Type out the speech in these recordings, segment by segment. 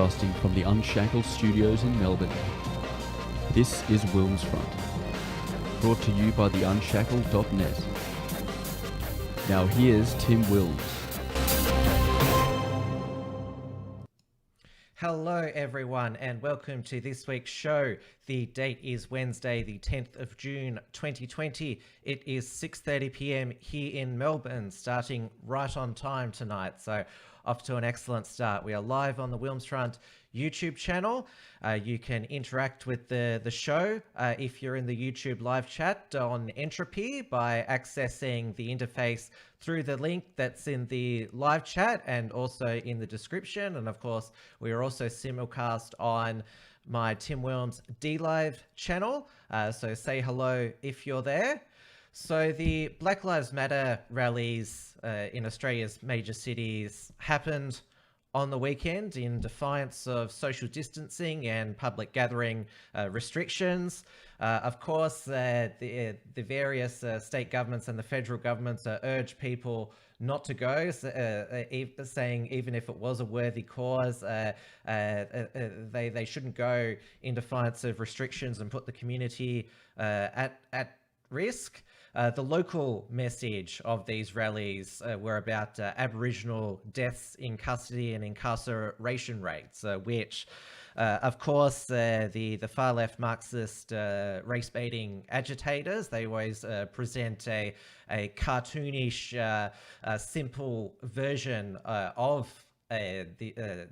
broadcasting from the Unshackled Studios in Melbourne. This is WilmsFront, brought to you by theunshackled.net. Now here's Tim Wilms. Hello everyone and welcome to this week's show. The date is Wednesday the 10th of June 2020. It is 6:30 p.m. here in Melbourne, starting right on time tonight. So off to an excellent start. We are live on the WilmsFront YouTube channel. You can interact with the show if you're in the YouTube live chat on Entropy by accessing the interface through the link that's in the live chat and also in the description. And of course, we are also simulcast on my Tim Wilms DLive channel. So say hello if you're there. So the Black Lives Matter rallies in Australia's major cities happened on the weekend in defiance of social distancing and public gathering restrictions. Of course, the various state governments and the federal governments urge people not to go, saying even if it was a worthy cause, they shouldn't go in defiance of restrictions and put the community at risk. The local message of these rallies were about Aboriginal deaths in custody and incarceration rates, which, of course, the far left Marxist race-baiting agitators, they always present a cartoonish, simple version of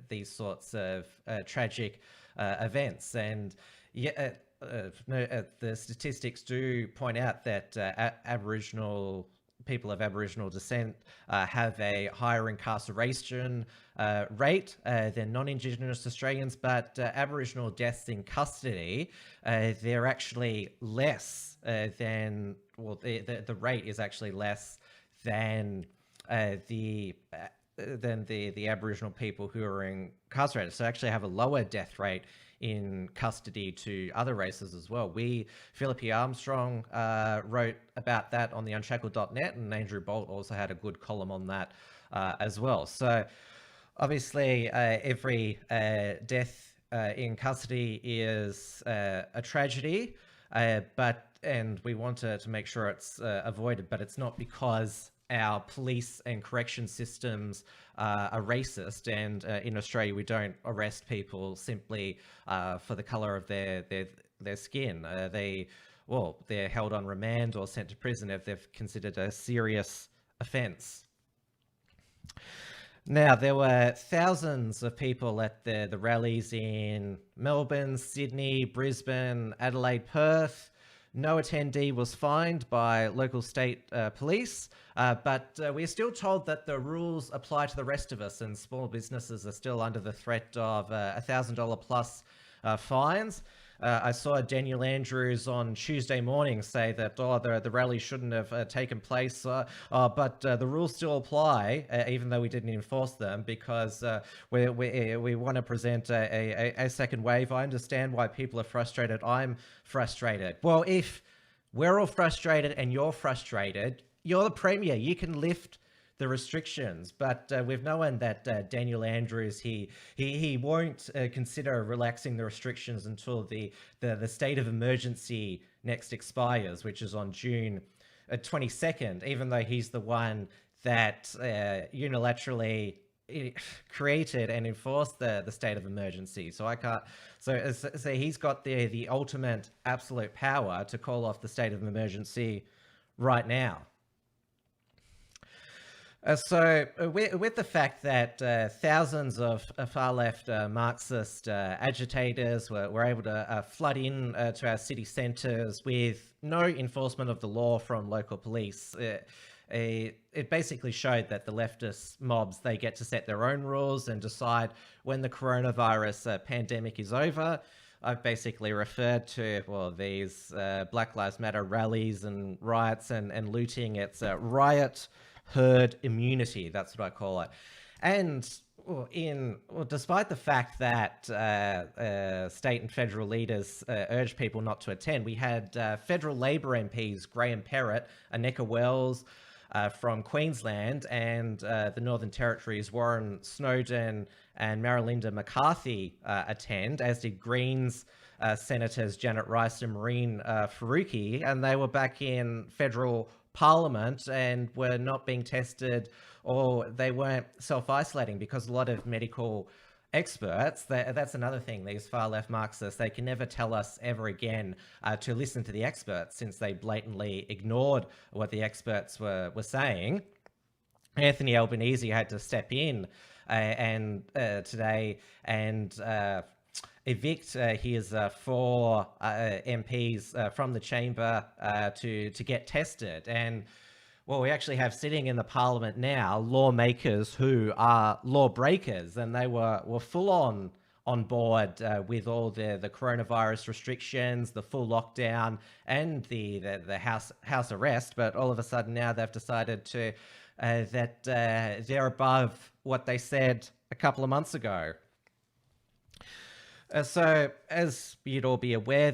these sorts of tragic events. And yet, the statistics do point out that Aboriginal people of Aboriginal descent have a higher incarceration rate than non-Indigenous Australians, but Aboriginal deaths in custody, they're actually less than, well, the rate is actually less than the Aboriginal people who are incarcerated. So actually have a lower death rate in custody to other races as well. Philip E. Armstrong wrote about that on the unshackled.net, and Andrew Bolt also had a good column on that as well. So obviously every death in custody is a tragedy, and we want to make sure it's avoided, but it's not because our police and correction systems are racist, and in Australia we don't arrest people simply for the color of their skin. They're held on remand or sent to prison if they've considered a serious offence. Now, there were thousands of people at the rallies in Melbourne, Sydney, Brisbane, Adelaide, Perth. No attendee was fined by local state police, but we're still told that the rules apply to the rest of us, and small businesses are still under the threat of $1,000 plus fines. I saw Daniel Andrews on Tuesday morning say that the rally shouldn't have taken place, but the rules still apply, even though we didn't enforce them, because we want to present a second wave. I understand why people are frustrated. I'm frustrated. Well, if we're all frustrated and you're frustrated, you're the Premier. You can lift the restrictions, but we've known that Daniel Andrews, he won't consider relaxing the restrictions until the state of emergency next expires, which is on June 22nd, even though he's the one that unilaterally created and enforced the state of emergency. So I can't, so he's got the ultimate absolute power to call off the state of emergency right now. So with the fact that thousands of far-left Marxist agitators were able to flood in to our city centres with no enforcement of the law from local police, it basically showed that the leftist mobs, they get to set their own rules and decide when the coronavirus pandemic is over. I've basically referred to, well, these Black Lives Matter rallies and riots and looting. It's riot herd immunity, that's what I call it. And despite the fact that state and federal leaders urged people not to attend, we had federal Labor MPs Graham Perrott, Aneka Wells, from Queensland and the Northern Territory's Warren Snowden and Marilinda McCarthy attend, as did Greens Senators Janet Rice and Maureen Faruqi, and they were back in federal Parliament and were not being tested, or they weren't self-isolating, because a lot of medical experts, that's another thing, these far left Marxists, they can never tell us ever again to listen to the experts, since they blatantly ignored what the experts were saying. Anthony Albanese had to step in today and evict his four MPs from the chamber to get tested. And well, we actually have sitting in the parliament now lawmakers who are lawbreakers, and they were full on board with all the coronavirus restrictions, the full lockdown, and the house arrest. But all of a sudden now they've decided to that they're above what they said a couple of months ago. So, as you'd all be aware,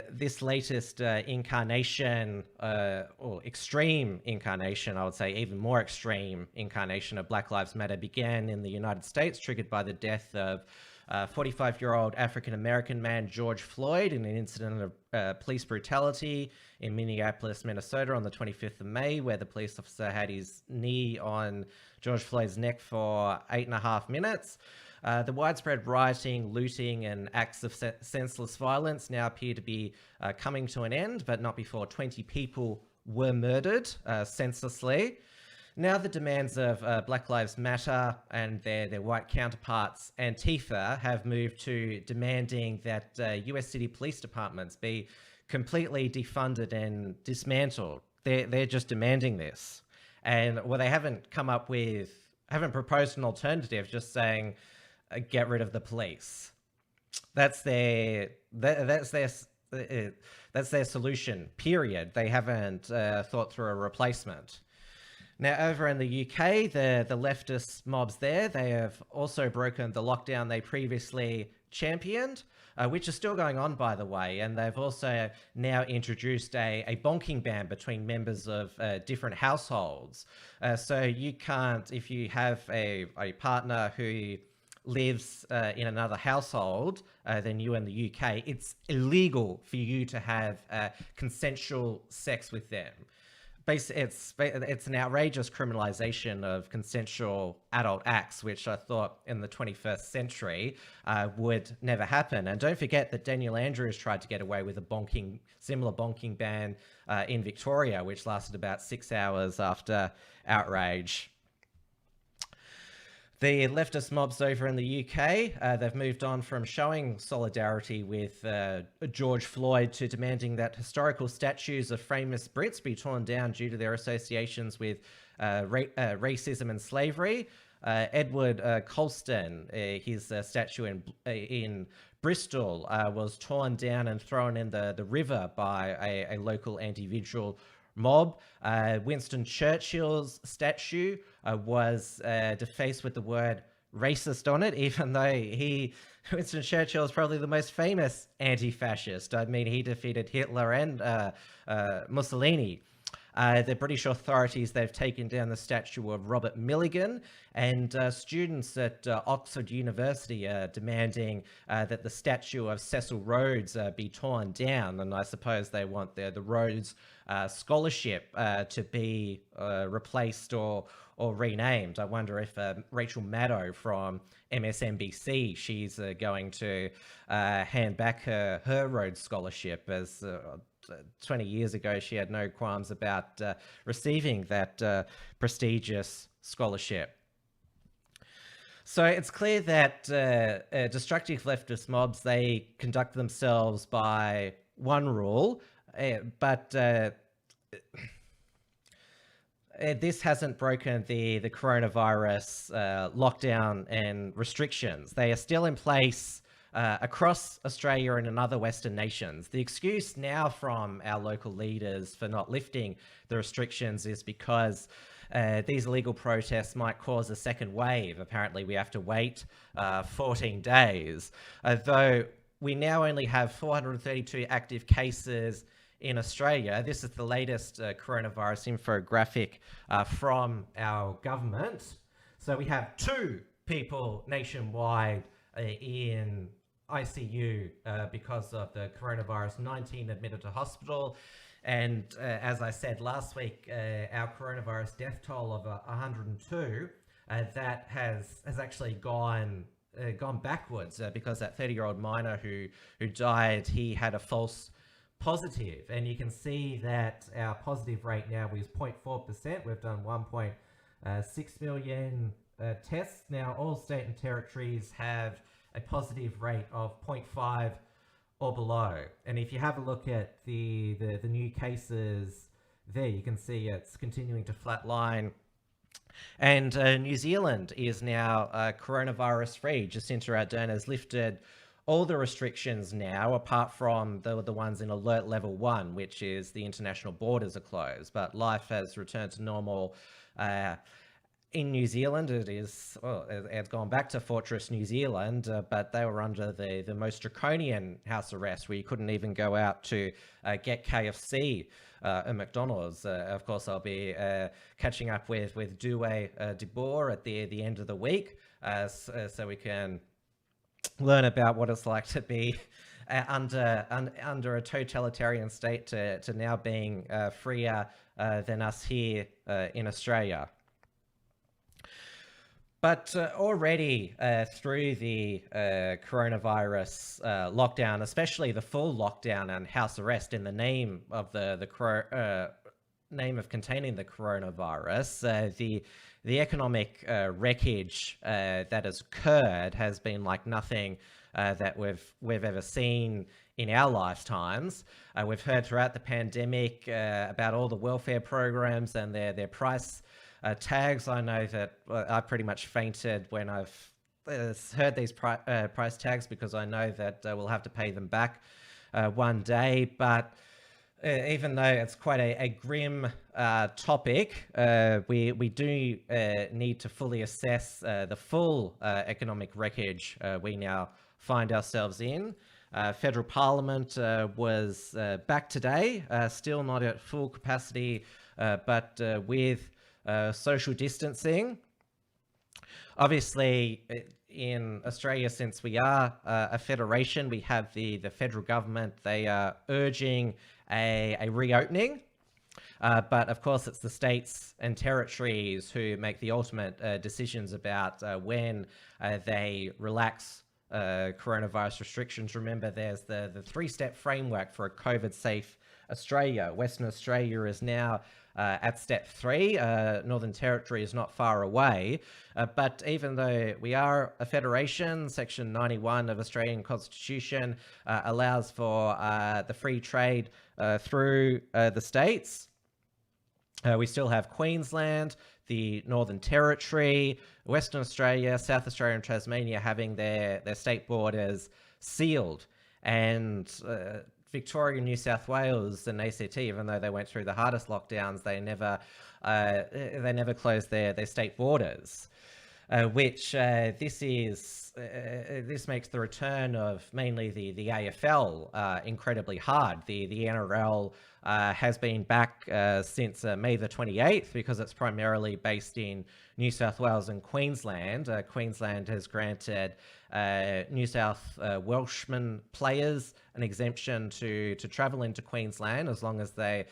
this latest incarnation, or extreme incarnation, I would say even more extreme incarnation of Black Lives Matter, began in the United States, triggered by the death of 45-year-old African-American man George Floyd in an incident of police brutality in Minneapolis, Minnesota on the 25th of May, where the police officer had his knee on George Floyd's neck for 8.5 minutes. The widespread rioting, looting, and acts of senseless violence now appear to be coming to an end, but not before 20 people were murdered senselessly. Now the demands of Black Lives Matter and their white counterparts, Antifa, have moved to demanding that US city police departments be completely defunded and dismantled. They're just demanding this. And well, they haven't proposed an alternative, just saying, get rid of the police. That's their solution, period. They haven't thought through a replacement. Now, over in the UK, the leftist mobs there, they have also broken the lockdown they previously championed, which is still going on, by the way. And they've also now introduced a bonking ban between members of different households. So you can't, if you have a partner who lives in another household than you in the UK, it's illegal for you to have consensual sex with them. It's an outrageous criminalization of consensual adult acts, which I thought in the 21st century would never happen. And don't forget that Daniel Andrews tried to get away with a similar bonking ban in Victoria, which lasted about 6 hours after outrage. The leftist mobs over in the UK, they've moved on from showing solidarity with George Floyd to demanding that historical statues of famous Brits be torn down due to their associations with racism and slavery. Edward Colston, his statue in Bristol, was torn down and thrown in the river by a local anti-visual mob. Winston Churchill's statue was defaced with the word racist on it, even though Winston Churchill is probably the most famous anti-fascist. I mean, he defeated Hitler and Mussolini. The British authorities, they've taken down the statue of Robert Milligan, and students at Oxford University are demanding that the statue of Cecil Rhodes be torn down, and I suppose they want the Rhodes Scholarship to be replaced or renamed. I wonder if Rachel Maddow from MSNBC, she's going to hand back her Rhodes Scholarship, as 20 years ago she had no qualms about receiving that prestigious scholarship. So it's clear that destructive leftist mobs, they conduct themselves by one rule, but this hasn't broken the coronavirus lockdown and restrictions. They are still in place across Australia and in other Western nations. The excuse now from our local leaders for not lifting the restrictions is because these illegal protests might cause a second wave. Apparently, we have to wait 14 days. Though we now only have 432 active cases in Australia. This is the latest coronavirus infographic from our government. So we have 2 people nationwide in ICU because of the coronavirus, 19 admitted to hospital. And as I said last week, our coronavirus death toll of 102, that has actually gone backwards because that 30-year-old miner who died, he had a false positive. And you can see that our positive rate now is 0.4%. We've done 1.6 million tests. Now, all state and territories have a positive rate of 0.5 or below. And if you have a look at the new cases there, you can see it's continuing to flatline. And New Zealand is now coronavirus free. Jacinda Ardern has lifted all the restrictions now, apart from the ones in alert level 1, which is the international borders are closed. But life has returned to normal. In New Zealand, it's gone back to Fortress New Zealand, but they were under the most draconian house arrest, where you couldn't even go out to get KFC and McDonald's. Of course, I'll be catching up with Dewey de Boer at the end of the week, so we can learn about what it's like to be under a totalitarian state to now being freer than us here in Australia. But already through the coronavirus lockdown, especially the full lockdown and house arrest in the name of name of containing the coronavirus, the economic wreckage that has occurred has been like nothing that we've ever seen in our lifetimes. We've heard throughout the pandemic about all the welfare programs and their price tags. I know that I pretty much fainted when I've heard these price tags, because I know that we'll have to pay them back one day. But even though it's quite a grim topic, we do need to fully assess the full economic wreckage we now find ourselves in. Federal Parliament was back today, still not at full capacity, but with social distancing. Obviously, in Australia, since we are a federation, we have the federal government. They are urging a reopening. But of course, it's the states and territories who make the ultimate decisions about when they relax coronavirus restrictions. Remember, there's the 3-step framework for a COVID-safe Australia. Western Australia is now at step 3. Northern Territory is not far away. But even though we are a federation, Section 91 of Australian Constitution allows for the free trade through the states. We still have Queensland, the Northern Territory, Western Australia, South Australia and Tasmania having their state borders sealed. And Victoria, New South Wales and ACT, even though they went through the hardest lockdowns, they never closed their state borders, which this makes the return of mainly the AFL incredibly hard. The NRL has been back since May the 28th, because it's primarily based in New South Wales and Queensland. Queensland has granted New South Welshman players an exemption to travel into Queensland as long as they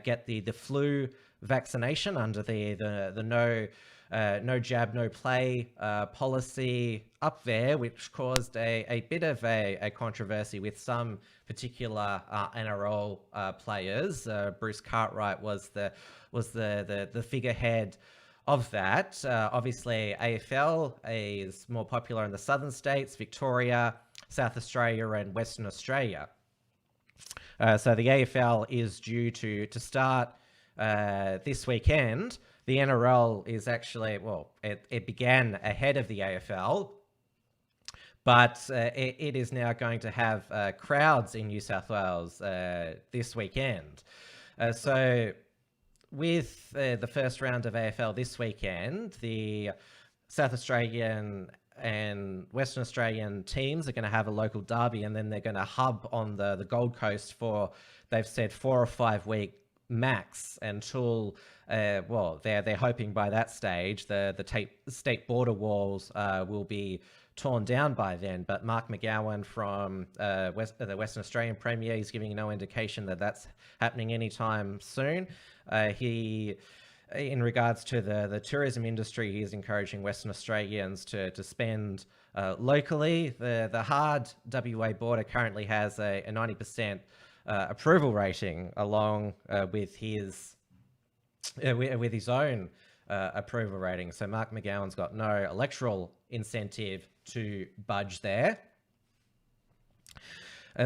get the flu vaccination under the no jab, no play policy up there, which caused a bit of a controversy with some particular NRL players. Bruce Cartwright was the figurehead of that. Obviously, AFL is more popular in the southern states, Victoria, South Australia and Western Australia. So the AFL is due to start this weekend. The NRL is actually, well, it began ahead of the AFL, but it is now going to have crowds in New South Wales this weekend. So with the first round of AFL this weekend, the South Australian Western Australian teams are going to have a local derby, and then they're going to hub on the Gold Coast for, they've said, 4 or 5 week max until they're hoping by that stage the state border walls will be torn down by then. But Mark McGowan from the Western Australian Premier is giving no indication that that's happening anytime soon. He, in regards to the tourism industry, he is encouraging Western Australians to spend locally. The hard WA border currently has a 90% approval rating, along with his own approval rating. So Mark McGowan's got no electoral incentive to budge there.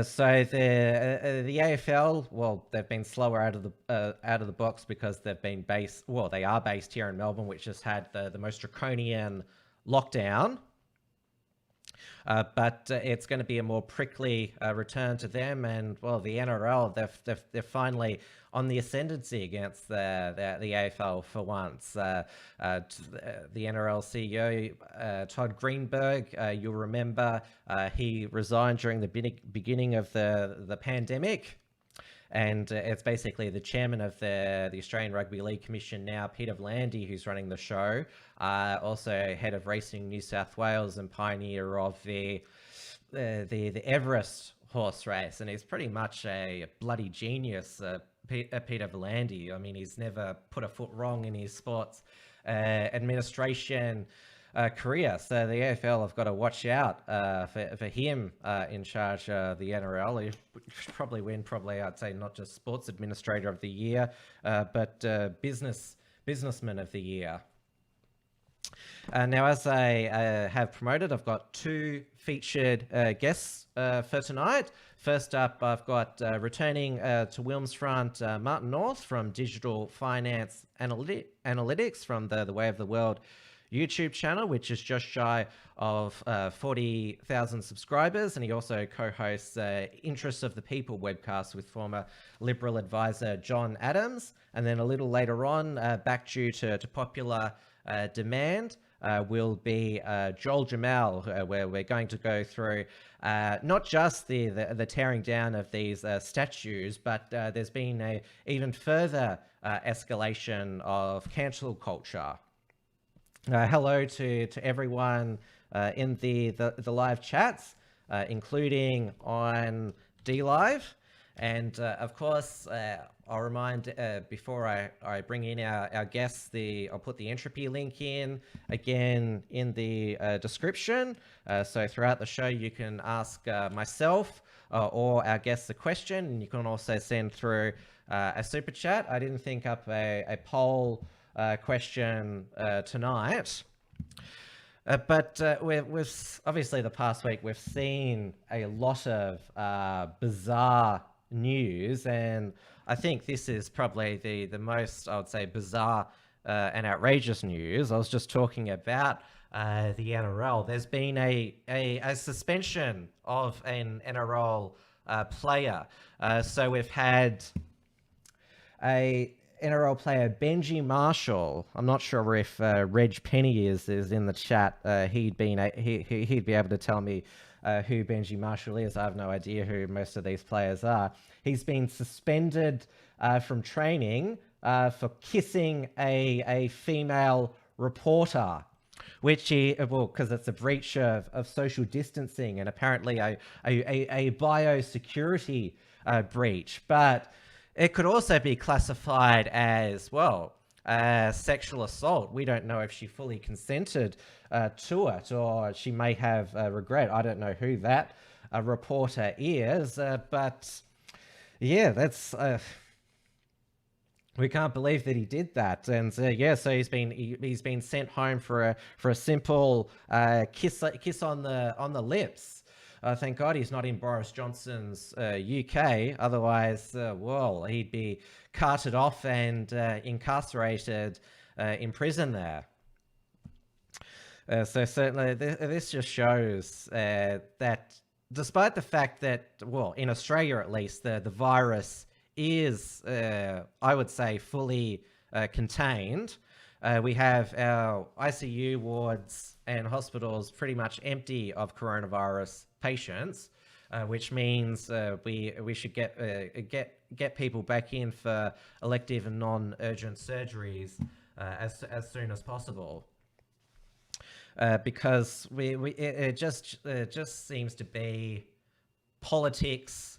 So the AFL, well, they've been slower out of the box because they've been based. Well, they are based here in Melbourne, which has had the most draconian lockdown. But it's going to be a more prickly return to them, and well, the NRL, they're finally on the ascendancy against the AFL for once. The NRL CEO Todd Greenberg, you'll remember, he resigned during the beginning of the pandemic. And it's basically the chairman of the Australian Rugby League Commission now, Peter Vlandie, who's running the show. Also head of Racing New South Wales and pioneer of the Everest horse race. And he's pretty much a bloody genius, Peter Vlandie. I mean, he's never put a foot wrong in his sports administration career. So the AFL have got to watch out for him in charge of the NRL. He should probably win, I'd say, not just Sports Administrator of the Year, but Businessman of the Year. Now, as I have promoted, I've got 2 featured guests for tonight. First up, I've got returning to WilmsFront Martin North from Digital Finance Analytics from the Way of the World YouTube channel, which is just shy of 40,000 subscribers, and he also co-hosts Interests of the People webcast with former Liberal advisor John Adams. And then a little later on, back due to popular demand, will be Joel Jammal, where we're going to go through not just the tearing down of these statues, but there's been a even further escalation of cancel culture. Hello to everyone in the live chats, including on DLive. And of course, I'll remind before I bring in our guests, I'll put the entropy link in again in the description. So throughout the show, you can ask myself or our guests a question, and you can also send through a super chat. I didn't think up a poll question tonight, but we've obviously the past week we've seen a lot of bizarre news, and I think this is probably the most, I would say, bizarre and outrageous news. I was just talking about the NRL. There's been a suspension of an NRL player. So we've had a NRL player, Benji Marshall. I'm not sure if Reg Penny is in the chat. He'd be able to tell me who Benji Marshall is. I have no idea who most of these players are. He's been suspended from training for kissing a female reporter, which because it's a breach of social distancing and apparently a biosecurity breach. But it could also be classified as, well, sexual assault. We don't know if she fully consented to it, or she may have regret. I don't know who that reporter is, but yeah, that's... we can't believe that he did that, and yeah, so he's been sent home for a simple kiss on the lips. Thank God he's not in Boris Johnson's UK. Otherwise, well, he'd be carted off and incarcerated in prison there. So certainly this just shows that despite the fact that, well, in Australia at least, the virus is, I would say, fully contained, We have our ICU wards and hospitals pretty much empty of coronavirus patients, which means we should get people back in for elective and non-urgent surgeries as soon as possible. Because it just seems to be politics,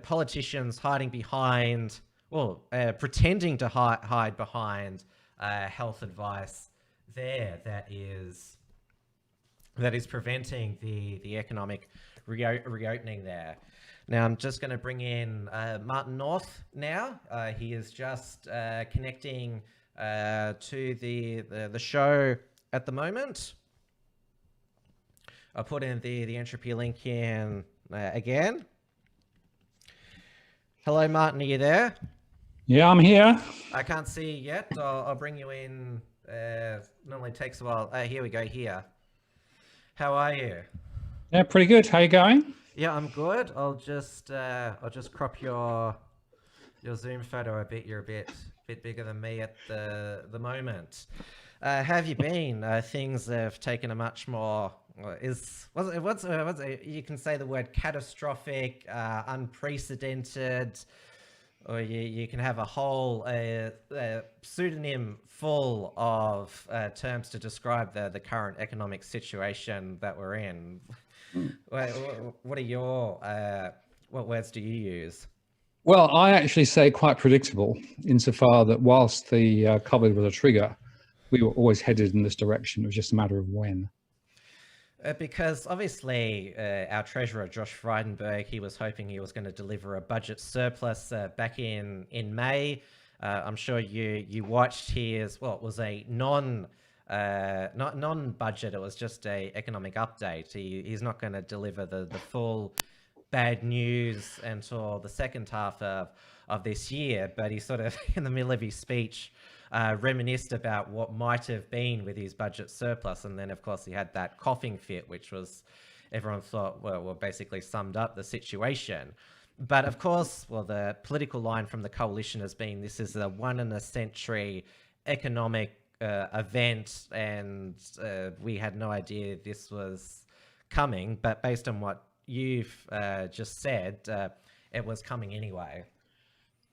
politicians hiding behind, pretending to hide behind health advice there that is preventing the economic reopening there. Now I'm just going to bring in Martin North now. He is just connecting to the show at the moment. I'll put in the entropy link in again. Hello, Martin, are you there? Yeah, I'm here. I can't see you yet. I'll bring you in. Normally takes a while. Here we go, here. How are you? Yeah, pretty good. How you going? Yeah, I'm good. I'll just crop your Zoom photo a bit. You're a bit bigger than me at the moment. Have you been? Things have taken a much more you can say the word catastrophic, unprecedented, or you can have a whole pseudonym full of terms to describe the current economic situation that we're in. What are your what words do you use? Well, I actually say quite predictable, insofar that whilst the COVID was a trigger, we were always headed in this direction. It was just a matter of when. Because obviously our treasurer, Josh Frydenberg, he was hoping he was going to deliver a budget surplus back in May. I'm sure you watched his, well, it was a non-budget, it was just a economic update. He's not going to deliver the full bad news until the second half of this year, but he sort of, in the middle of his speech, reminisced about what might have been with his budget surplus. And then, of course, he had that coughing fit, which was, everyone thought, well, basically summed up the situation. But of course, well, the political line from the coalition has been, this is a one-in-a-century economic event, and we had no idea this was coming. But based on what you've just said, it was coming anyway.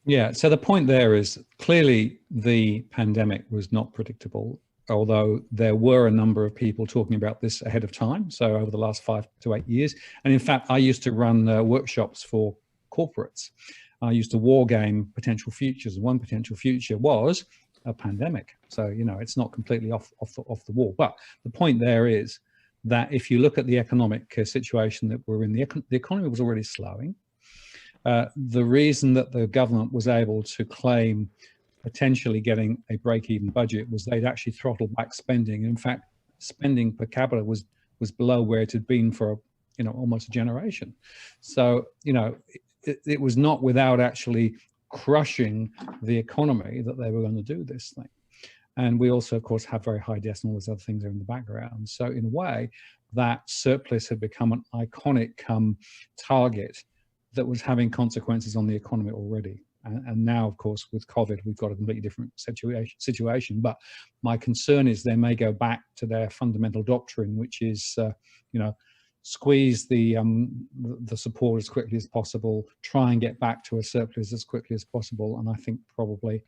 Yeah, so the point there is clearly the pandemic was not predictable, although there were a number of people talking about this ahead of time. So over the last 5 to 8 years. And in fact, I used to run workshops for corporates. I used to war game potential futures. One potential future was a pandemic. So, you know, it's not completely off the wall. But the point there is that if you look at the economic situation that we're in, the economy was already slowing. The reason that the government was able to claim potentially getting a break-even budget was they'd actually throttled back spending. In fact, spending per capita was below where it had been for, you know, almost a generation. So, you know, it was not without actually crushing the economy that they were going to do this thing. And we also, of course, have very high debts and all those other things are in the background. So in a way, that surplus had become an iconic target that was having consequences on the economy already. And now, of course, with COVID, we've got a completely different situation. But my concern is they may go back to their fundamental doctrine, which is, you know, squeeze the support as quickly as possible, try and get back to a surplus as quickly as possible. And I think probably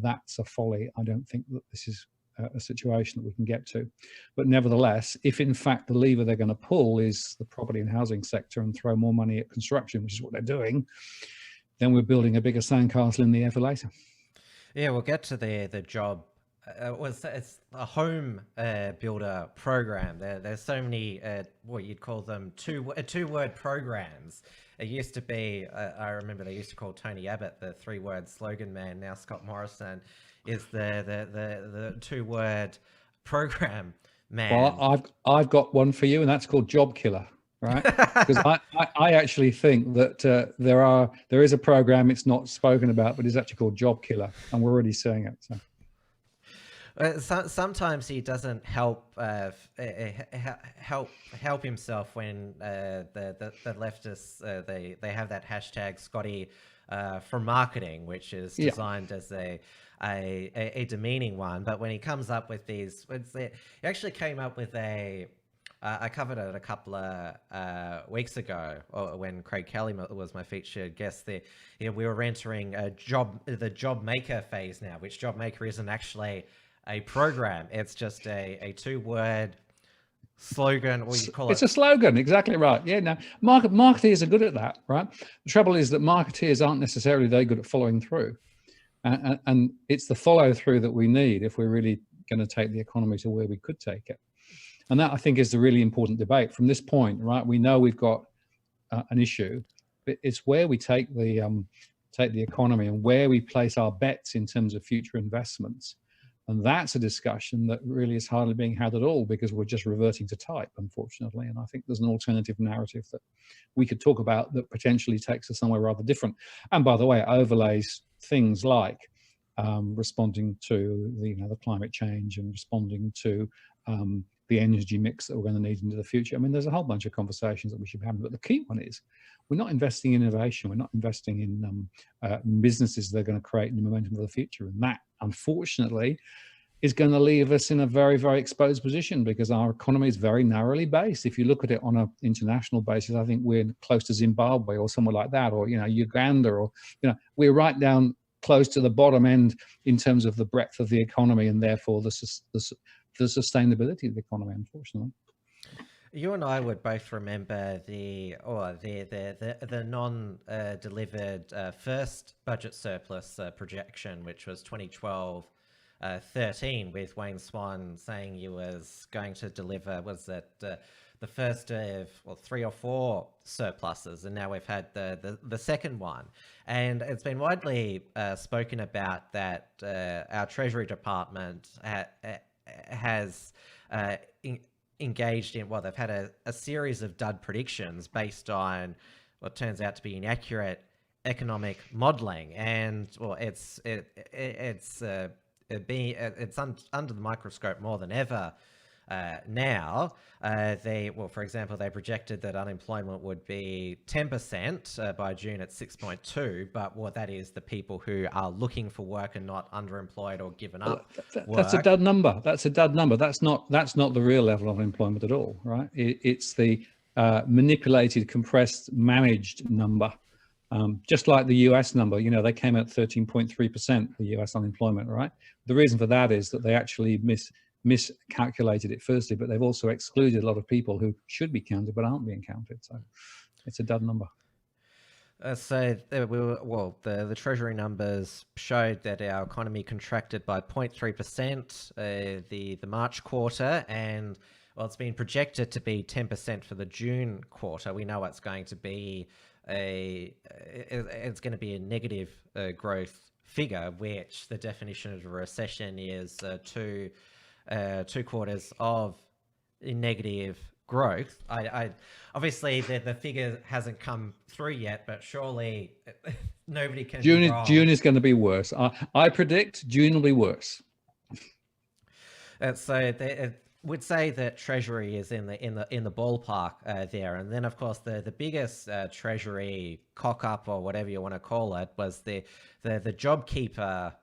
that's a folly. I don't think that this is a situation that we can get to. But nevertheless, if in fact the lever they're going to pull is the property and housing sector and throw more money at construction, which is what they're doing, then we're building a bigger sandcastle in the air for later. Yeah, we'll get to the job. It's a home builder program. There's so many what you'd call them two-word programs. It used to be, I remember they used to call Tony Abbott the three-word slogan man. Now Scott Morrison is the two-word program man. Well, I've got one for you, and that's called job killer, right? Because I actually think that there is a program, it's not spoken about, but it's actually called job killer, and we're already seeing it. So. Sometimes he doesn't help help himself when the leftists they have that hashtag Scotty for marketing, which is designed as a demeaning one. But when he comes up with these, he actually came up with a. I covered it a couple of weeks ago, or when Craig Kelly was my featured guest. There, we were entering the job maker phase now, which job maker isn't actually a program. It's just a two-word slogan, or you call it. It's a slogan, exactly right. Yeah, no, marketeers are good at that, right? The trouble is that marketeers aren't necessarily very good at following through. And it's the follow through that we need if we're really going to take the economy to where we could take it. And that, I think, is the really important debate from this point, right? We know we've got an issue, but it's where we take the economy and where we place our bets in terms of future investments. And that's a discussion that really is hardly being had at all, because we're just reverting to type, unfortunately. And I think there's an alternative narrative that we could talk about that potentially takes us somewhere rather different. And by the way, it overlays things like responding to the climate change and responding to the energy mix that we're going to need into the future. I mean, there's a whole bunch of conversations that we should be having, but the key one is we're not investing in innovation. We're not investing in businesses that are going to create new momentum for the future. And that, unfortunately, is going to leave us in a very, very exposed position, because our economy is very narrowly based. If you look at it on an international basis, I think we're close to Zimbabwe or somewhere like that, or Uganda, or we're right down close to the bottom end in terms of the breadth of the economy, and therefore the sustainability of the economy, unfortunately. You and I would both remember the non-delivered first budget surplus projection, which was 2012-13, with Wayne Swan saying he was going to deliver, was that the first of 3 or 4 surpluses, and now we've had the second one. And it's been widely spoken about that our Treasury Department has engaged in, well, they've had a series of dud predictions based on what turns out to be inaccurate economic modeling, and well, it's under the microscope more than ever now. For example, they projected that unemployment would be 10% by June at 6.2, but what that is, the people who are looking for work and not underemployed or given up work. That's a dud number. That's a dud number. That's not the real level of unemployment at all, right? It's the manipulated, compressed, managed number. Just like the US number, they came at 13.3%, the US unemployment, right? The reason for that is that they actually miscalculated it firstly, but they've also excluded a lot of people who should be counted but aren't being counted. So it's a dud number. The Treasury numbers showed that our economy contracted by 0.3% the March quarter, and it's been projected to be 10% for the June quarter. We know it's going to be a negative growth figure, which the definition of a recession is two quarters of negative growth. I obviously the figure hasn't come through yet, but surely nobody can. June is going to be worse. I predict June will be worse. So they would say that Treasury is in the ballpark there, and then of course the biggest Treasury cock up, or whatever you want to call it, was the JobKeeper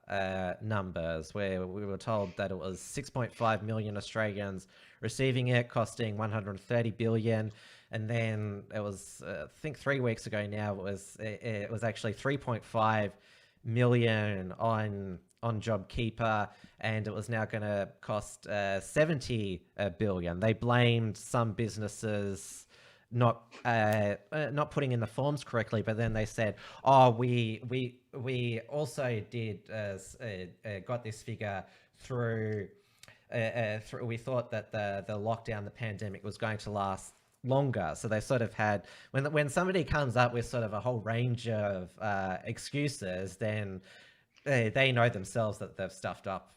numbers, where we were told that it was 6.5 million Australians receiving it, costing 130 billion, and then it was I think 3 weeks ago now it was actually 3.5 million on JobKeeper, and it was now going to cost 70 billion. They blamed some businesses not putting in the forms correctly, but then they said, "Oh, we also did got this figure through. We thought that the lockdown, the pandemic, was going to last longer." So they sort of had, when somebody comes up with sort of a whole range of excuses, then they know themselves that they've stuffed up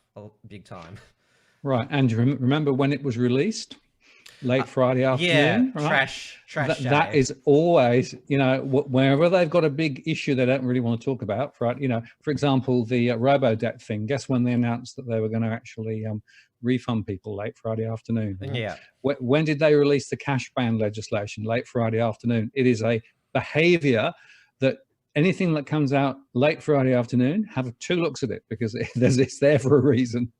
big time. Right. And you remember when it was released? late Friday afternoon, yeah, right? trash That day. is always, wherever they've got a big issue they don't really want to talk about, right? For example, the robo-debt thing. Guess when they announced that they were going to actually refund people late Friday afternoon? Right? Yeah. When did they release the cash ban legislation? Late Friday afternoon. It is a behavior that anything that comes out late Friday afternoon, have two looks at it, because it's there for a reason.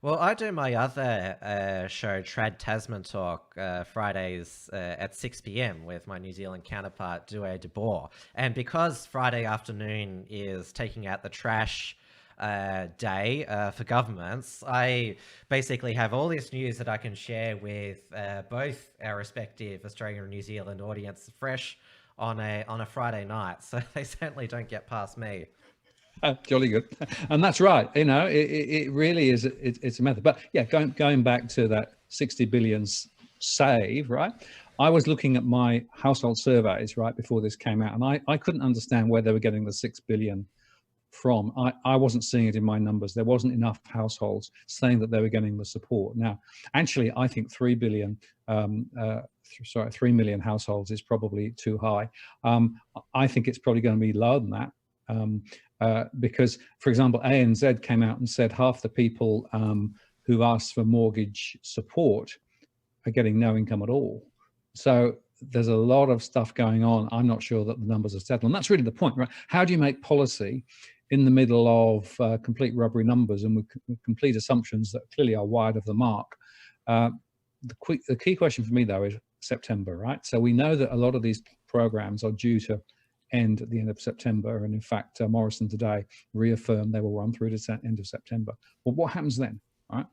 Well, I do my other show, Trad Tasman Talk, Fridays at 6 p.m. with my New Zealand counterpart, Due de Boer. And because Friday afternoon is taking out the trash day for governments, I basically have all this news that I can share with both our respective Australian and New Zealand audience fresh on a Friday night. So they certainly don't get past me. Jolly good. And that's right. It really is. It's a method. But yeah, going back to that 60 billion save, right? I was looking at my household surveys right before this came out, and I couldn't understand where they were getting the 6 billion from. I wasn't seeing it in my numbers. There wasn't enough households saying that they were getting the support. Now, actually, I think 3 million households is probably too high. I think it's probably going to be lower than that. Because, for example, ANZ came out and said half the people who asked for mortgage support are getting no income at all. So there's a lot of stuff going on. I'm not sure that the numbers are settled. And that's really the point, right? How do you make policy in the middle of complete rubbery numbers and with complete assumptions that clearly are wide of the mark? The key question for me, though, is September, right? So we know that a lot of these programs are due to end at the end of September, and in fact Morrison today reaffirmed they will run through to the end of September. Well, what happens then, right?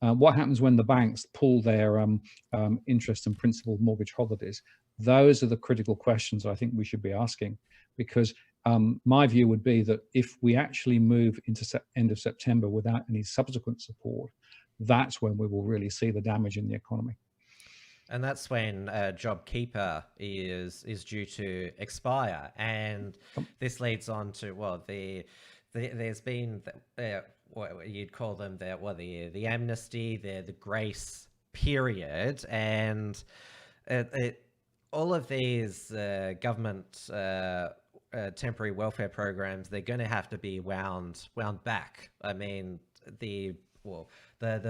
What happens when the banks pull their interest and principal mortgage holidays? Those are the critical questions I think we should be asking, because my view would be that if we actually move into end of September without any subsequent support, that's when we will really see the damage in the economy. And that's when JobKeeper is due to expire, and this leads on to there's been what you'd call them the amnesty, the grace period, and all of these government temporary welfare programs, they're going to have to be wound back. I mean, the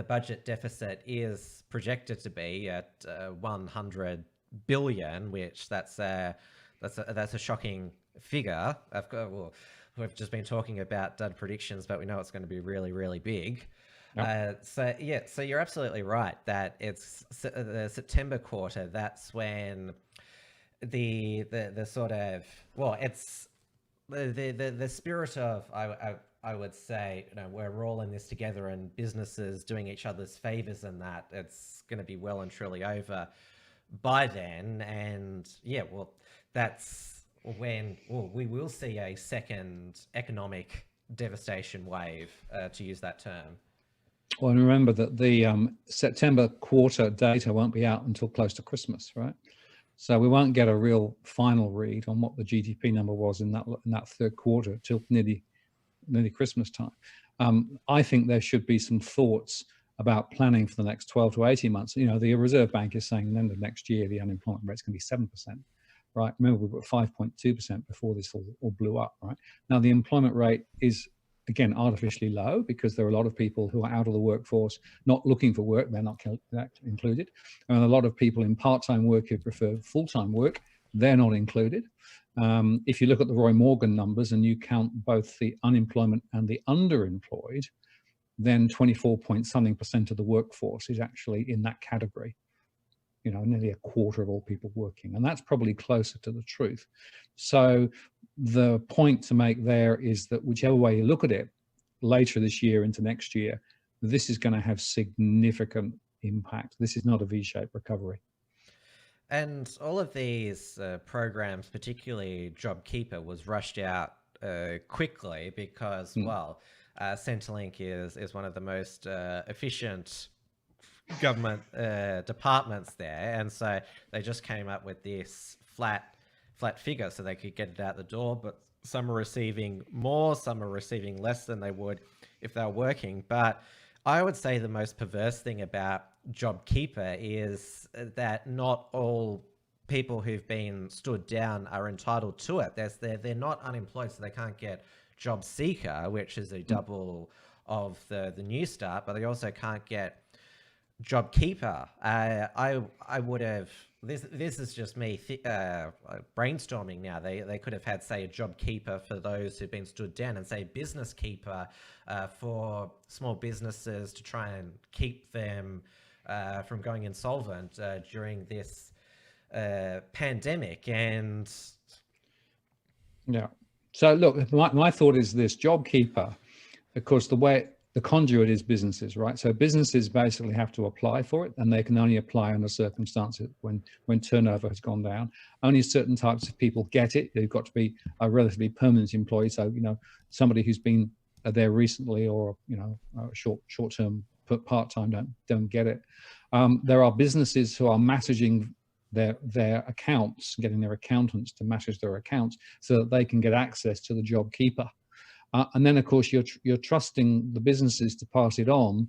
budget deficit is projected to be at 100 billion, which that's a shocking figure. We've just been talking about dud predictions, but we know it's going to be really, really big. Yep. So you're absolutely right that it's the September quarter. That's when the sort of it's the spirit of I would say, we're all in this together and businesses doing each other's favors, and that it's going to be well and truly over by then. And that's when we will see a second economic devastation wave, to use that term. Well, and remember that the September quarter data won't be out until close to Christmas, right? So we won't get a real final read on what the GDP number was in that third quarter till nearly Christmas time. I think there should be some thoughts about planning for the next 12 to 18 months. The Reserve Bank is saying at the end of next year, the unemployment rate's going to be 7%, right? Remember, we were at 5.2% before this all blew up, right? Now, the employment rate is, again, artificially low because there are a lot of people who are out of the workforce, not looking for work. They're not included. And a lot of people in part-time work who prefer full-time work, they're not included. If you look at the Roy Morgan numbers and you count both the unemployment and the underemployed, then 24-point-something% of the workforce is actually in that category. Nearly a quarter of all people working, and that's probably closer to the truth. So the point to make there is that whichever way you look at it, later this year into next year, this is going to have significant impact. This is not a V-shaped recovery. And all of these programs, particularly JobKeeper, was rushed out quickly because, Centrelink is one of the most efficient government departments there, and so they just came up with this flat figure so they could get it out the door. But some are receiving more, some are receiving less than they would if they were working. But I would say the most perverse thing about JobKeeper is that not all people who've been stood down are entitled to it. They're not unemployed, so they can't get Job Seeker, which is a double of the New Start, but they also can't get JobKeeper. I would have. This is just me brainstorming now. They could have had, say, a JobKeeper for those who've been stood down, and say Business Keeper for small businesses to try and keep them from going insolvent during this pandemic. And yeah. So look, my thought is this: JobKeeper, of course, the conduit is businesses, right? So businesses basically have to apply for it, and they can only apply under circumstances when turnover has gone down. Only certain types of people get it. They've got to be a relatively permanent employee. So, somebody who's been there recently, or, short-term, part-time don't get it. There are businesses who are managing their accounts, getting their accountants to manage their accounts so that they can get access to the JobKeeper. And then, of course, you're trusting the businesses to pass it on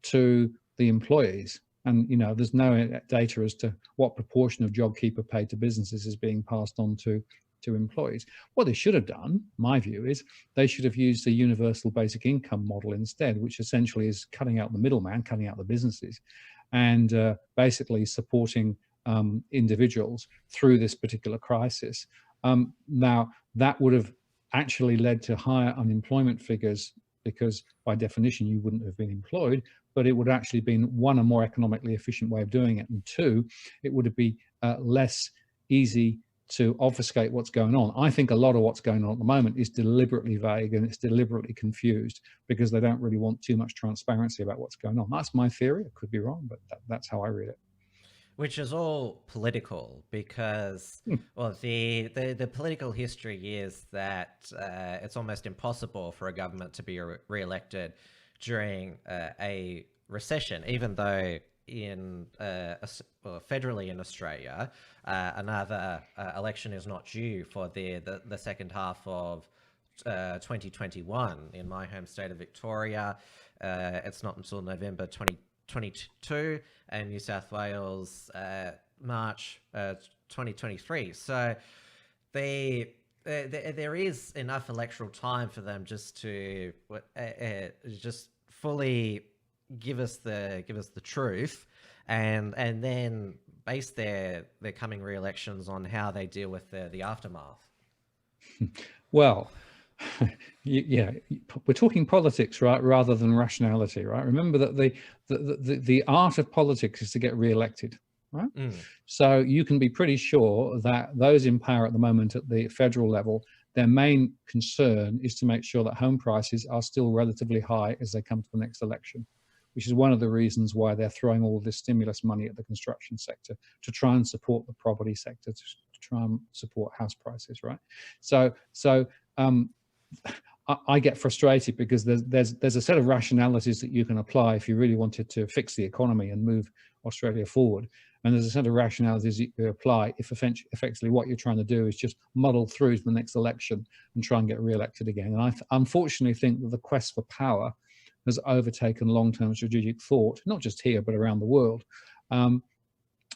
to the employees. And, there's no data as to what proportion of JobKeeper paid to businesses is being passed on to employees. What they should have done, my view, is they should have used the universal basic income model instead, which essentially is cutting out the middleman, cutting out the businesses, and basically supporting individuals through this particular crisis. Now, that would have actually led to higher unemployment figures, because by definition you wouldn't have been employed, but it would have actually been, one, a more economically efficient way of doing it, and two, it would have been less easy to obfuscate what's going on. I think a lot of what's going on at the moment is deliberately vague, and it's deliberately confused because they don't really want too much transparency about what's going on. That's my theory. It could be wrong, but that's how I read it. Which is all political, because well, the political history is that it's almost impossible for a government to be re-elected during a recession, even though federally in Australia, another election is not due for the second half of 2021. In my home state of Victoria, it's not until November 2022, and New South Wales March 2023. So there is enough electoral time for them just to just fully give us the truth, and then base their coming re-elections on how they deal with the aftermath. Well, yeah, we're talking politics, right, rather than rationality, right? Remember that the art of politics is to get re-elected, right? So you can be pretty sure that those in power at the moment at the federal level, their main concern is to make sure that home prices are still relatively high as they come to the next election, which is one of the reasons why they're throwing all this stimulus money at the construction sector, to try and support the property sector, to try and support house prices, right? So I get frustrated because there's a set of rationalities that you can apply if you really wanted to fix the economy and move Australia forward. And there's a set of rationalities you can apply if effectively what you're trying to do is just muddle through to the next election and try and get re-elected again. And I unfortunately think that the quest for power has overtaken long-term strategic thought, not just here, but around the world,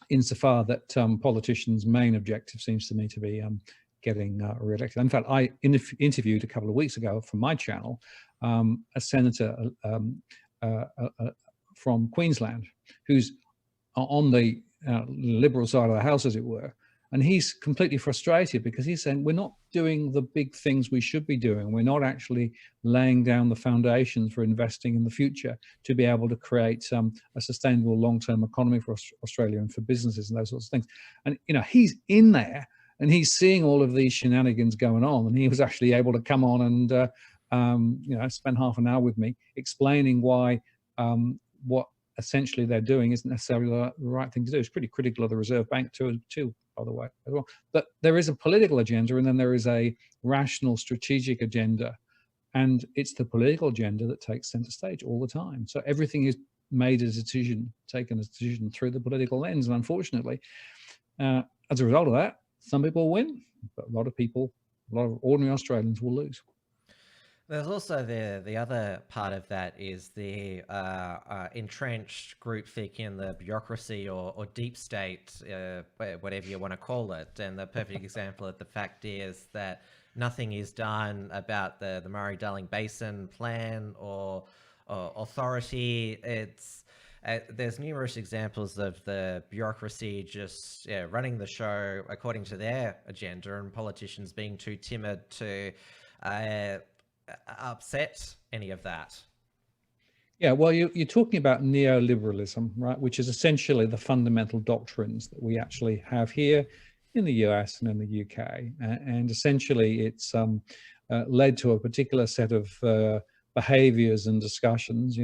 insofar that politicians' main objective seems to me to be getting re-elected. In fact, I interviewed a couple of weeks ago from my channel a senator from Queensland who's on the Liberal side of the House, as it were, and he's completely frustrated because he's saying we're not doing the big things we should be doing. We're not actually laying down the foundations for investing in the future to be able to create a sustainable long-term economy for Australia and for businesses and those sorts of things. And he's in there, and he's seeing all of these shenanigans going on, and he was actually able to come on and spend half an hour with me explaining why what essentially they're doing isn't necessarily the right thing to do. It's pretty critical of the Reserve Bank too, by the way, as well. But there is a political agenda, and then there is a rational strategic agenda, and it's the political agenda that takes center stage all the time. So everything is made taken as a decision through the political lens, and unfortunately, as a result of that, some people win, but a lot of ordinary Australians will lose. There's also the other part of that is the entrenched groupthink in the bureaucracy or deep state, whatever you want to call it. And the perfect example of the fact is that nothing is done about the Murray-Darling Basin plan or authority. It's there's numerous examples of the bureaucracy just running the show according to their agenda, and politicians being too timid to upset any of that. Yeah, well, you're talking about neoliberalism, right, which is essentially the fundamental doctrines that we actually have here in the US and in the UK. And essentially, it's led to a particular set of behaviors and discussions.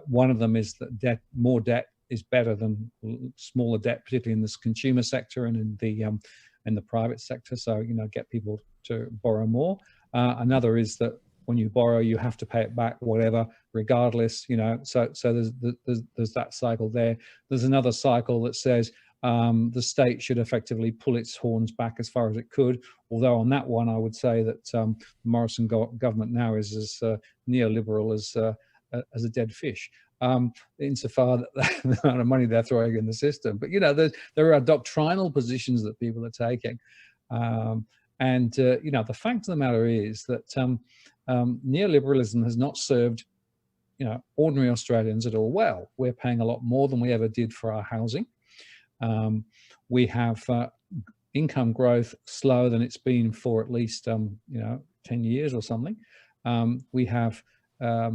One of them is that more debt is better than smaller debt, particularly in this consumer sector and in the private sector. So, get people to borrow more. Another is that when you borrow, you have to pay it back, whatever, regardless. So there's that cycle there. There's another cycle that says the state should effectively pull its horns back as far as it could. Although on that one, I would say that the Morrison government now is as neoliberal as a dead fish, insofar that the amount of money they're throwing in the system. But there are doctrinal positions that people are taking. And the fact of the matter is that neoliberalism has not served, ordinary Australians at all well. We're paying a lot more than we ever did for our housing. We have income growth slower than it's been for at least 10 years or something. We have a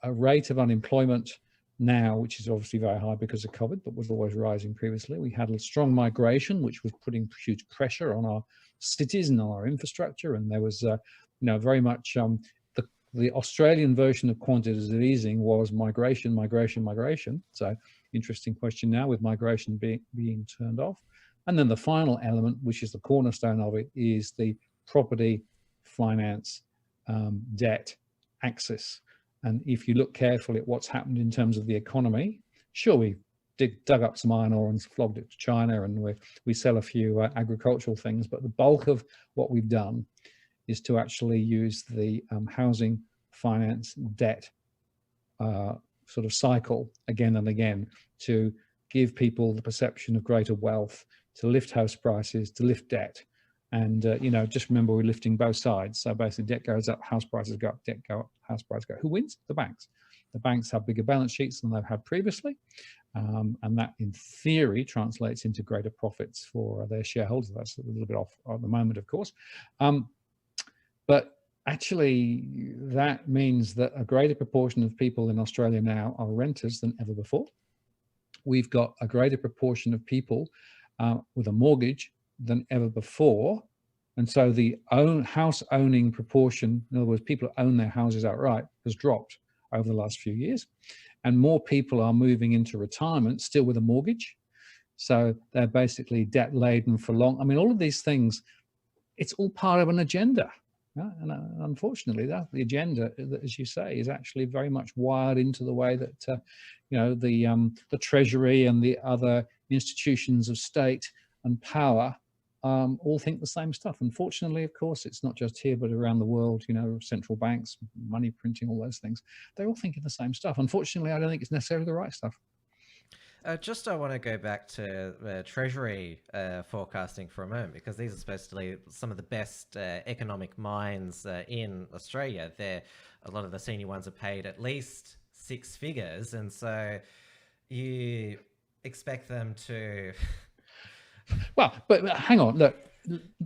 rate of unemployment now, which is obviously very high because of COVID, but was always rising previously. We had a strong migration, which was putting huge pressure on our cities and on our infrastructure. And there was, very much the Australian version of quantitative easing was migration. So interesting question now with migration being turned off. And then the final element, which is the cornerstone of it, is the property finance debt axis. And if you look carefully at what's happened in terms of the economy, sure, we dug up some iron ore and flogged it to China, and we sell a few agricultural things, but the bulk of what we've done is to actually use the housing finance debt sort of cycle again and again to give people the perception of greater wealth, to lift house prices, to lift debt. And, just remember we're lifting both sides. So basically debt goes up, house prices go up, debt go up, house prices go up. Who wins? The banks. The banks have bigger balance sheets than they've had previously. And that, in theory, translates into greater profits for their shareholders. That's a little bit off at the moment, of course. But actually, that means that a greater proportion of people in Australia now are renters than ever before. We've got a greater proportion of people with a mortgage than ever before. And so the house owning proportion, in other words, people who own their houses outright, has dropped over the last few years. And more people are moving into retirement still with a mortgage. So they're basically debt laden for long. I mean, all of these things, it's all part of an agenda. Yeah? And unfortunately, the agenda, as you say, is actually very much wired into the way that, the Treasury and the other institutions of state and power all think the same stuff. Unfortunately, of course, it's not just here, but around the world, central banks, money printing, all those things, they're all thinking the same stuff. Unfortunately, I don't think it's necessarily the right stuff. I want to go back to Treasury forecasting for a moment, because these are supposed to be some of the best economic minds in Australia. A lot of the senior ones are paid at least six figures. And so you expect them to... Well, but hang on, look,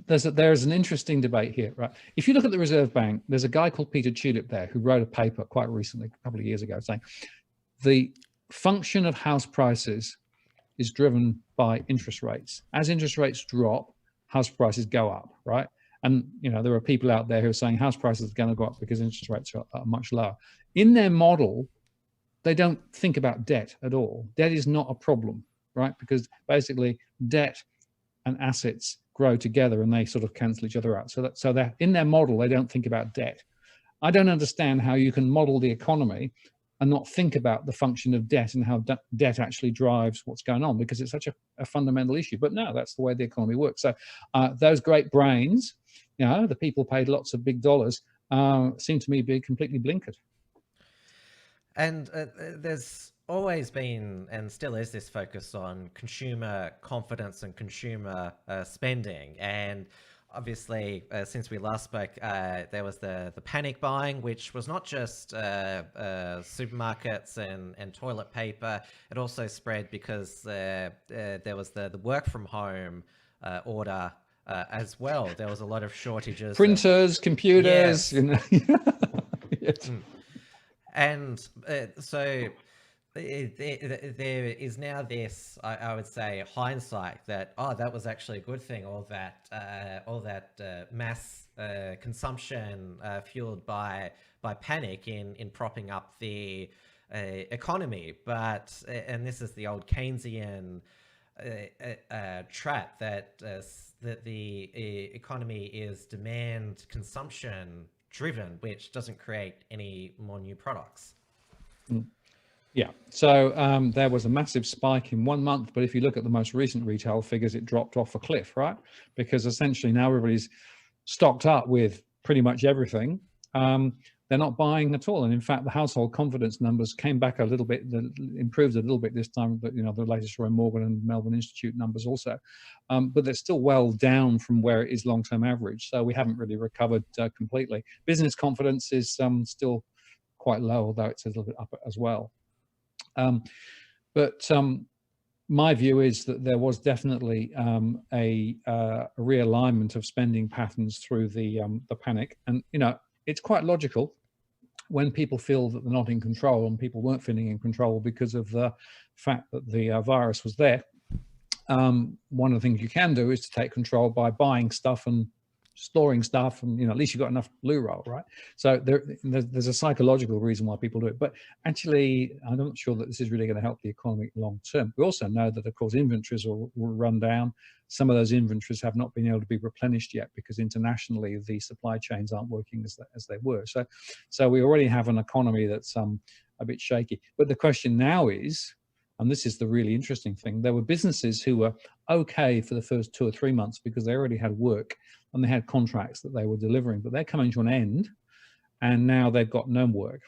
there's an interesting debate here, right? If you look at the Reserve Bank, there's a guy called Peter Tulip there who wrote a paper quite recently, a couple of years ago, saying the function of house prices is driven by interest rates. As interest rates drop, house prices go up, right? And, there are people out there who are saying house prices are going to go up because interest rates are much lower. In their model, they don't think about debt at all. Debt is not a problem, right? Because basically debt and assets grow together and they sort of cancel each other out. So that in their model, they don't think about debt. I don't understand how you can model the economy and not think about the function of debt and how debt actually drives what's going on, because it's such a fundamental issue. But no, that's the way the economy works. So those great brains, the people paid lots of big dollars, seem to me be completely blinkered. And there's always been and still is this focus on consumer confidence and consumer spending. And obviously, since we last spoke, there was the panic buying, which was not just supermarkets and toilet paper. It also spread because there was the work from home order as well. There was a lot of shortages. Printers, computers, Yes. you know. Yes. And so there is now this, I would say, hindsight that, oh, that was actually a good thing. All that mass consumption fueled by panic in propping up the economy. But and this is the old Keynesian trap that the economy is demand consumption driven, which doesn't create any more new products. Yeah, so there was a massive spike in 1 month, but if you look at the most recent retail figures, it dropped off a cliff, right? Because essentially now everybody's stocked up with pretty much everything. They're not buying at all, and in fact, the household confidence numbers came back a little bit, improved a little bit this time. But you know, the latest Roy Morgan and Melbourne Institute numbers also, but they're still well down from where it is long-term average. So we haven't really recovered completely. Business confidence is still quite low, although it's a little bit up as well. But my view is that there was definitely a realignment of spending patterns through the panic, and you know, it's quite logical when people feel that they're not in control, and people weren't feeling in control because of the fact that the virus was there. One of the things you can do is to take control by buying stuff and storing stuff, and you know, at least you've got enough blue roll, right? So there's a psychological reason why people do it, but actually I'm not sure that this is really going to help the economy long term. We also know that of course inventories will run down. Some of those inventories have not been able to be replenished yet because internationally the supply chains aren't working as they were. So we already have an economy that's a bit shaky. But the question now is, and this is the really interesting thing, there were businesses who were okay for the first 2 or 3 months because they already had work and they had contracts that they were delivering, but they're coming to an end and now they've got no work.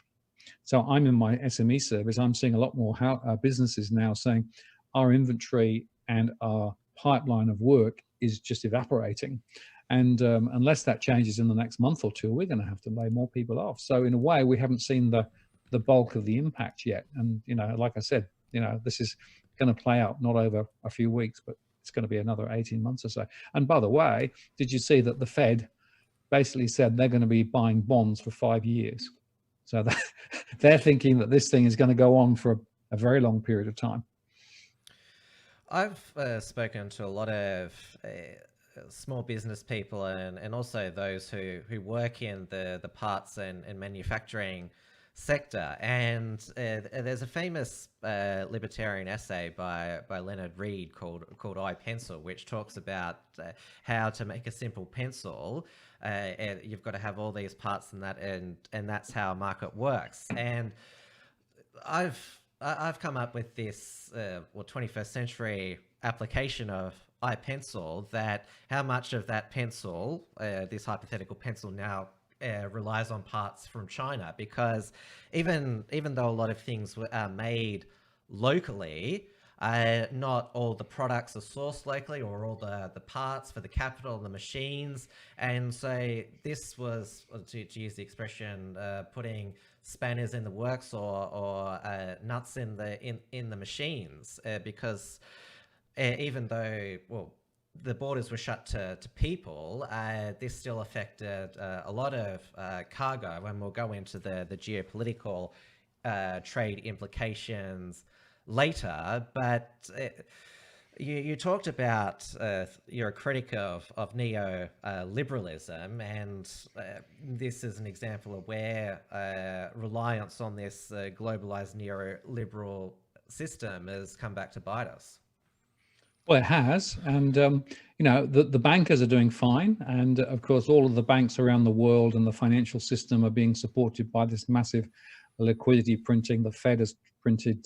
So I'm in my SME service, I'm seeing a lot more businesses now saying our inventory and our pipeline of work is just evaporating. And unless that changes in the next month or two, we're going to have to lay more people off. So in a way, we haven't seen the bulk of the impact yet. And, you know, like I said, you know, this is going to play out not over a few weeks, but it's going to be another 18 months or so. And by the way, did you see that the Fed basically said they're going to be buying bonds for 5 years? So they're thinking that this thing is going to go on for a very long period of time. I've spoken to a lot of small business people and also those who work in the parts and manufacturing sector, and there's a famous libertarian essay by Leonard Read called I Pencil, which talks about how to make a simple pencil. And you've got to have all these parts and that's how a market works. And I've come up with this 21st century application of iPencil, that how much of that pencil, this hypothetical pencil now relies on parts from China, because even though a lot of things are made locally, not all the products are sourced locally, or all the parts for the capital and the machines. And so this was, to use the expression, putting spanners in the works or nuts in the machines, because even though, well, the borders were shut to people, this still affected a lot of cargo, and we'll go into the geopolitical trade implications later. But you talked about you're a critic of neo-liberalism, and this is an example of where reliance on this globalized neoliberal system has come back to bite us. Well, it has, and you know, the bankers are doing fine, and of course all of the banks around the world and the financial system are being supported by this massive liquidity printing. The Fed has printed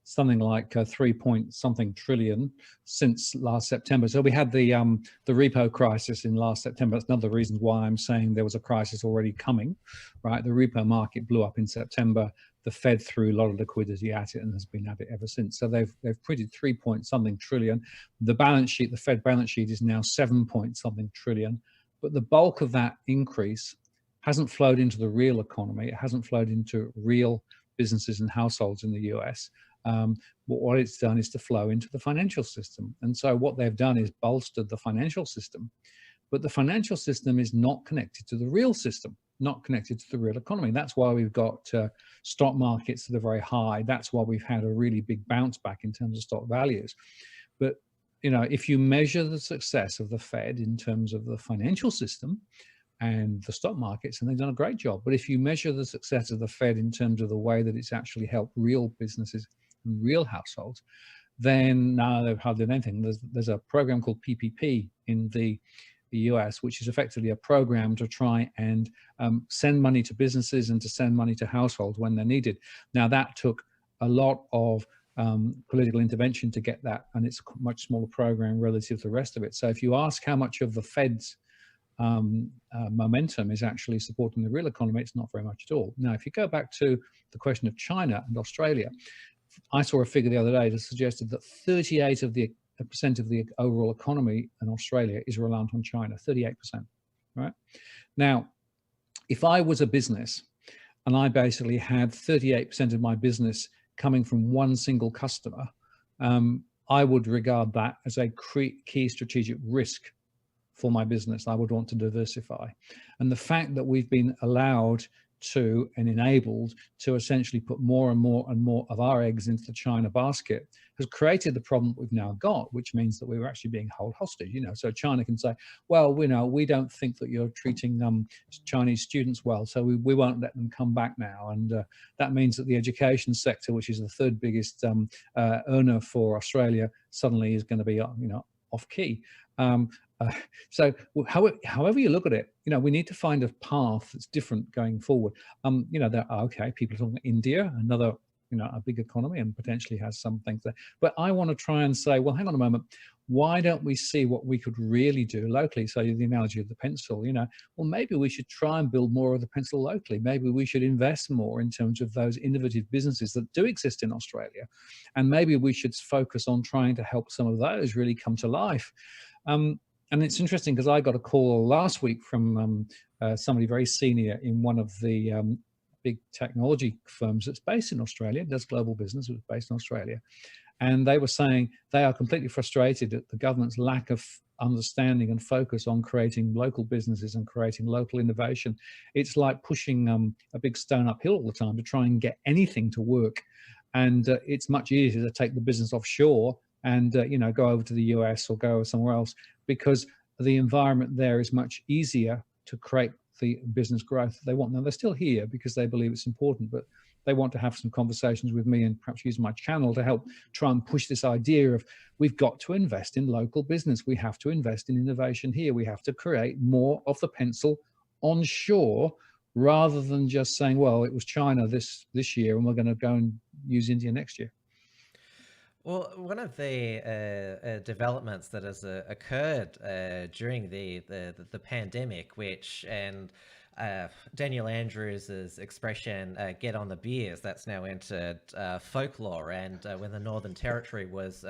something like 3 point something trillion since last September. So we had the repo crisis in last September. That's another reason why I'm saying there was a crisis already coming, right? The repo market blew up in September. The Fed threw a lot of liquidity at it and has been at it ever since. So they've printed 3 point something trillion. The balance sheet, the Fed balance sheet, is now 7 point something trillion. But the bulk of that increase hasn't flowed into the real economy. It hasn't flowed into real businesses and households in the US. But what it's done is to flow into the financial system. And so what they've done is bolstered the financial system. But the financial system is not connected to the real system, not connected to the real economy. That's why we've got stock markets that are very high. That's why we've had a really big bounce back in terms of stock values. But if you measure the success of the Fed in terms of the financial system and the stock markets, and they've done a great job. But if you measure the success of the Fed in terms of the way that it's actually helped real businesses and real households, then no, they've hardly done anything. There's a program called PPP in the US, which is effectively a program to try and send money to businesses and to send money to households when they're needed. Now, that took a lot of political intervention to get that, and it's a much smaller program relative to the rest of it. So if you ask how much of the Fed's momentum is actually supporting the real economy, it's not very much at all. Now, if you go back to the question of China and Australia, I saw a figure the other day that suggested that 38% of the overall economy in Australia is reliant on China, 38%, right? Now, if I was a business and I basically had 38% of my business coming from one single customer, I would regard that as a key strategic risk for my business. I would want to diversify. And the fact that we've been allowed to and enabled to essentially put more and more and more of our eggs into the China basket has created the problem we've now got, which means that we were actually being held hostage. So China can say, well, we don't think that you're treating Chinese students well, so we won't let them come back now. And that means that the education sector, which is the third biggest earner for Australia, suddenly is going to be off key. So however you look at it, we need to find a path that's different going forward. There are, people are talking about India, another, a big economy and potentially has some things there. But I want to try and say, well, hang on a moment. Why don't we see what we could really do locally? So the analogy of the pencil, well, maybe we should try and build more of the pencil locally. Maybe we should invest more in terms of those innovative businesses that do exist in Australia. And maybe we should focus on trying to help some of those really come to life. And it's interesting because I got a call last week from somebody very senior in one of the big technology firms that's based in Australia, does global business, was based in Australia. And they were saying they are completely frustrated at the government's lack of understanding and focus on creating local businesses and creating local innovation. It's like pushing a big stone uphill all the time to try and get anything to work. And it's much easier to take the business offshore and go over to the US or go somewhere else, because the environment there is much easier to create the business growth they want. Now, they're still here because they believe it's important, but they want to have some conversations with me and perhaps use my channel to help try and push this idea of we've got to invest in local business. We have to invest in innovation here. We have to create more of the pencil onshore rather than just saying, well, it was China this year and we're going to go and use India next year. Well, one of the developments that has occurred during the pandemic, and Daniel Andrews' expression, get on the beers, that's now entered folklore. And when the Northern Territory was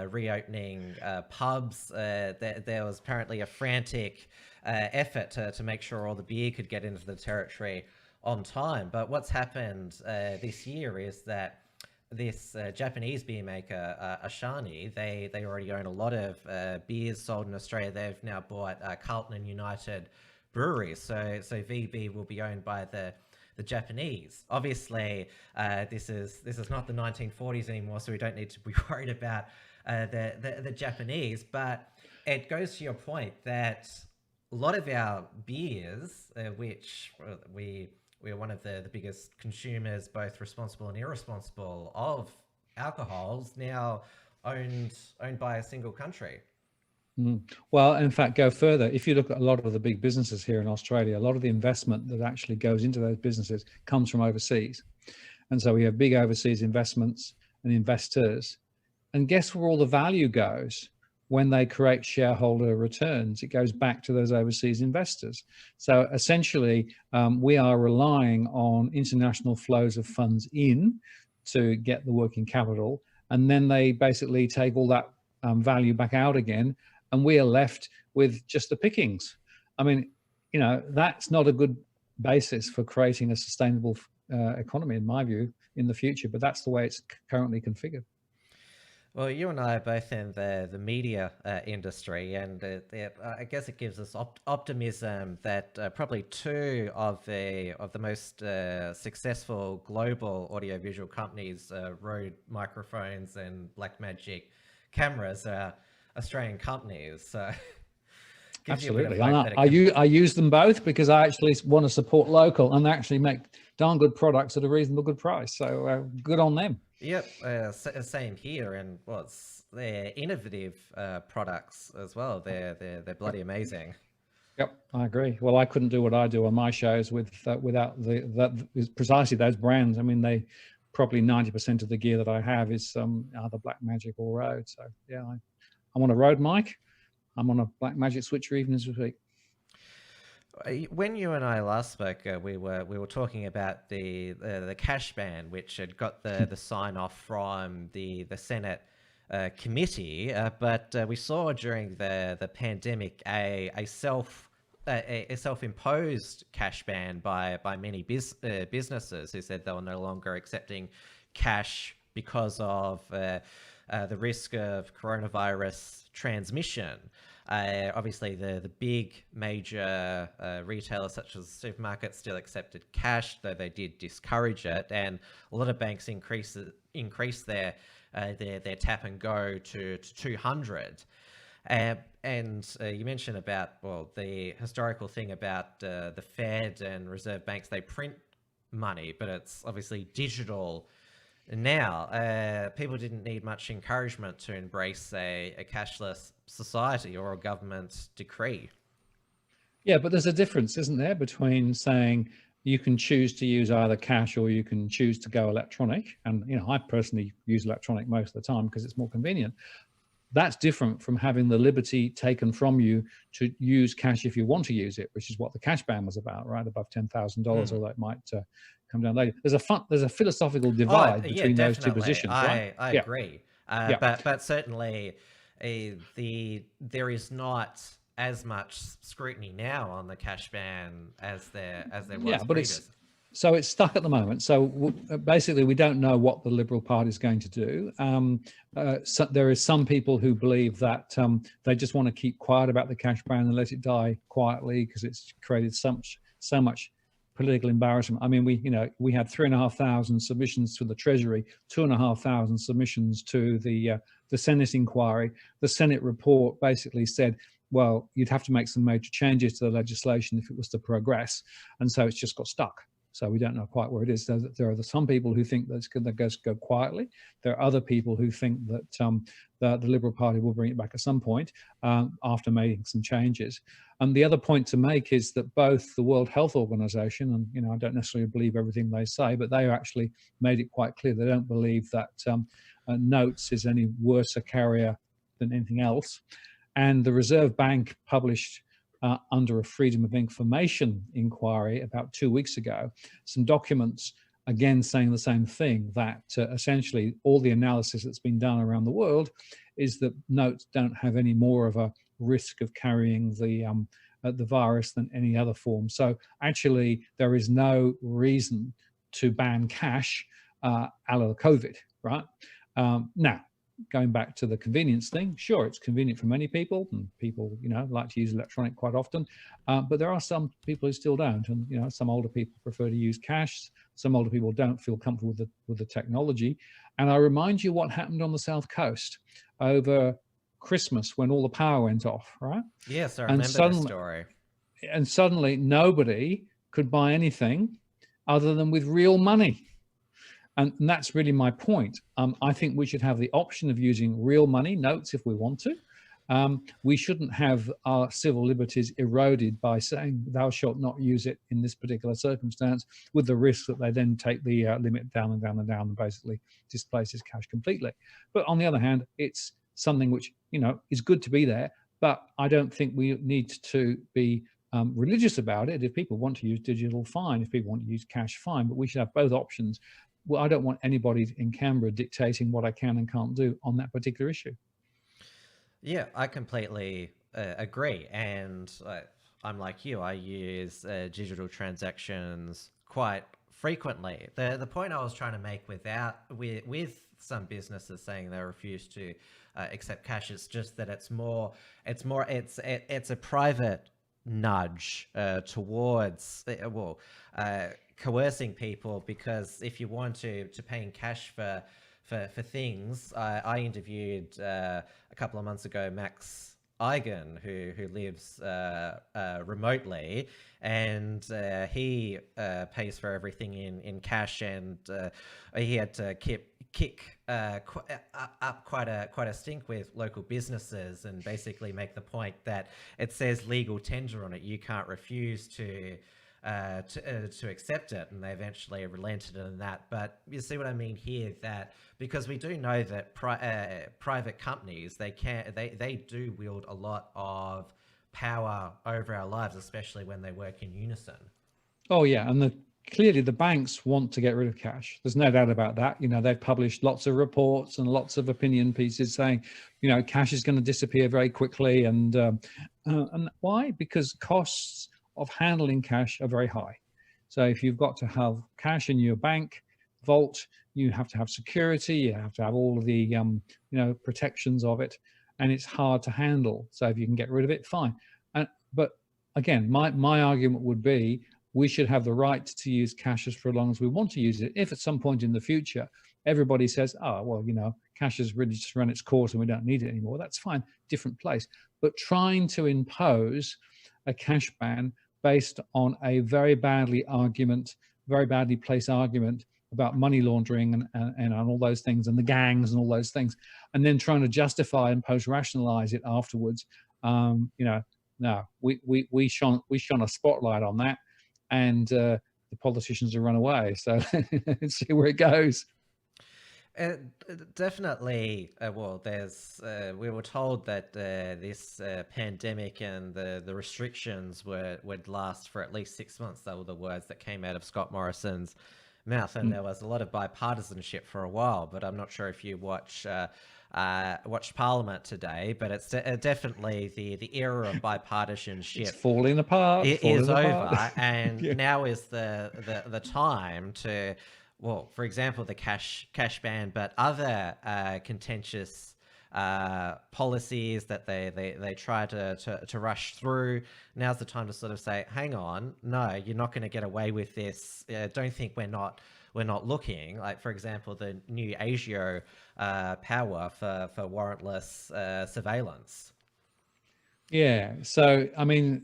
reopening pubs, there was apparently a frantic effort to make sure all the beer could get into the territory on time. But what's happened this year is that this Japanese beer maker, Ashani, they already own a lot of beers sold in Australia. They've now bought Carlton and United breweries. So VB will be owned by the Japanese. Obviously, this is not the 1940s anymore, so we don't need to be worried about the Japanese. But it goes to your point that a lot of our beers, which we're one of the biggest consumers, both responsible and irresponsible, of alcohols, now owned by a single country. Well, in fact, go further. If you look at a lot of the big businesses here in Australia, a lot of the investment that actually goes into those businesses comes from overseas. And so we have big overseas investments and investors. And guess where all the value goes when they create shareholder returns? It goes back to those overseas investors. So essentially, we are relying on international flows of funds in to get the working capital. And then they basically take all that value back out again. And we are left with just the pickings. I mean, that's not a good basis for creating a sustainable economy, in my view, in the future. But that's the way it's currently configured. Well, you and I are both in the media industry, and I guess it gives us optimism that probably two of the most successful global audiovisual companies, Rode microphones and Blackmagic cameras, are Australian companies. So absolutely, I use them both because I actually want to support local and actually make darn good products at a reasonable good price. So good on them. Yep, same here, and they're innovative products as well. They're bloody amazing. Yep, I agree. Well, I couldn't do what I do on my shows without precisely those brands. I mean, they probably 90% of the gear that I have is either Blackmagic or Rode. So yeah, I'm on a Rode mic. I'm on a Blackmagic switcher even as we speak. When you and I last spoke, we were talking about the cash ban, which had got the sign off from the Senate committee, but we saw during the pandemic a self-imposed cash ban by many businesses who said they were no longer accepting cash because of the risk of coronavirus transmission. Obviously, the big major retailers such as supermarkets still accepted cash, though they did discourage it, and a lot of banks increased their tap and go to 200. And you mentioned about the historical thing about the Fed and Reserve banks. They print money, but it's obviously digital. Now, people didn't need much encouragement to embrace a cashless society or a government decree. Yeah, but there's a difference, isn't there, between saying you can choose to use either cash or you can choose to go electronic. And, I personally use electronic most of the time because it's more convenient. That's different from having the liberty taken from you to use cash if you want to use it, which is what the cash ban was about, right? Above $10,000, although it might come down later. There's a philosophical divide between those two positions, right? I agree. But certainly there is not as much scrutiny now on the cash ban as there was previously. So it's stuck at the moment. So basically, we don't know what the Liberal Party is going to do. So there is some people who believe that they just want to keep quiet about the cash ban and let it die quietly because it's created so much political embarrassment. I mean, we had 3,500 submissions to the Treasury, 2,500 submissions to the Senate inquiry. The Senate report basically said, well, you'd have to make some major changes to the legislation if it was to progress, and so it's just got stuck. So we don't know quite where it is. There are some people who think that it's going to go quietly. There are other people who think that the Liberal Party will bring it back at some point after making some changes. And the other point to make is that both the World Health Organization, and I don't necessarily believe everything they say, but they actually made it quite clear they don't believe that notes is any worse a carrier than anything else. And the Reserve Bank published under a Freedom of Information inquiry about 2 weeks ago, some documents again saying the same thing, that essentially all the analysis that's been done around the world is that notes don't have any more of a risk of carrying the virus than any other form. So actually there is no reason to ban cash a la COVID, right? Now, going back to the convenience thing, sure, it's convenient for many people, and people, like to use electronic quite often, but there are some people who still don't, and some older people prefer to use cash. Some older people don't feel comfortable with the technology. And I remind you what happened on the South Coast over Christmas when all the power went off, right? Yes, I remember the story. And suddenly nobody could buy anything other than with real money. And that's really my point. I think we should have the option of using real money, notes, if we want to. We shouldn't have our civil liberties eroded by saying thou shalt not use it in this particular circumstance, with the risk that they then take the limit down and down and down and basically displaces cash completely. But on the other hand, it's something which, is good to be there, but I don't think we need to be religious about it. If people want to use digital, fine. If people want to use cash, fine. But we should have both options. Well, I don't want anybody in Canberra dictating what I can and can't do on that particular issue. Yeah, I completely agree. And I'm like you, I use digital transactions quite frequently. The point I was trying to make with some businesses saying they refuse to accept cash is just that it's a private nudge towards coercing people, because if you want to pay in cash for things, I interviewed a couple of months ago Max Eigen, who lives remotely, and he pays for everything in cash, and he had to kick up quite a stink with local businesses, and basically make the point that it says legal tender on it. You can't refuse to accept it, and they eventually relented in that. But you see what I mean here, that because we do know that private companies, they do wield a lot of power over our lives, especially when they work in unison. Oh yeah, and clearly the banks want to get rid of cash. There's no doubt about that. They've published lots of reports and lots of opinion pieces saying, cash is going to disappear very quickly, and why? Because costs of handling cash are very high. So if you've got to have cash in your bank vault, you have to have security, you have to have all of the protections of it, and it's hard to handle. So if you can get rid of it, fine. But again, my argument would be we should have the right to use cash for as long as we want to use it. If at some point in the future everybody says, oh well, cash has really just run its course and we don't need it anymore, that's fine, different place. But trying to impose a cash ban based on a very badly placed argument about money laundering and all those things, and the gangs and all those things, and then trying to justify and post-rationalize it afterwards. No, we shone a spotlight on that, and the politicians have run away. So let's see where it goes. Definitely. We were told that this pandemic and the restrictions would last for at least 6 months. That were the words that came out of Scott Morrison's mouth, and there was a lot of bipartisanship for a while. But I'm not sure if you watched Parliament today, but it's definitely the era of bipartisanship. It's falling apart. It is over, and now is the time to. Well, for example, the cash ban, but other contentious policies that they try to rush through. Now's the time to sort of say, hang on, no, you're not going to get away with this. Don't think we're not looking. Like, for example, the new ASIO power for warrantless surveillance. Yeah. So, I mean,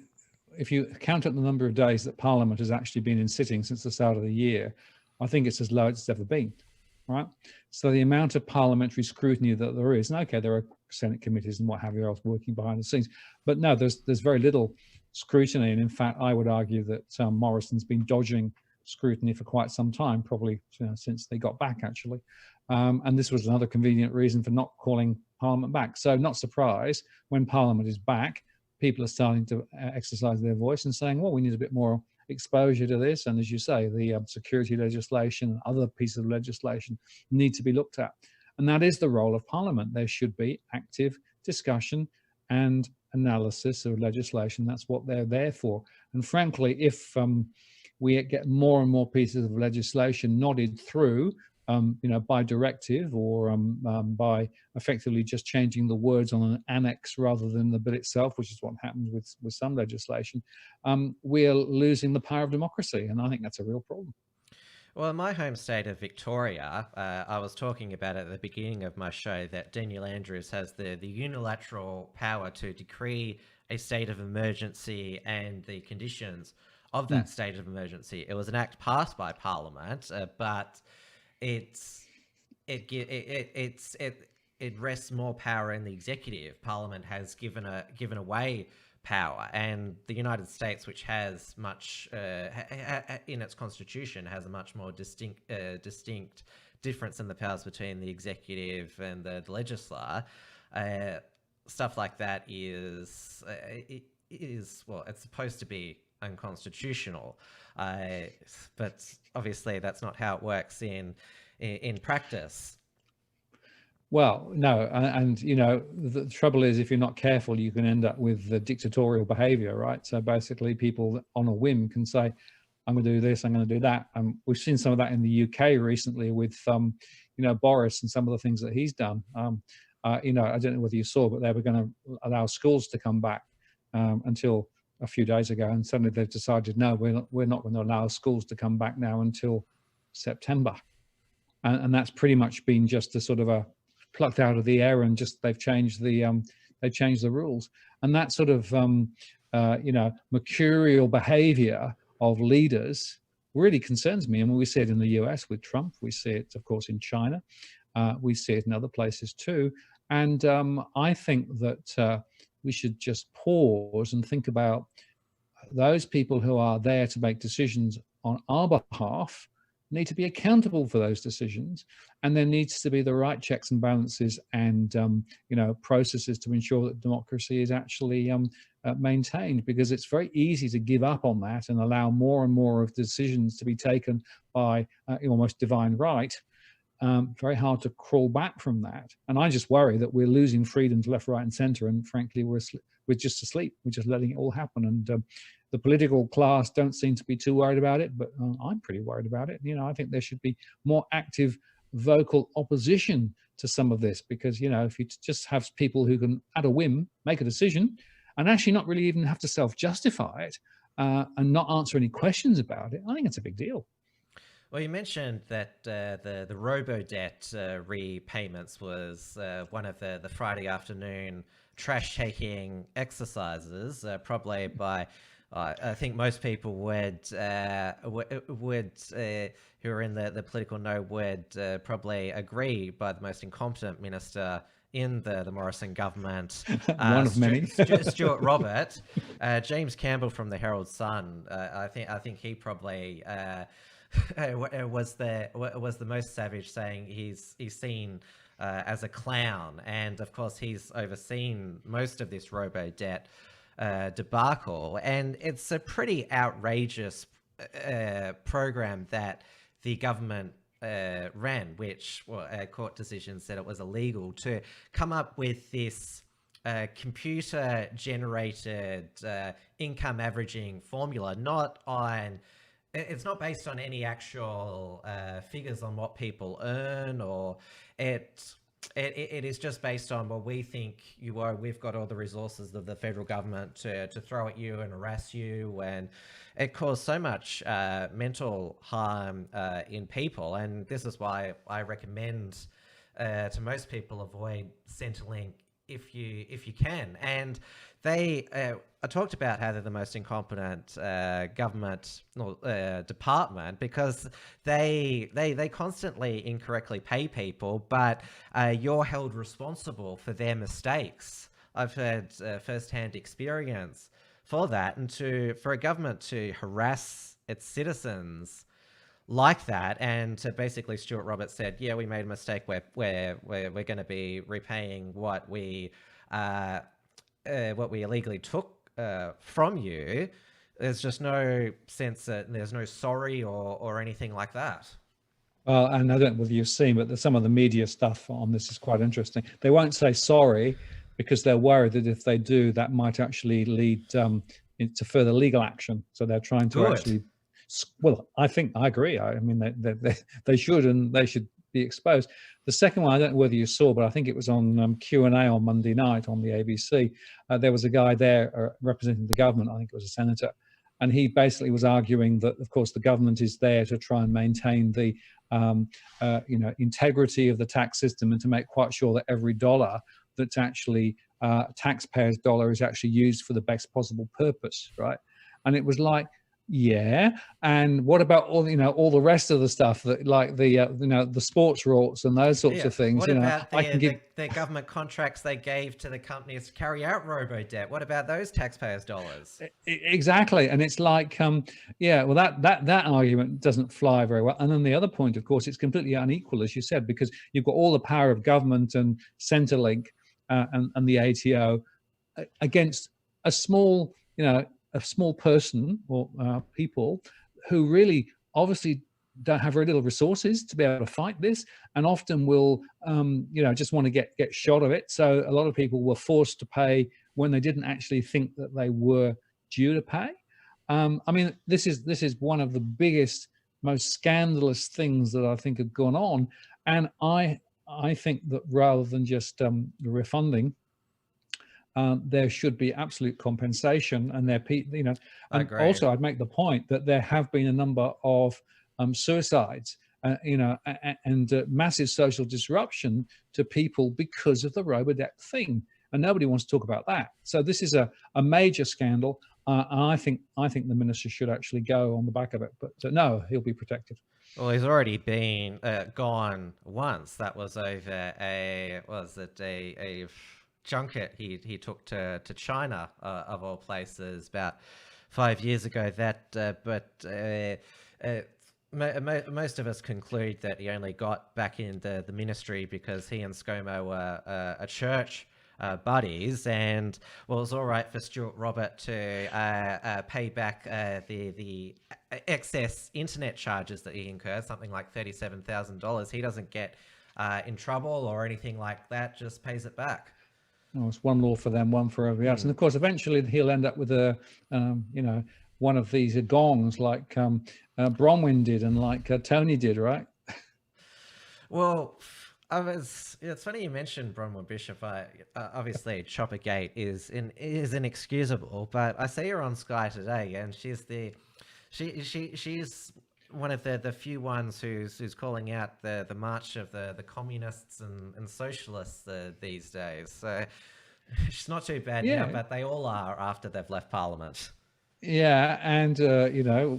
if you count up the number of days that Parliament has actually been in sitting since the start of the year, I think it's as low as it's ever been, right? So the amount of parliamentary scrutiny that there is, and okay, there are Senate committees and what have you else working behind the scenes, but no, there's very little scrutiny. And in fact, I would argue that Morrison's been dodging scrutiny for quite some time, probably since they got back, actually. And this was another convenient reason for not calling Parliament back. So not surprised when Parliament is back, people are starting to exercise their voice and saying, well, we need a bit more exposure to this, and as you say, the security legislation and other pieces of legislation need to be looked at, and that is the role of Parliament. There should be active discussion and analysis of legislation. That's what they're there for. And frankly, if we get more and more pieces of legislation nodded through by directive or by effectively just changing the words on an annex rather than the bill itself, which is what happens with some legislation, we're losing the power of democracy. And I think that's a real problem. Well, in my home state of Victoria, I was talking about at the beginning of my show that Daniel Andrews has the unilateral power to decree a state of emergency and the conditions of that state of emergency. It was an act passed by Parliament, but it it rests more power in the executive. Parliament has given away power, and the United States, which has much in its constitution, has a much more distinct difference in the powers between the executive and the legislature. Stuff like that is well, it's supposed to be unconstitutional, but obviously that's not how it works in practice. Well, no, and you know, the trouble is, if you're not careful, you can end up with the dictatorial behavior, right? So basically, people on a whim can say, "I'm going to do this, I'm going to do that." And we've seen some of that in the UK recently with, you know, Boris and some of the things that he's done. You know, I don't know whether you saw, but they were going to allow schools to come back until a few days ago, and suddenly they've decided, no, we're not going to allow schools to come back now until September, and that's pretty much been just a sort of a plucked out of the air, and just they've changed the rules. And that sort of you know, mercurial behavior of leaders really concerns me. I mean, we see it in the US with Trump, we see it of course in China, we see it in other places too. And I think that we should just pause and think about those people who are there to make decisions on our behalf need to be accountable for those decisions, and there needs to be the right checks and balances and you know, processes to ensure that democracy is actually maintained, because it's very easy to give up on that and allow more and more of decisions to be taken by almost divine right. Very hard to crawl back from that. And I just worry that we're losing freedoms left, right, and center, and frankly, we're just asleep. We're just letting it all happen. And the political class don't seem to be too worried about it, but I'm pretty worried about it. You know, I think there should be more active, vocal opposition to some of this, because, you know, if you just have people who can, at a whim, make a decision and actually not really even have to self-justify it and not answer any questions about it, I think it's a big deal. Well, you mentioned that the robo-debt repayments was one of the Friday afternoon trash-taking exercises, probably by, I think most people would who are in the political know would probably agree, by the most incompetent minister in the Morrison government, one of many, Stuart Robert, James Campbell from the Herald Sun. I think he probably was the most savage, saying he's seen as a clown, and of course he's overseen most of this robo debt debacle, and it's a pretty outrageous program that the government ran, which, well, a court decision said it was illegal to come up with this computer generated income averaging formula. It's not based on any actual figures on what people earn, or it is just based on, well, we think we've got all the resources of the federal government to throw at you and harass you, and it caused so much mental harm in people. And this is why I recommend to most people avoid Centrelink if you can. And they I talked about how they're the most incompetent government department, because they constantly incorrectly pay people, but you're held responsible for their mistakes. I've had firsthand experience for that, and for a government to harass its citizens like that, and to basically, Stuart Roberts said, yeah, we made a mistake, we're going to be repaying what we illegally took from you. There's just no sense that there's no sorry or anything like that. Well, and I don't know whether you've seen, but some of the media stuff on this is quite interesting. They won't say sorry because they're worried that if they do, that might actually lead into further legal action. So they're trying to actually, well, I agree. I mean, they should, and they should be exposed. The second one, I don't know whether you saw, but I think it was on Q&A on Monday night on the ABC. There was a guy there representing the government. I think it was a senator, and he basically was arguing that, of course, the government is there to try and maintain the integrity of the tax system, and to make quite sure that every dollar that's actually taxpayers' dollar is actually used for the best possible purpose, right? And it was like, Yeah, and what about all the rest of the stuff that like the sports rorts and those sorts Yeah. of things? What about I can give the government contracts they gave to the companies to carry out robo-debt? What about those taxpayers' dollars? exactly, and it's like yeah, well that argument doesn't fly very well. And then the other point, of course, it's completely unequal, as you said, because you've got all the power of government and Centrelink and the ATO against a small, a small person or people who really obviously don't have very little resources to be able to fight this, and often will, just want to get shot of it. So a lot of people were forced to pay when they didn't actually think that they were due to pay. I mean, this is one of the biggest, most scandalous things that I think have gone on, and I think that rather than just refunding, there should be absolute compensation, and I and agree. also I'd make the point that there have been a number of suicides, and massive social disruption to people because of the robodebt thing, and nobody wants to talk about that. So this is a major scandal. I think the minister should actually go on the back of it, but no, he'll be protected. Well, he's already been gone once. That was over a junket he took to China, of all places, about 5 years ago. Most of us conclude that he only got back in the ministry because he and ScoMo were a church buddies, and well, it was all right for Stuart Robert to pay back the excess internet charges that he incurred, something like $37,000. He doesn't get in trouble or anything like that, just pays it back. Oh, it's one law for them, one for everybody else. And of course, eventually he'll end up with one of these gongs like Bronwyn did and like Tony did, right? Well, it's funny you mentioned Bronwyn Bishop. Obviously, Choppergate is inexcusable, but I see her on Sky today, and she's one of the few ones who's calling out the march of the communists and socialists these days. So she's not too bad now, but they all are after they've left Parliament. Yeah, and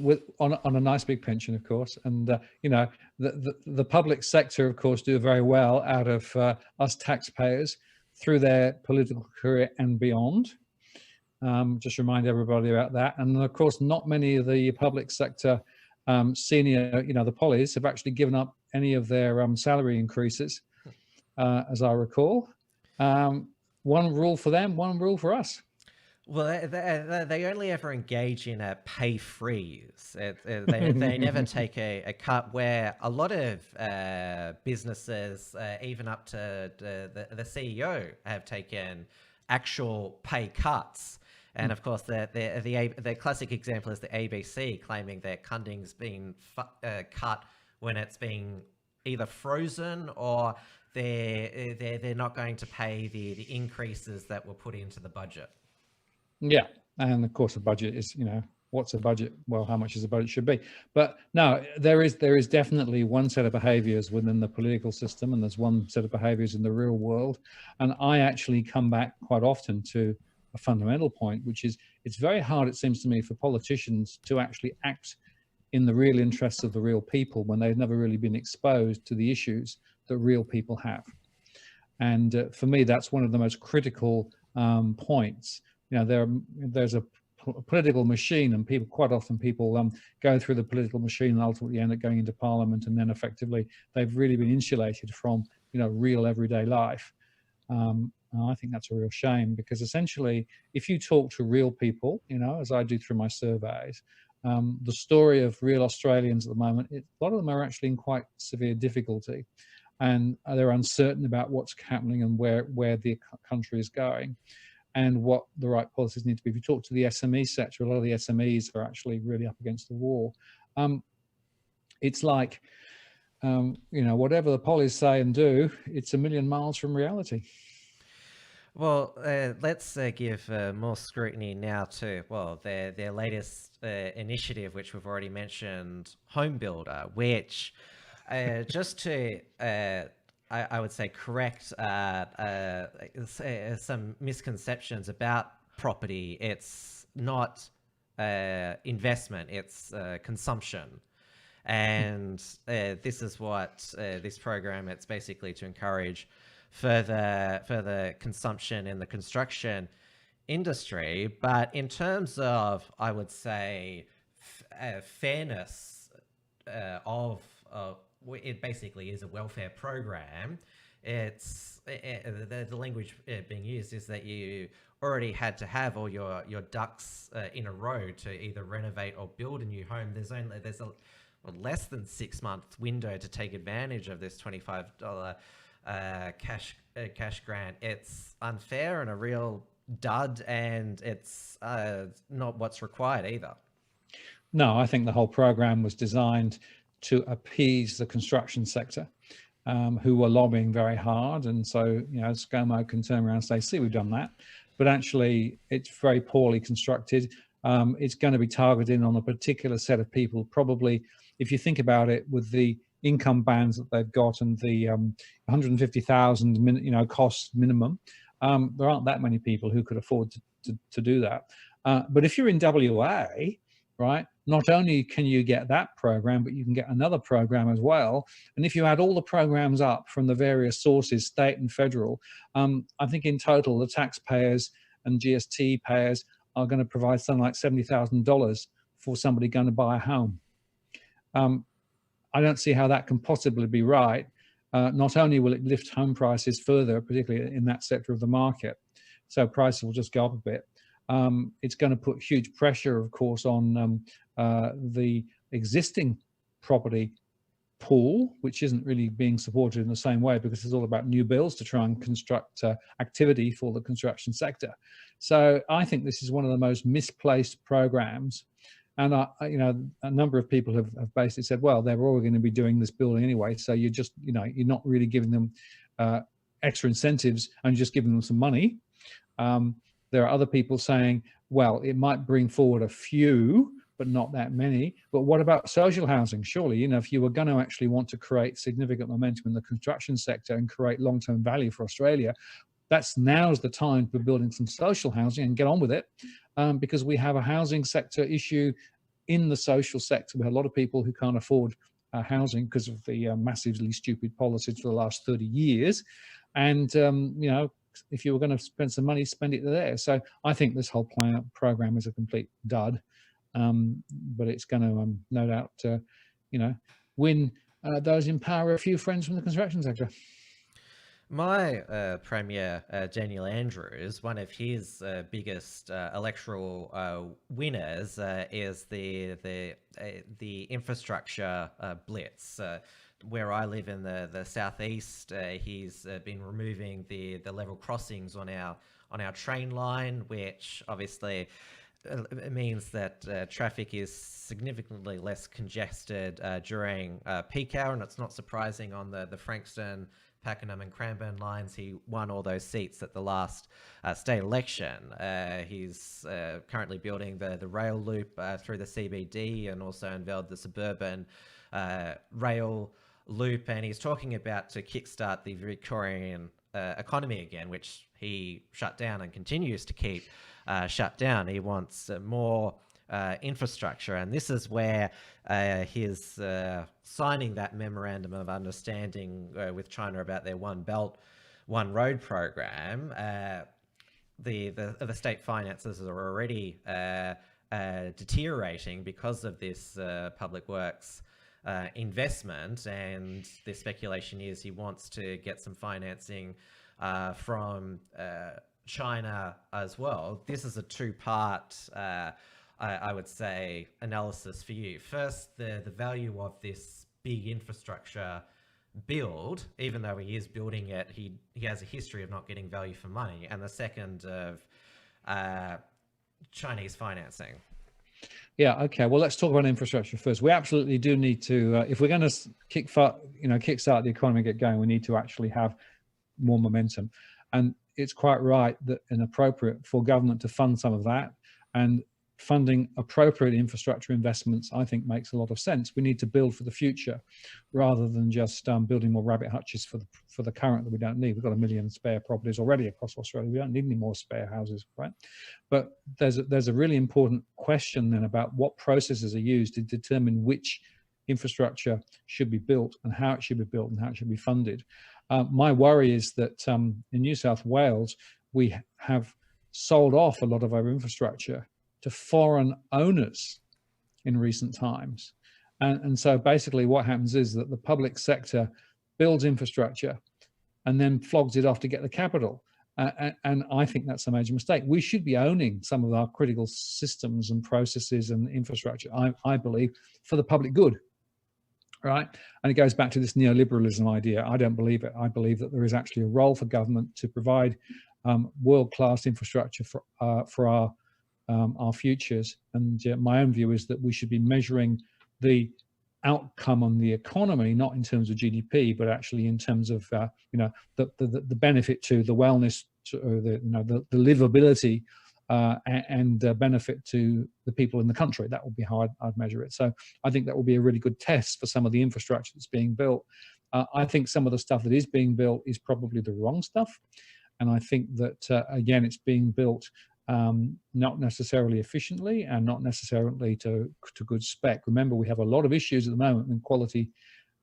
with on a nice big pension, of course, and the public sector, of course, do very well out of us taxpayers through their political career and beyond. Just remind everybody about that. And of course, not many of the public sector senior, the pollies have actually given up any of their salary increases, as I recall. One rule for them, one rule for us. Well, they only ever engage in a pay freeze. They never take a cut, where a lot of businesses, even up to the CEO, have taken actual pay cuts. And of course, the classic example is the ABC claiming that funding's been cut when it's been either frozen or they're not going to pay the increases that were put into the budget. Yeah, and of course the budget is, what's a budget? Well, how much is a budget should be? But no, there is definitely one set of behaviors within the political system, and there's one set of behaviors in the real world. And I actually come back quite often to a fundamental point, which is it's very hard, it seems to me, for politicians to actually act in the real interests of the real people when they've never really been exposed to the issues that real people have. And for me, that's one of the most critical points. There's a political machine, and quite often people go through the political machine and ultimately end up going into Parliament, and then effectively they've really been insulated from real everyday life. I think that's a real shame, because essentially, if you talk to real people, as I do through my surveys, the story of real Australians at the moment, a lot of them are actually in quite severe difficulty, and they're uncertain about what's happening and where the country is going, and what the right policies need to be. If you talk to the SME sector, a lot of the SMEs are actually really up against the wall. It's like, whatever the policies say and do, it's a million miles from reality. Well, let's give more scrutiny now to, their latest initiative, which we've already mentioned, Home Builder, which just to... I would say correct some misconceptions about property. It's not investment, it's consumption. And this is what this program, it's basically to encourage further consumption in the construction industry. But in terms of, I would say, fairness of it basically is a welfare program. It's the language being used is that you already had to have all your ducks in a row to either renovate or build a new home. There's a less than 6 month window to take advantage of this $25 cash grant. It's unfair and a real dud, and it's not what's required either. No, I think the whole program was designed to appease the construction sector, who were lobbying very hard. And so, ScoMo can turn around and say, see, we've done that. But actually, it's very poorly constructed. It's going to be targeted on a particular set of people. Probably, if you think about it, with the income bands that they've got and the 150,000 cost minimum, there aren't that many people who could afford to do that. But if you're in WA, right, not only can you get that program, but you can get another program as well. And if you add all the programs up from the various sources, state and federal, I think in total the taxpayers and GST payers are going to provide something like $70,000 for somebody going to buy a home. I don't see how that can possibly be right. Not only will it lift home prices further, particularly in that sector of the market, so prices will just go up a bit. It's going to put huge pressure, of course, on the existing property pool, which isn't really being supported in the same way because it's all about new builds to try and construct activity for the construction sector. So I think this is one of the most misplaced programs. And a number of people have basically said, well, they're all going to be doing this building anyway, so you're just, you're not really giving them extra incentives and just giving them some money. There are other people saying, well, it might bring forward a few, but not that many. But what about social housing? Surely, if you were going to actually want to create significant momentum in the construction sector and create long-term value for Australia, now's the time for building some social housing and get on with it, because we have a housing sector issue in the social sector. We have a lot of people who can't afford housing because of the massively stupid policies for the last 30 years. And, if you were going to spend some money, spend it there. So I think this whole program is a complete dud, but it's going to no doubt, win those in power a few friends from the construction sector. My Premier, Daniel Andrews, one of his biggest electoral winners is the infrastructure blitz. Where I live in the southeast, he's been removing the level crossings on our train line, which obviously means that traffic is significantly less congested during peak hour, and it's not surprising on the Frankston, Pakenham and Cranbourne lines. He won all those seats at the last state election. He's currently building the rail loop through the CBD, and also unveiled the suburban rail loop. And he's talking about to kickstart the Victorian economy again, which he shut down and continues to keep shut down. He wants more infrastructure, and this is where his signing that memorandum of understanding with China about their One Belt, One Road program. The state finances are already deteriorating because of this public works investment, and the speculation is he wants to get some financing from China as well. This is a two-part I would say analysis for you. First, the value of this big infrastructure build, even though he is building it, he has a history of not getting value for money. And the second of Chinese financing. Yeah. Okay. Well, let's talk about infrastructure first. We absolutely do need to, if we're going to kickstart the economy, get going, we need to actually have more momentum. And it's quite right that and appropriate for government to fund some of that. And funding appropriate infrastructure investments, I think, makes a lot of sense. We need to build for the future rather than just building more rabbit hutches for the current that we don't need. We've got 1 million spare properties already across Australia. We don't need any more spare houses, right? But there's a really important question then about what processes are used to determine which infrastructure should be built and how it should be built and how it should be funded. My worry is that in New South Wales, we have sold off a lot of our infrastructure to foreign owners in recent times. And so basically what happens is that the public sector builds infrastructure and then flogs it off to get the capital. And I think that's a major mistake. We should be owning some of our critical systems and processes and infrastructure, I believe, for the public good, right? And it goes back to this neoliberalism idea. I don't believe it. I believe that there is actually a role for government to provide world-class infrastructure for our futures. And my own view is that we should be measuring the outcome on the economy, not in terms of GDP, but actually in terms of the benefit to the wellness, to the livability, and benefit to the people in the country. That would be how I'd measure it. So I think that will be a really good test for some of the infrastructure that's being built. I think some of the stuff that is being built is probably the wrong stuff. And I think that, again, it's being built not necessarily efficiently and not necessarily to good spec. Remember, we have a lot of issues at the moment in quality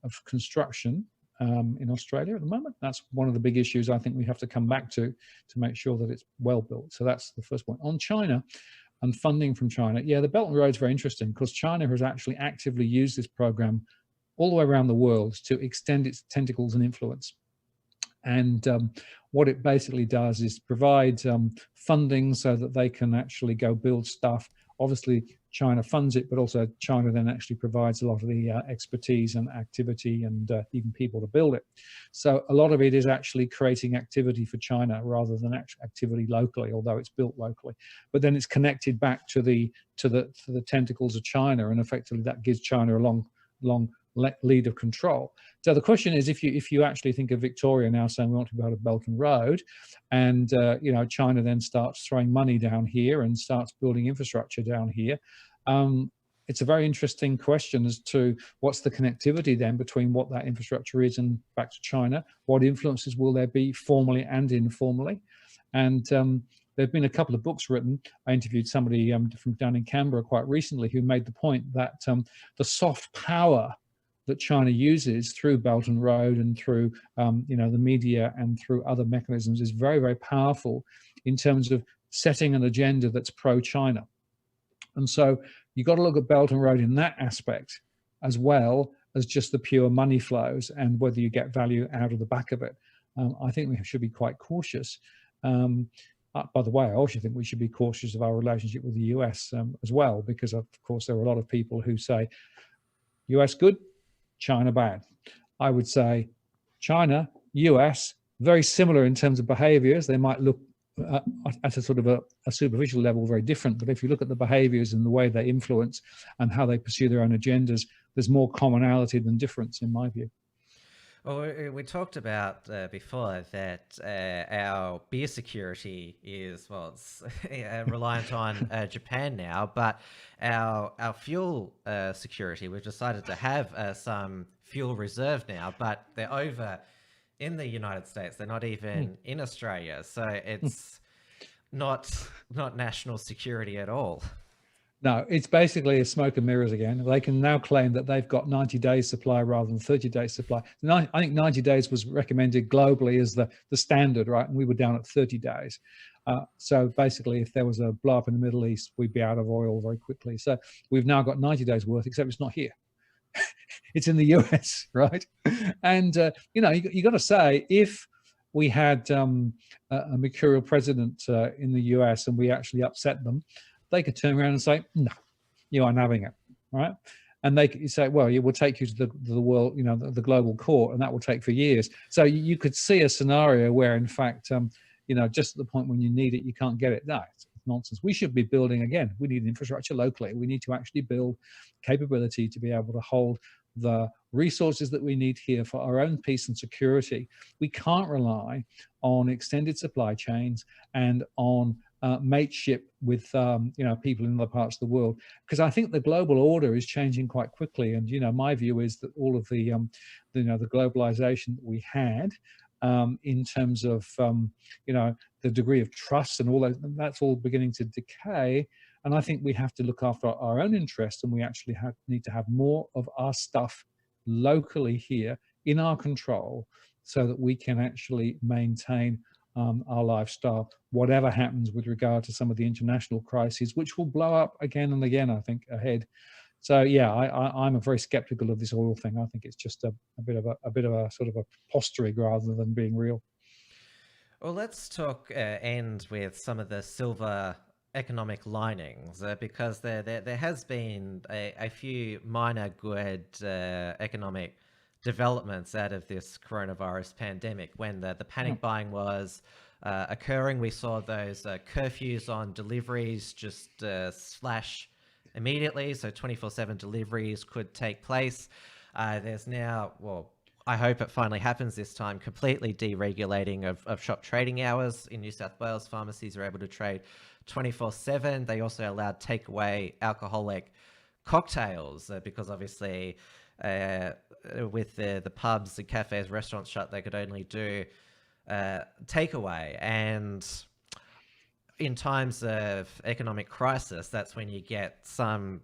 of construction in Australia at the moment. That's one of the big issues I think we have to come back to make sure that it's well built. So that's the first point. On China and funding from China, yeah, the Belt and Road is very interesting because China has actually actively used this program all the way around the world to extend its tentacles and influence. And what it basically does is provide funding so that they can actually go build stuff. Obviously, China funds it, but also China then actually provides a lot of the expertise and activity and even people to build it. So a lot of it is actually creating activity for China rather than activity locally, although it's built locally. But then it's connected back to the tentacles of China, and effectively that gives China a long lead of control. So the question is, if you actually think of Victoria now saying we want to build a Belt and Road, and China then starts throwing money down here and starts building infrastructure down here, it's a very interesting question as to what's the connectivity then between what that infrastructure is and back to China. What influences will there be formally and informally? And there have been a couple of books written. I interviewed somebody from down in Canberra quite recently who made the point that the soft power that China uses through Belt and Road and through the media and through other mechanisms is very, very powerful in terms of setting an agenda that's pro-China. And so you've got to look at Belt and Road in that aspect as well as just the pure money flows and whether you get value out of the back of it. I think we should be quite cautious. By the way, I also think we should be cautious of our relationship with the US as well, because of course there are a lot of people who say US good, China bad. I would say China, US, very similar in terms of behaviors. They might look at a sort of a superficial level very different, but if you look at the behaviors and the way they influence and how they pursue their own agendas, there's more commonality than difference in my view. Well, we talked about before that our beer security is, well, it's reliant on Japan now, but our fuel security, we've decided to have some fuel reserve now, but they're over in the United States. They're not even in Australia. So it's not national security at all. No, it's basically a smoke and mirrors again. They can now claim that they've got 90 days supply rather than 30 days supply. I think 90 days was recommended globally as the standard, right? And we were down at 30 days. So basically, if there was a blow up in the Middle East, we'd be out of oil very quickly. So we've now got 90 days worth, except it's not here. It's in the US, right? And, you got to say, if we had a mercurial president in the US and we actually upset them, they could turn around and say, no, you aren't having it, right? And they could say, well, we'll take you to the world, the global court, and that will take for years. So you could see a scenario where, in fact, just at the point when you need it, you can't get it. No, it's nonsense. We should be building, again, we need infrastructure locally. We need to actually build capability to be able to hold the resources that we need here for our own peace and security. We can't rely on extended supply chains and on mateship with people in other parts of the world, because I think the global order is changing quite quickly. And my view is that all of the the globalization that we had, in terms of the degree of trust and all that, that's all beginning to decay. And I think we have to look after our own interests, and we actually need to have more of our stuff locally here in our control, so that we can actually maintain our lifestyle, whatever happens with regard to some of the international crises, which will blow up again and again, I think, ahead. So yeah, I'm very skeptical of this oil thing. I think it's just a bit of a sort of a posturing rather than being real. Well, let's talk end with some of the silver economic linings, because there has been a few minor good economic developments out of this coronavirus pandemic. When the panic buying was occurring, we saw those curfews on deliveries just slash immediately, so 24/7 deliveries could take place. There's now, well, I hope it finally happens this time, completely deregulating of shop trading hours. In New South Wales, pharmacies are able to trade 24/7. They also allowed takeaway alcoholic cocktails, because obviously with the pubs, the cafes, restaurants shut, they could only do takeaway. And in times of economic crisis, that's when you get some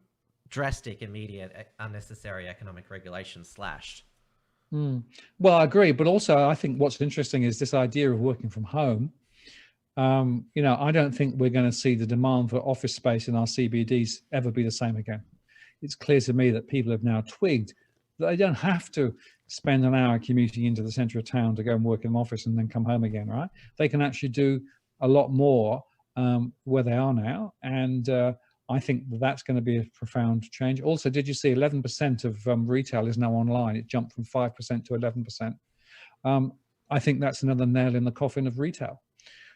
drastic, immediate, unnecessary economic regulation slashed. Well, I agree, but also I think what's interesting is this idea of working from home. I don't think we're going to see the demand for office space in our CBDs ever be the same again. It's clear to me that people have now twigged that they don't have to spend an hour commuting into the center of town to go and work in an office and then come home again, right? They can actually do a lot more where they are now. And I think that's going to be a profound change. Also, did you see 11% of retail is now online? It jumped from 5% to 11%. I think that's another nail in the coffin of retail.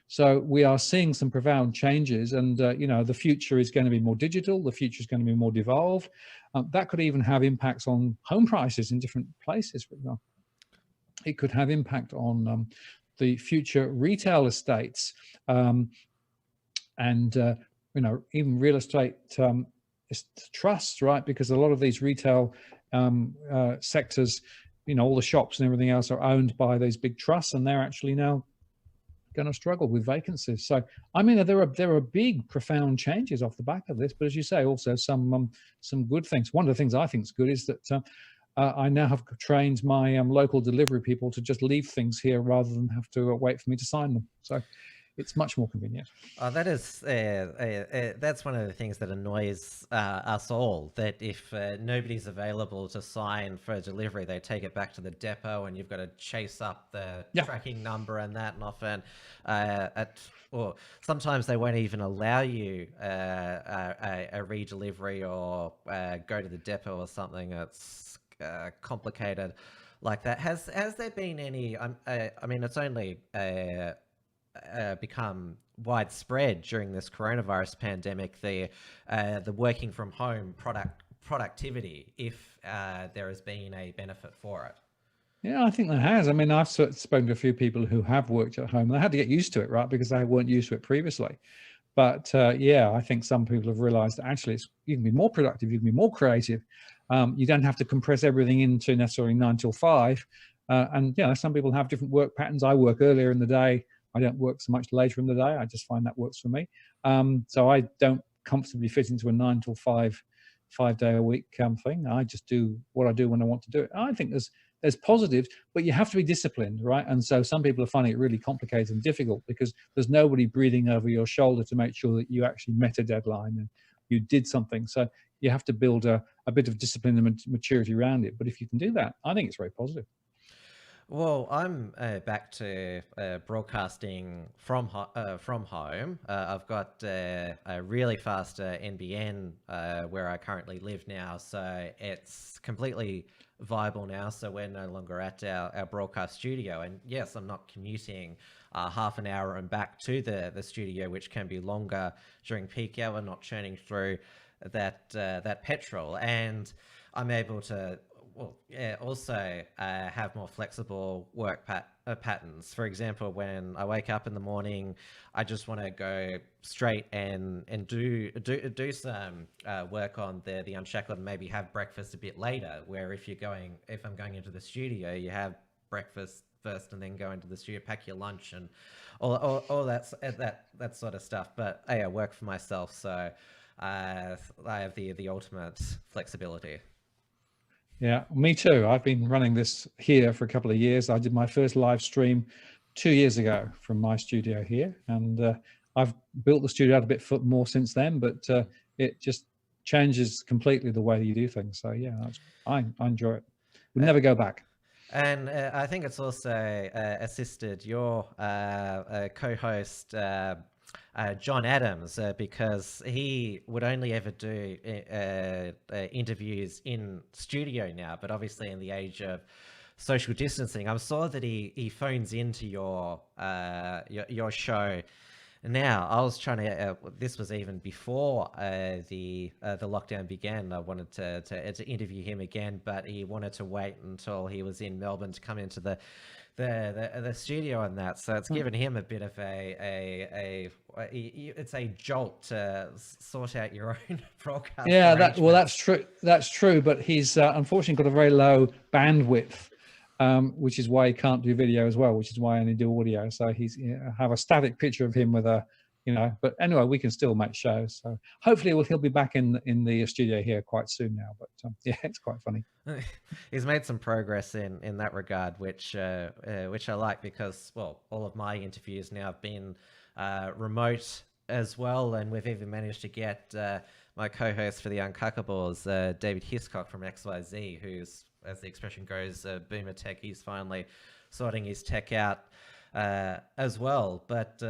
So we are seeing some profound changes, and the future is going to be more digital. The future is going to be more devolved. That could even have impacts on home prices in different places. For example, it could have impact on the future retail estates, and even real estate trusts, right? Because a lot of these retail sectors, all the shops and everything else are owned by these big trusts, and they're actually now going to struggle with vacancies. So I mean, there are big, profound changes off the back of this. But as you say, also some good things. One of the things I think is good is that I now have trained my local delivery people to just leave things here rather than have to wait for me to sign them. So it's much more convenient. That is, that's one of the things that annoys us all, that if nobody's available to sign for a delivery, they take it back to the depot and you've got to chase up the tracking number and that. And often, or sometimes they won't even allow you a re-delivery or go to the depot or something that's complicated like that. Has there been any, I mean, it's only become widespread during this coronavirus pandemic, the working from home productivity, if there has been a benefit for it? Yeah, I think there has. I mean, I've spoken to a few people who have worked at home. They had to get used to it, right? Because they weren't used to it previously. But I think some people have realized that actually you can be more productive, you can be more creative. You don't have to compress everything into necessarily 9 till 5. And some people have different work patterns. I work earlier in the day. I don't work so much later in the day. I just find that works for me. So I don't comfortably fit into a 9 till 5 day a week thing. I just do what I do when I want to do it. I think there's positives, but you have to be disciplined, right? And so some people are finding it really complicated and difficult because there's nobody breathing over your shoulder to make sure that you actually met a deadline and you did something. So you have to build a bit of discipline and maturity around it. But if you can do that, I think it's very positive. Well, I'm back to broadcasting from home. I've got a really fast NBN where I currently live now, so it's completely viable now. So we're no longer at our broadcast studio, and yes, I'm not commuting half an hour and back to the studio, which can be longer during peak hour, not churning through that petrol, and I'm able to also have more flexible work patterns. For example, when I wake up in the morning, I just want to go straight and do some work on the Unshackled, and maybe have breakfast a bit later. Where if I'm going into the studio, you have breakfast first and then go into the studio, pack your lunch and all that sort of stuff. But I work for myself, so I have the ultimate flexibility. Yeah, me too. I've been running this here for a couple of years. I did my first live stream 2 years ago from my studio here, and I've built the studio out a bit more since then, but it just changes completely the way you do things. So yeah, I enjoy it. We'll never go back. And I think it's also assisted your co-host John Adams, because he would only ever do interviews in studio now, but obviously in the age of social distancing, I saw that he phones into your show. Now, I was trying to. This was even before the lockdown began. I wanted to interview him again, but he wanted to wait until he was in Melbourne to come into the studio and that. So it's given him a bit of it's a jolt to sort out your own broadcast. Yeah, that's true. That's true. But he's unfortunately got a very low bandwidth. Which is why he can't do video as well, which is why I only do audio. So I have a static picture of him with but anyway, we can still make shows. So hopefully he'll be back in the studio here quite soon now. But yeah, it's quite funny. He's made some progress in that regard, which I like, because, well, all of my interviews now have been remote as well. And we've even managed to get my co-host for the Uncuckables, David Hiscock from XYZ, who's, as the expression goes, boomer tech. He's finally sorting his tech out as well. But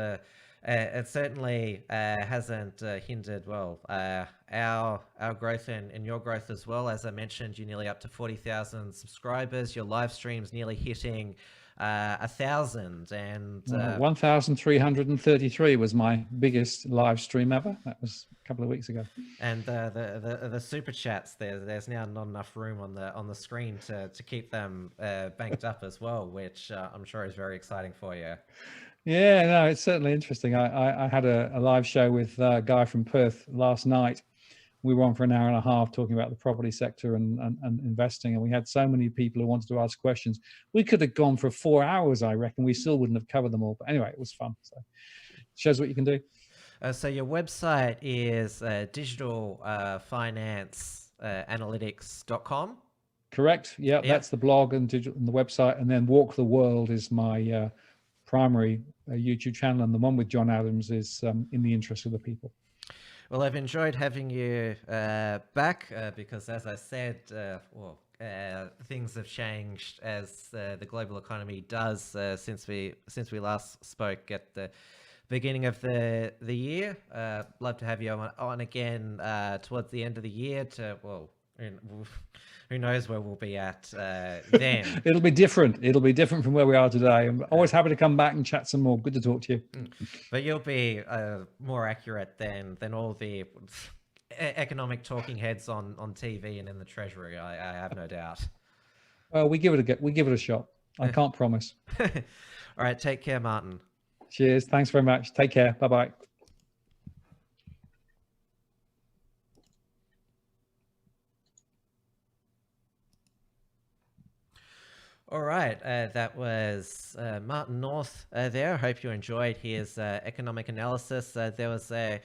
it certainly hasn't hindered, our growth and your growth as well. As I mentioned, you're nearly up to 40,000 subscribers. Your live stream's nearly hitting 1,000, and 1,333 was my biggest live stream ever. That was a couple of weeks ago. And the super chats, there's now not enough room on the screen to keep them banked up as well, which I'm sure is very exciting for you. Yeah, no, it's certainly interesting. I had a live show with a guy from Perth last night. We were on for an hour and a half talking about the property sector and investing, and we had so many people who wanted to ask questions. We could have gone for 4 hours, I reckon. We still wouldn't have covered them all. But anyway, it was fun. So shows what you can do. So your website is digitalfinanceanalytics.com? Correct. Yeah, that's the blog and the website. And then Walk the World is my primary YouTube channel. And the one with John Adams is In the Interest of the People. Well, I've enjoyed having you back because, as I said, things have changed as the global economy does since we last spoke at the beginning of the year. Love to have you on again towards the end of the year who knows where we'll be at then. It'll be different. It'll be different from where we are today. I'm always happy to come back and chat some more. Good to talk to you. But you'll be more accurate than all the economic talking heads on TV and in the Treasury. I have no doubt. Well, we give it a shot. I can't promise. All right. Take care, Martin. Cheers. Thanks very much. Take care. Bye-bye. All right, that was Martin North there. I hope you enjoyed his economic analysis. There was a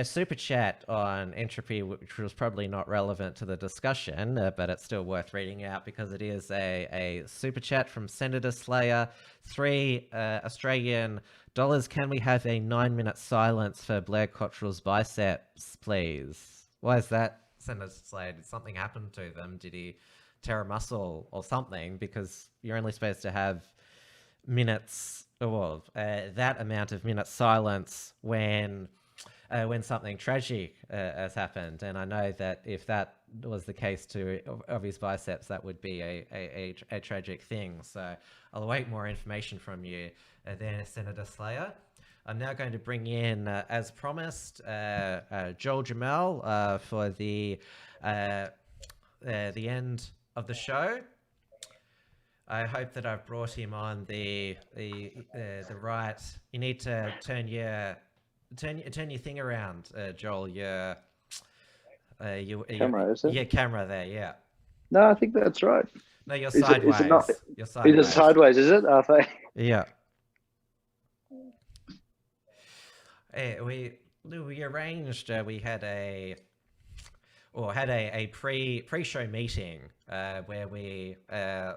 super chat on entropy, which was probably not relevant to the discussion, but it's still worth reading out because it is a super chat from Senator Slayer. 3 Australian dollars. Can we have a 9-minute silence for Blair Cottrell's biceps, please? Why is that, Senator Slayer? Did something happen to them? Did he tear a muscle or something? Because you're only supposed to have minutes, or that amount of minutes silence when something tragic has happened. And I know that if that was the case of his biceps, that would be a tragic thing. So I'll await more information from you there, Senator Slayer. I'm now going to bring in, as promised, Joel Jammal for the end of the show. I hope that I've brought him on the right. You need to turn your thing around, Joel. Your Camera, is it? Yeah, camera there. Yeah. No, I think that's right. No, you're Is sideways. it not? You're Is sideways. it sideways? Is it? Yeah. We arranged. We had a pre-show meeting where we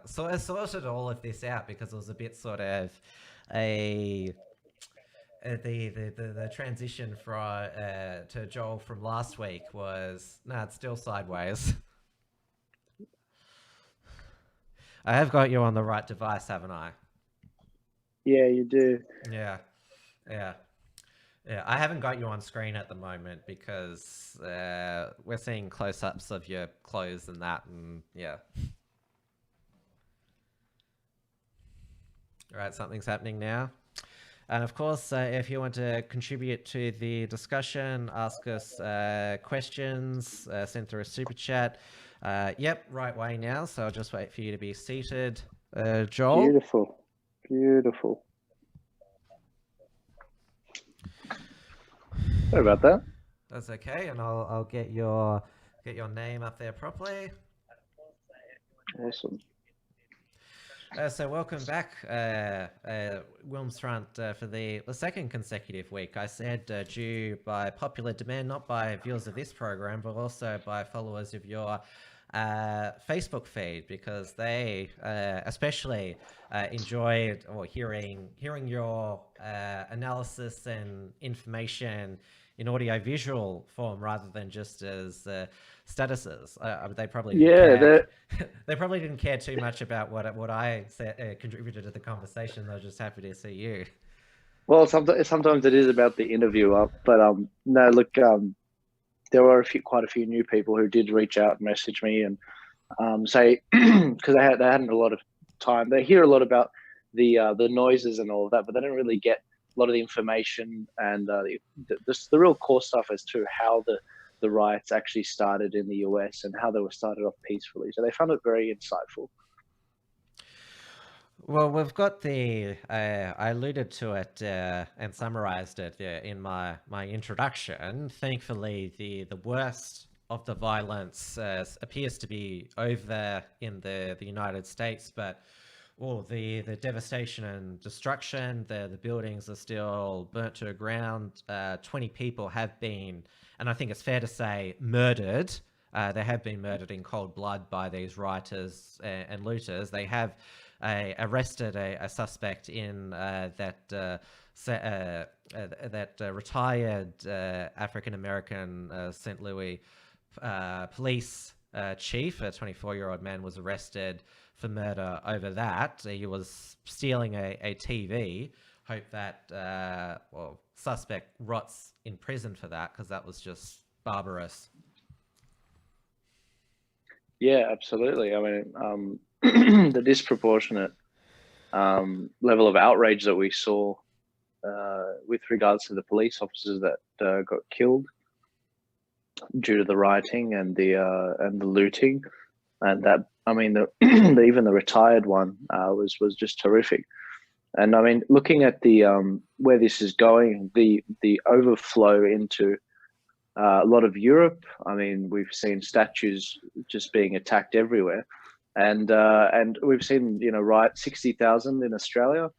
sort of sorted all of this out, because it was a bit sort of the transition from to Joel from last week was it's still sideways. I have got you on the right device, haven't I? Yeah, you do. Yeah. I haven't got you on screen at the moment because we're seeing close-ups of your clothes and that, and yeah. All right, something's happening now. And of course, if you want to contribute to the discussion, ask us questions, send through a super chat. Yep, right way now. So I'll just wait for you to be seated, Joel. Beautiful. Sorry about that. That's okay, and I'll get your name up there properly. Awesome. So welcome back, WilmsFront, for the second consecutive week. I said due by popular demand, not by viewers of this program, but also by followers of your Facebook feed, because they especially enjoyed hearing your analysis and information in audio-visual form rather than just as statuses. They probably they probably didn't care too much about what I said, contributed to the conversation. They're just happy to see you. Well, sometimes it is about the interviewer, but no, look, there were quite a few new people who did reach out and message me and say, because they hadn't a lot of time. They hear a lot about the noises and all of that, but they don't really get a lot of the information and the real core stuff as to how the riots actually started in the US and how they were started off peacefully. So they found it very insightful. Well, we've got I alluded to it and summarized it in my introduction. Thankfully, the worst of the violence appears to be over in the United States, but the devastation and destruction, the buildings are still burnt to the ground. 20 people have been, and I think it's fair to say, murdered. They have been murdered in cold blood by these rioters and looters. They have arrested a suspect in that retired African-American St. Louis police chief. A 24-year-old man was arrested for murder over that. He was stealing a TV. Hope that suspect rots in prison for that, because that was just barbarous. Yeah, absolutely. I mean, the disproportionate level of outrage that we saw with regards to the police officers that got killed due to the rioting and the looting, and that, I mean, even the retired one was just terrific. And I mean, looking at the where this is going, the overflow into a lot of Europe. I mean, we've seen statues just being attacked everywhere, and we've seen, riot 60,000 in Australia,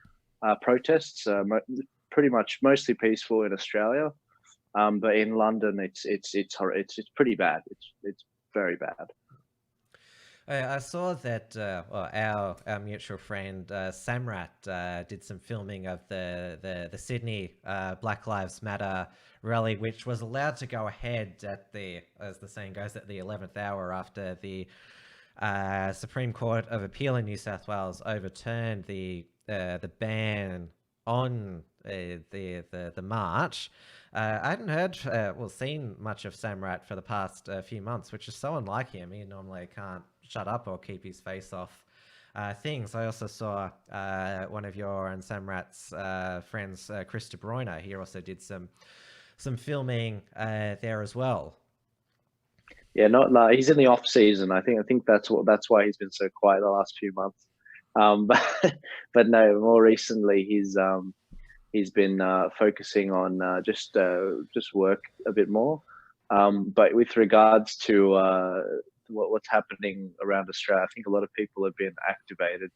protests, pretty much mostly peaceful in Australia, but in London it's pretty bad. It's very bad. I saw that our mutual friend Samrat did some filming of the Sydney Black Lives Matter rally, which was allowed to go ahead at as the saying goes, at the 11th hour after the Supreme Court of Appeal in New South Wales overturned the ban on the march. I hadn't heard, seen much of Samrat for the past few months, which is so unlike him. He normally can't shut up or keep his face off things. I also saw one of your and Samrat's friends, Chris De Bruyne. He also did some filming there as well. Yeah, not like he's in the off season. I think that's why he's been so quiet the last few months. But no, more recently he's been focusing on just work a bit more. But with regards to what's happening around Australia, I think a lot of people have been activated,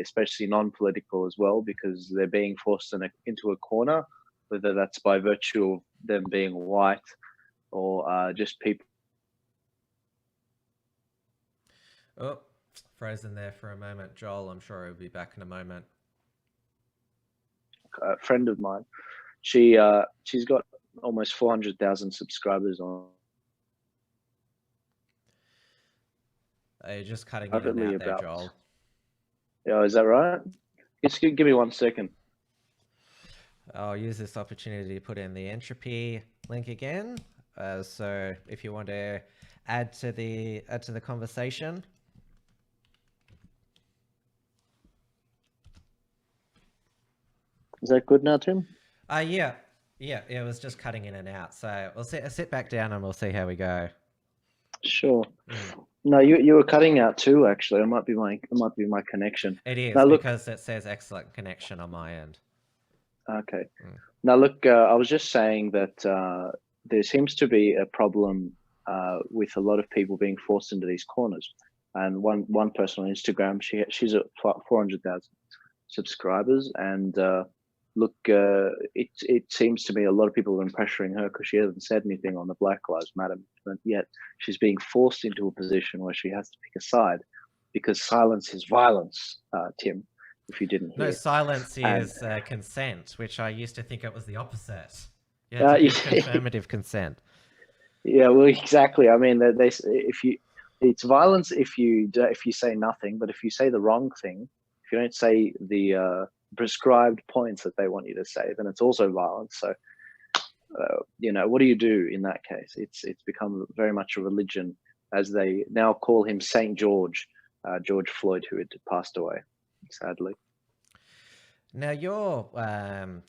especially non-political as well, because they're being forced into a corner, whether that's by virtue of them being white or just people. Oh, frozen there for a moment, Joel. I'm sure he'll be back in a moment. A friend of mine, she's got almost 400,000 subscribers on. You're just cutting in and Privately out there, about. Joel. Yeah, is that right? Just give me 1 second. I'll use this opportunity to put in the entropy link again. So if you want to add to the conversation. Is that good now, Tim? Yeah, it was just cutting in and out. So we'll sit back down and we'll see how we go. Sure. No, you were cutting out too. Actually, it might be my connection. It is now, because it says excellent connection on my end. Okay. Now look, I was just saying that there seems to be a problem with a lot of people being forced into these corners. And one person on Instagram, she's at 400,000 subscribers, and look, it seems to me a lot of people have been pressuring her because she hasn't said anything on the Black Lives Matter movement yet. She's being forced into a position where she has to pick a side because silence is violence, Tim, if you didn't hear. No, silence is consent, which I used to think it was the opposite. You had to give affirmative consent. Yeah, well, exactly. I mean, it's violence if you say nothing, but if you say the wrong thing, if you don't say the prescribed points that they want you to say, then it's also violence. So, what do you do in that case? It's become very much a religion, as they now call him Saint George, George Floyd, who had passed away, sadly. Now, you're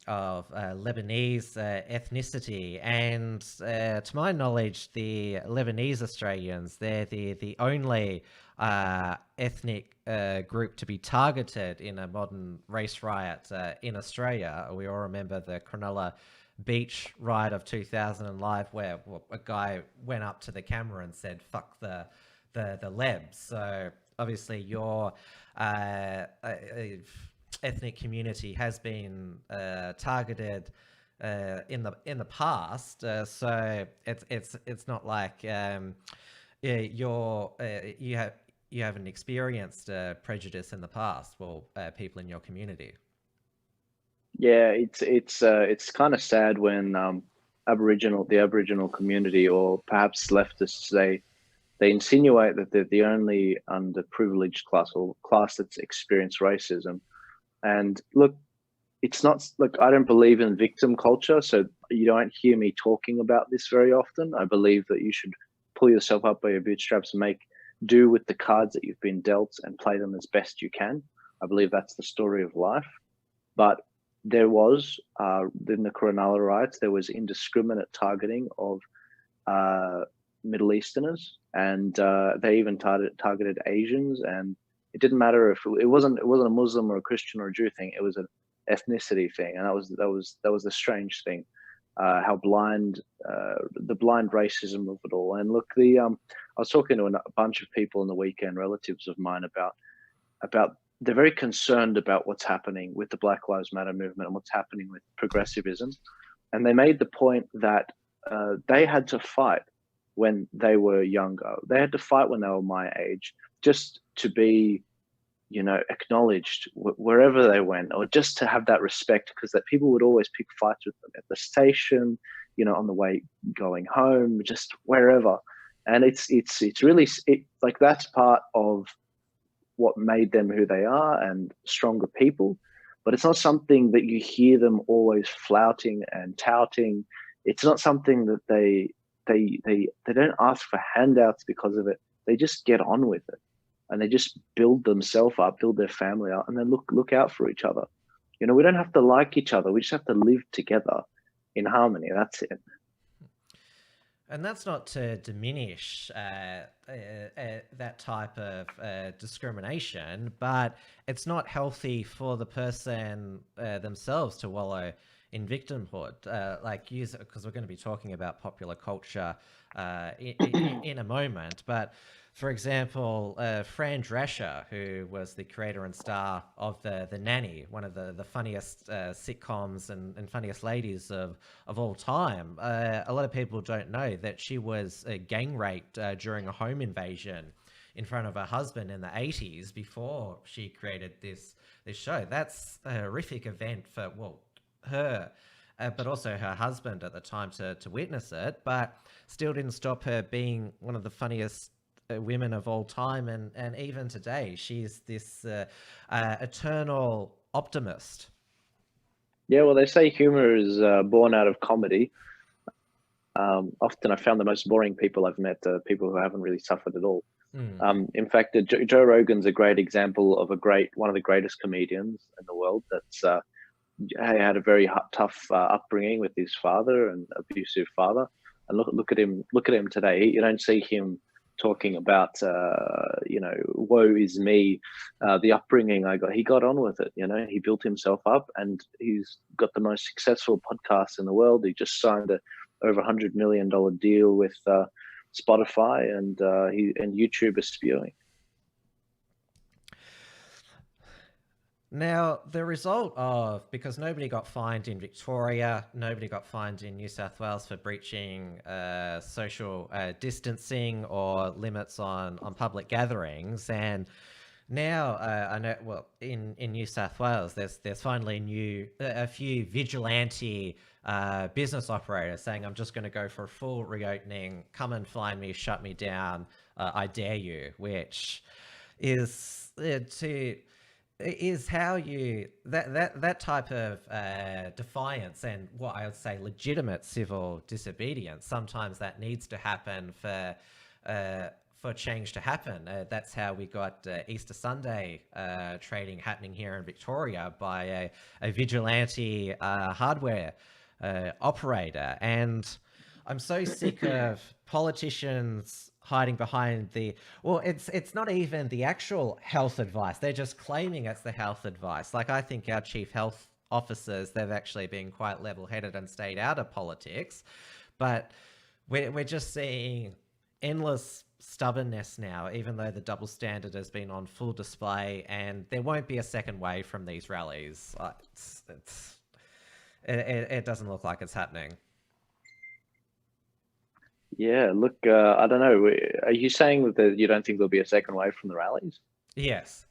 of Lebanese ethnicity, and to my knowledge, the Lebanese Australians, they're the only ethnic group to be targeted in a modern race riot in Australia. We all remember the Cronulla Beach riot of 2005, where a guy went up to the camera and said, "Fuck the Lebs." So obviously your ethnic community has been targeted in the past, so it's not like you haven't experienced prejudice in the past for people in your community. Yeah, it's kind of sad when the Aboriginal community, or perhaps leftists, they insinuate that they're the only underprivileged class or class that's experienced racism. And look, it's not like I don't believe in victim culture, so you don't hear me talking about this very often. I believe that you should pull yourself up by your bootstraps and make do with the cards that you've been dealt and play them as best you can. I believe that's the story of life. But there was, in the Cronulla riots, there was indiscriminate targeting of Middle Easterners, and they even targeted Asians. And it didn't matter if it wasn't a Muslim or a Christian or a Jew thing. It was an ethnicity thing, and that was the strange thing. How blind the blind racism of it all. And look, I was talking to a bunch of people on the weekend, relatives of mine, about they're very concerned about what's happening with the Black Lives Matter movement and what's happening with progressivism. And they made the point that they had to fight when they were younger. They had to fight when they were my age, just to be, acknowledged wherever they went, or just to have that respect, because that people would always pick fights with them at the station, on the way going home, just wherever. And it's really like that's part of what made them who they are and stronger people. But it's not something that you hear them always flouting and touting. It's not something that they don't ask for handouts because of it. They just get on with it, and they just build themselves up, build their family up, and then look out for each other. We don't have to like each other. We just have to live together in harmony. That's it. And that's not to diminish that type of discrimination, but it's not healthy for the person themselves to wallow in victimhood. Because we're going to be talking about popular culture in a moment, but for example, Fran Drescher, who was the creator and star of The Nanny, one of the funniest sitcoms and funniest ladies of all time. A lot of people don't know that she was gang raped during a home invasion in front of her husband in the 80s before she created this show. That's a horrific event for, well, her, but also her husband at the time to witness it, but still didn't stop her being one of the funniest women of all time, and even today she's this eternal optimist. Yeah, well, they say humor is born out of comedy. Often I found the most boring people I've met are people who haven't really suffered at all. In fact, Joe Rogan's a great example of one of the greatest comedians in the world that's had a very tough upbringing with his father, and abusive father. And look at him today. You don't see him talking about woe is me, the upbringing I got. He got on with it. He built himself up, and he's got the most successful podcast in the world. He just signed a over $100 million deal with Spotify, and YouTube is spewing. Now, the result of, because nobody got fined in Victoria, nobody got fined in New South Wales for breaching social distancing or limits on public gatherings, and now I know, well, in New South Wales, there's finally a few vigilante business operators saying, I'm just going to go for a full reopening, come and fine me, shut me down, I dare you, which is how you that type of defiance and what I would say legitimate civil disobedience. Sometimes that needs to happen for change to happen. That's how we got Easter Sunday trading happening here in Victoria by a vigilante hardware operator. And I'm so sick of politicians hiding behind it's not even the actual health advice. They're just claiming it's the health advice. Like, I think our chief health officers, they've actually been quite level-headed and stayed out of politics. But we're just seeing endless stubbornness now, even though the double standard has been on full display, and there won't be a second wave from these rallies. It doesn't look like it's happening. Yeah, look, I don't know. Are you saying that you don't think there'll be a second wave from the rallies? Yes.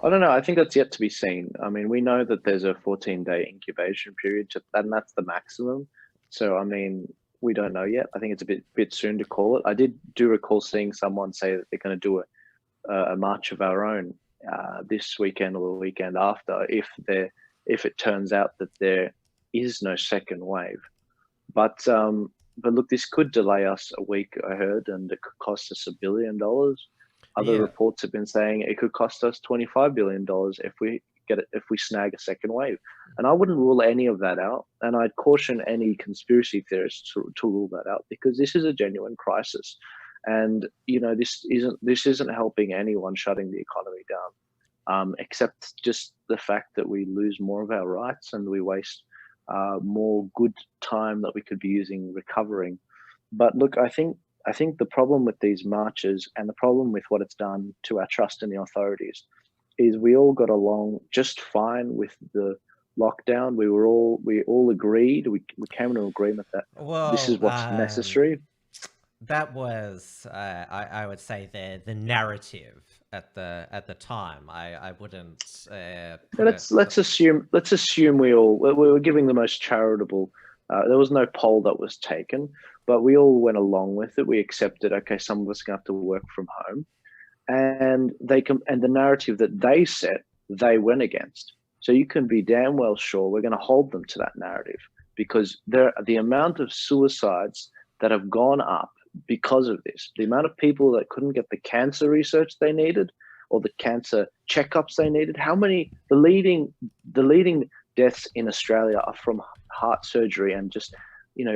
I don't know. I think that's yet to be seen. I mean, we know that there's a 14-day incubation period, and that's the maximum. So, I mean, we don't know yet. I think it's a bit soon to call it. I do recall seeing someone say that they're going to do a march of our own this weekend or the weekend after, if it turns out that there is no second wave. But look, this could delay us a week, I heard, and it could cost us $1 billion. Other reports have been saying it could cost us $25 billion if we snag a second wave. And I wouldn't rule any of that out. And I'd caution any conspiracy theorists to rule that out, because this is a genuine crisis. And, this isn't helping anyone shutting the economy down, except just the fact that we lose more of our rights and we waste more good time that we could be using recovering. But look, I think the problem with these marches, and the problem with what it's done to our trust in the authorities, is we all got along just fine with the lockdown. We all agreed. We came to an agreement that this is what's necessary. That was, I would say, the narrative at the time. I wouldn't. Let's assume we were giving the most charitable. There was no poll that was taken, but we all went along with it. We accepted. Okay, some of us are going to have to work from home, and the narrative that they set, they went against. So you can be damn well sure we're going to hold them to that narrative, because the amount of suicides that have gone up because of this, the amount of people that couldn't get the cancer research they needed or the cancer checkups they needed, the leading deaths in Australia are from heart surgery and just,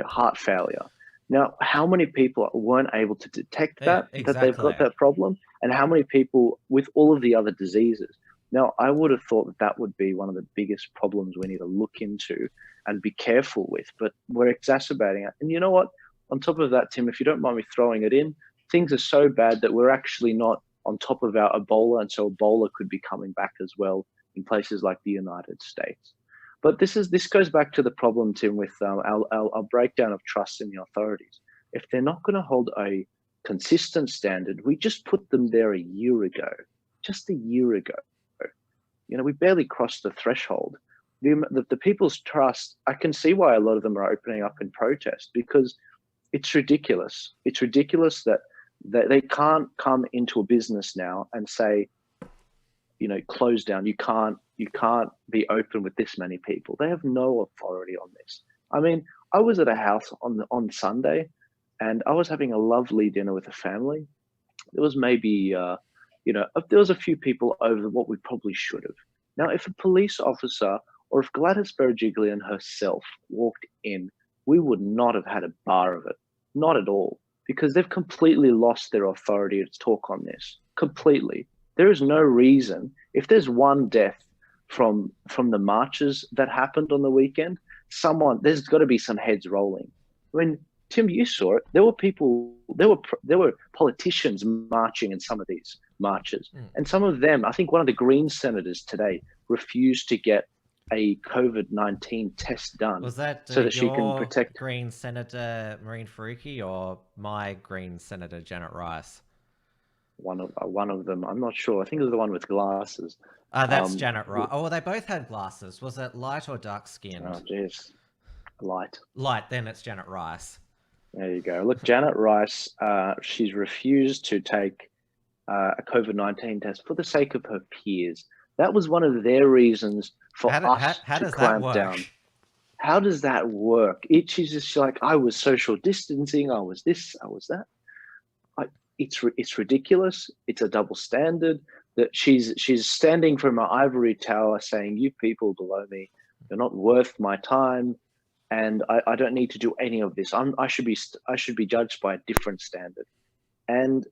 heart failure. Now, how many people weren't able to detect Yeah, that they've got exactly. that problem, and how many people with all of the other diseases? Now, I would have thought that that would be one of the biggest problems we need to look into and be careful with, but we're exacerbating it. And you know what? On top of that, Tim, if you don't mind me throwing it in, things are so bad that we're actually not on top of our Ebola, and so Ebola could be coming back as well in places like the United States. But this goes back to the problem, Tim, with our breakdown of trust in the authorities. If they're not going to hold a consistent standard, we just put them there a year ago, just a year ago. You know, we barely crossed the threshold. The people's trust, I can see why a lot of them are opening up in protest, because it's ridiculous. It's ridiculous that they can't come into a business now and say, you know, close down. You can't be open with this many people. They have no authority on this. I mean, I was at a house on Sunday, and I was having a lovely dinner with a family. There was maybe there was a few people over what we probably should have. Now, if a police officer or if Gladys Berejiklian herself walked in, we would not have had a bar of it, not at all, because they've completely lost their authority to talk on this. Completely. There is no reason. If there's one death from the marches that happened on the weekend, there's got to be some heads rolling. I mean, Tim, you saw it. There were politicians marching in some of these marches, and some of them, I think one of the Green senators today refused to get a COVID-19 test done. Was that so that she can protect Green Senator Marine Faruqi or my Green Senator Janet Rice? One of them. I'm not sure. I think it was the one with glasses. That's Janet Rice. Oh, well, they both had glasses. Was it light or dark skinned? Oh, jeez. Light. Light, then it's Janet Rice. There you go. Look, Janet Rice, she's refused to take a COVID-19 test for the sake of her peers. That was one of their reasons for us to clamp down. How does that work? She's just like, I was social distancing, I was this, I was that. It's ridiculous. It's a double standard. That she's standing from her ivory tower saying, you people below me, you're not worth my time, and I don't need to do any of this. I should be judged by a different standard. And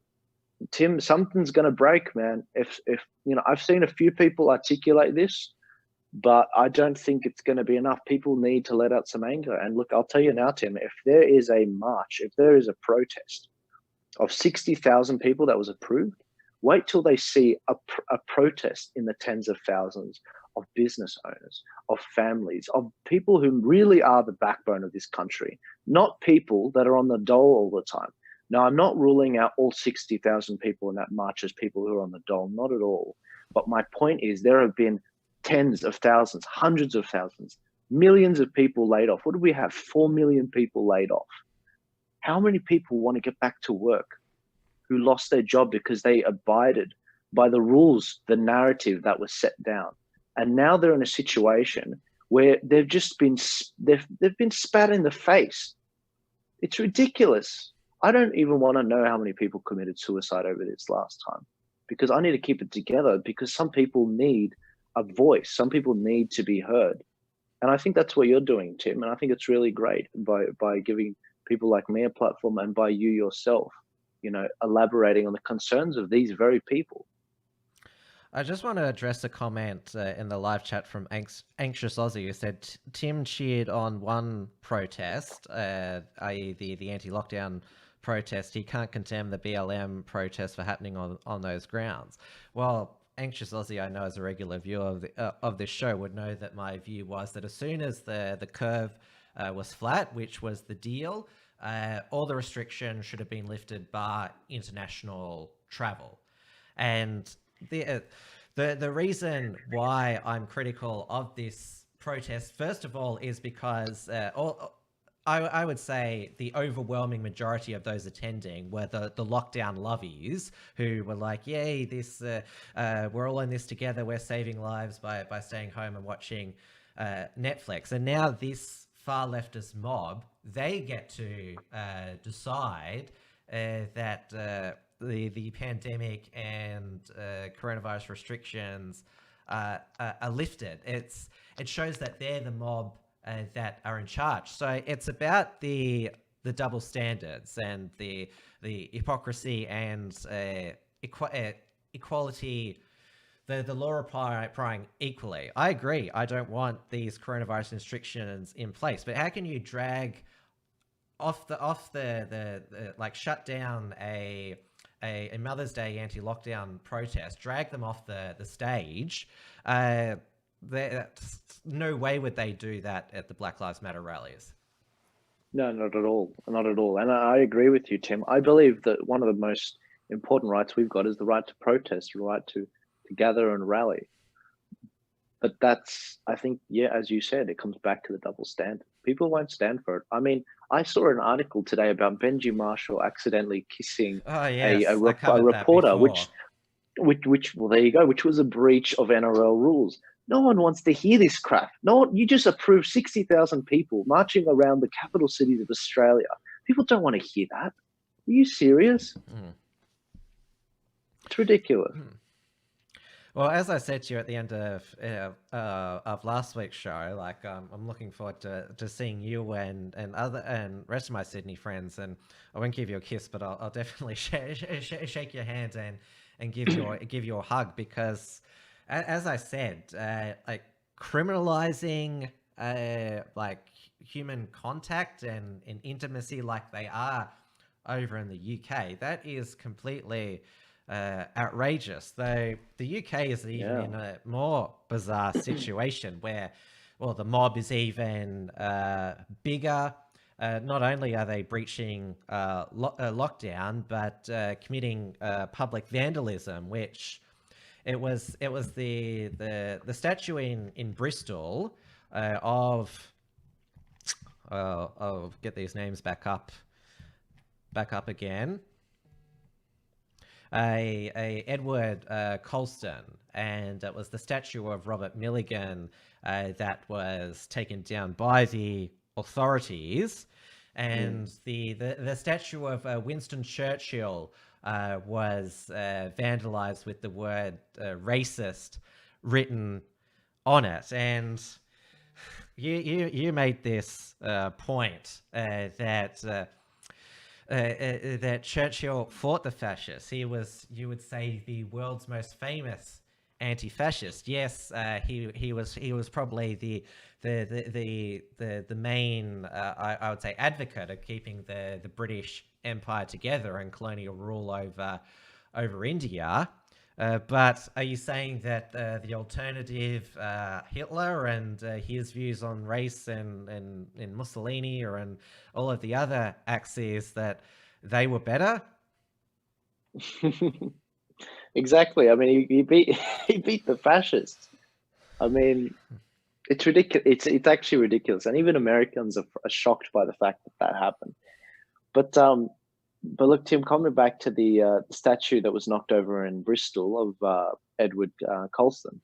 Tim, something's going to break, man. If you know, I've seen a few people articulate this, but I don't think it's going to be enough. People need to let out some anger. And look, I'll tell you now, Tim, if there is a march, if there is a protest of 60,000 people that was approved, wait till they see a protest in the tens of thousands of business owners, of families, of people who really are the backbone of this country, not people that are on the dole all the time. Now, I'm not ruling out all 60,000 people in that march as people who are on the dole, not at all. But my point is there have been tens of thousands, hundreds of thousands, millions of people laid off. What do we have? 4 million people laid off. How many people want to get back to work who lost their job because they abided by the rules, the narrative that was set down? And now they're in a situation where they've been spat in the face. It's ridiculous. I don't even want to know how many people committed suicide over this last time, because I need to keep it together, because some people need a voice. Some people need to be heard. And I think that's what you're doing, Tim. And I think it's really great by giving people like me a platform, and by you yourself, you know, elaborating on the concerns of these very people. I just want to address a comment in the live chat from Anxious Aussie, who said Tim cheered on one protest, i.e. the anti-lockdown protest. He can't condemn the BLM protest for happening on those grounds. Well, Anxious Aussie, I know as a regular viewer of this show, would know that my view was that as soon as the curve was flat, which was the deal, all the restrictions should have been lifted bar international travel. And the reason why I'm critical of this protest, first of all, is because I would say the overwhelming majority of those attending were the lockdown lovies, who were like, yay, this we're all in this together, we're saving lives by staying home and watching Netflix. And now this far leftist mob, they get to decide that the pandemic and coronavirus restrictions are lifted. It shows that they're the mob that are in charge. So it's about the the double standards and the hypocrisy and equality, the law applying equally. I agree. I don't want these coronavirus restrictions in place, but how can you drag off the like shut down a Mother's Day anti-lockdown protest, drag them off the stage? No way would they do that at the Black Lives Matter rallies. No, not at all. Not at all. And I agree with you, Tim. I believe that one of the most important rights we've got is the right to protest, the right to gather and rally. But that's, I think, yeah, as you said, it comes back to the double standard. People won't stand for it. I mean, I saw an article today about Benji Marshall accidentally kissing a reporter, which, well, there you go, which was a breach of NRL rules. No one wants to hear this crap. You just approved 60,000 people marching around the capital cities of Australia. People don't want to hear that. Are you serious? It's ridiculous. Well, as I said to you at the end of last week's show, like I'm looking forward to seeing you and rest of my Sydney friends. And I won't give you a kiss, but I'll definitely shake your hand and give you a hug, because, as I said, like criminalizing like human contact and intimacy like they are over in the UK, that is completely outrageous. Though the UK is even in a more bizarre situation where, well, the mob is even bigger. Not only are they breaching lockdown, but committing public vandalism, which it was the statue in Bristol of I'll get these names back up again. A Edward Colston, and it was the statue of Robert Milligan that was taken down by the authorities, and the statue of Winston Churchill was vandalized with the word racist written on it. And you made this point that that Churchill fought the fascists. He was, you would say, the world's most famous anti-fascist. Yes, he was probably the main I would say advocate of keeping the British Empire together and colonial rule over India. But are you saying that the alternative, Hitler and his views on race and Mussolini and all of the other axes, that they were better? Exactly. I mean, he beat the fascists. I mean, it's ridiculous. It's actually ridiculous, and even Americans are shocked by the fact that happened. But look, Tim, coming back to the statue that was knocked over in Bristol of Edward Colston,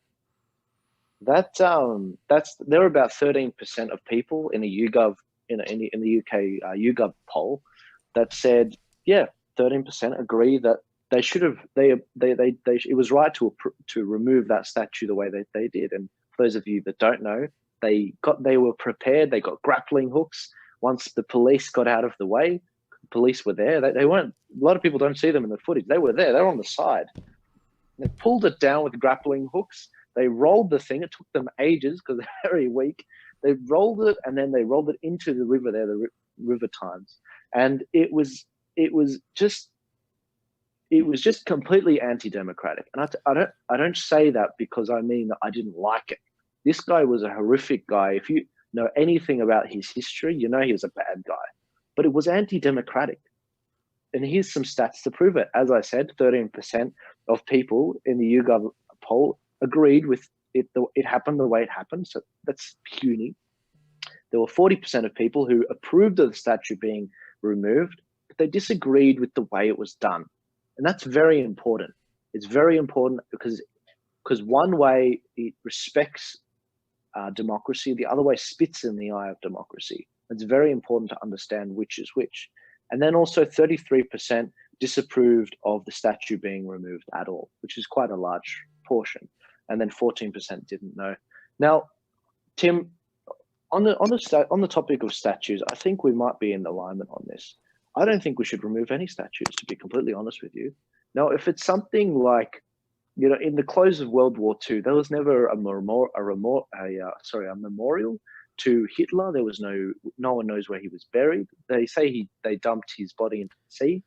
there were about 13% of people in the YouGov in the UK YouGov poll that said, yeah, 13% agree that they should have it was right to remove that statue the way that they did. And for those of you that don't know, they were prepared. They got grappling hooks. Once the police got out of the way, police were there. They weren't. A lot of people don't see them in the footage. They were there. They were on the side. They pulled it down with grappling hooks. They rolled the thing. It took them ages because they're very weak. They rolled it, and then they rolled it into the river there, the River Thames, and it was just completely anti-democratic. And I don't say that because I mean that I didn't like it. This guy was a horrific guy. If you know anything about his history, you know he was a bad guy. But it was anti-democratic. And here's some stats to prove it. As I said, 13% of people in the YouGov poll agreed with it. It happened the way it happened. So that's puny. There were 40% of people who approved of the statue being removed, but they disagreed with the way it was done. And that's very important. It's very important because one way it respects democracy, the other way spits in the eye of democracy. It's very important to understand which is which. And then also 33% disapproved of the statue being removed at all, which is quite a large portion. And then 14% didn't know. Now, Tim, On the topic of statues, I think we might be in alignment on this. I don't think we should remove any statues, to be completely honest with you. Now, if it's something like, in the close of World War II, there was never a memorial to Hitler. There was no one knows where he was buried. They say they dumped his body into the sea.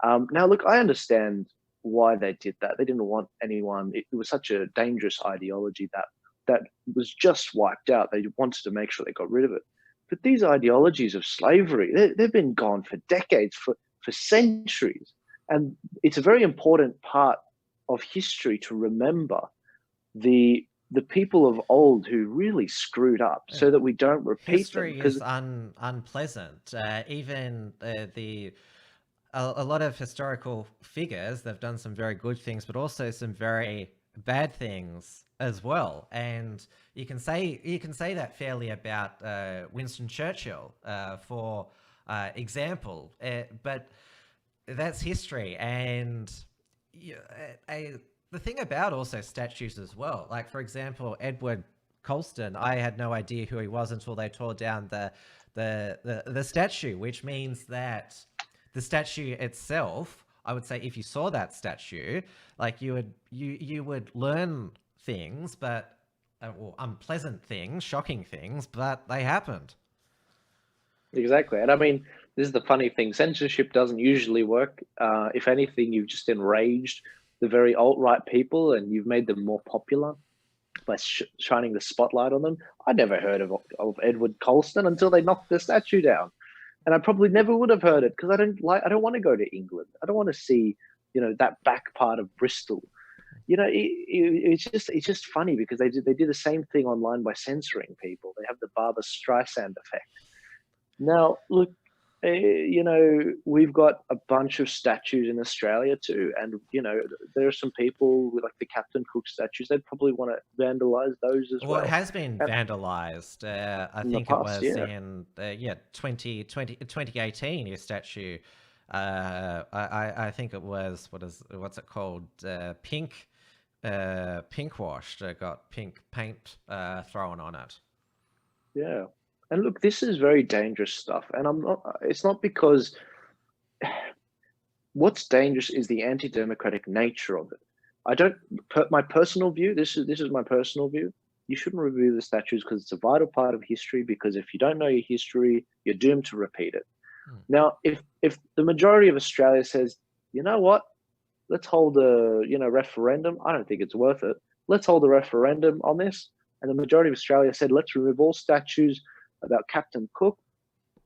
Now, look, I understand why they did that. They didn't want anyone. It was such a dangerous ideology that was just wiped out. They wanted to make sure they got rid of it. But these ideologies of slavery, they've been gone for decades, for centuries. And it's a very important part of history to remember the people of old who really screwed up, so that we don't repeat history them. Is unpleasant. Even a lot of historical figures, they've done some very good things, but also some very bad things as well. And you can say that fairly about Winston Churchill, for example. But that's history. And the thing about also statues as well, like for example, Edward Colston, I had no idea who he was until they tore down the statue, which means that the statue itself, I would say, if you saw that statue, like you would learn things, but unpleasant things, shocking things, but they happened. Exactly. And I mean, this is the funny thing. Censorship doesn't usually work. If anything, you've just enraged the very alt-right people and you've made them more popular by shining the spotlight on them. I never heard of Edward Colston until they knocked the statue down. And I probably never would have heard it because I don't want to go to England. I don't want to see, that back part of Bristol. It's just funny because they did the same thing online by censoring people. They have the Barbra Streisand effect. Now, look, we've got a bunch of statues in Australia too, and there are some people with like the Captain Cook statues. They'd probably want to vandalize those as well. Well, it has been vandalized. I think it was in 2018. Your statue. I think it was what's it called? Pink washed. Got pink paint thrown on it. Yeah. And look, this is very dangerous stuff. And it's not because what's dangerous is the anti-democratic nature of it. My personal view, this is my personal view. You shouldn't remove the statues because it's a vital part of history, because if you don't know your history, you're doomed to repeat it. Now, if the majority of Australia says, you know what, let's hold a, referendum. I don't think it's worth it. Let's hold a referendum on this. And the majority of Australia said, let's remove all statues about Captain Cook,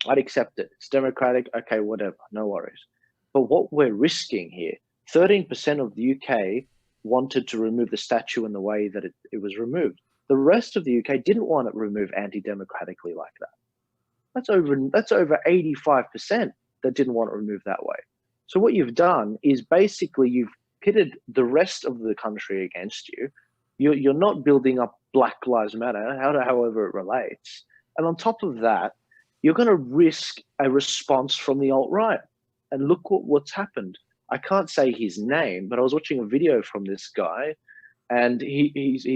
I'd accept it. It's democratic. Okay, whatever, no worries. But what we're risking here, 13% of the UK wanted to remove the statue in the way that it was removed. The rest of the UK didn't want it removed anti-democratically like that. That's over 85% that didn't want it removed that way. So what you've done is basically you've pitted the rest of the country against you. You're not building up Black Lives Matter, however it relates. And on top of that, you're going to risk a response from the alt-right. And look what's happened. I can't say his name, but I was watching a video from this guy, and he's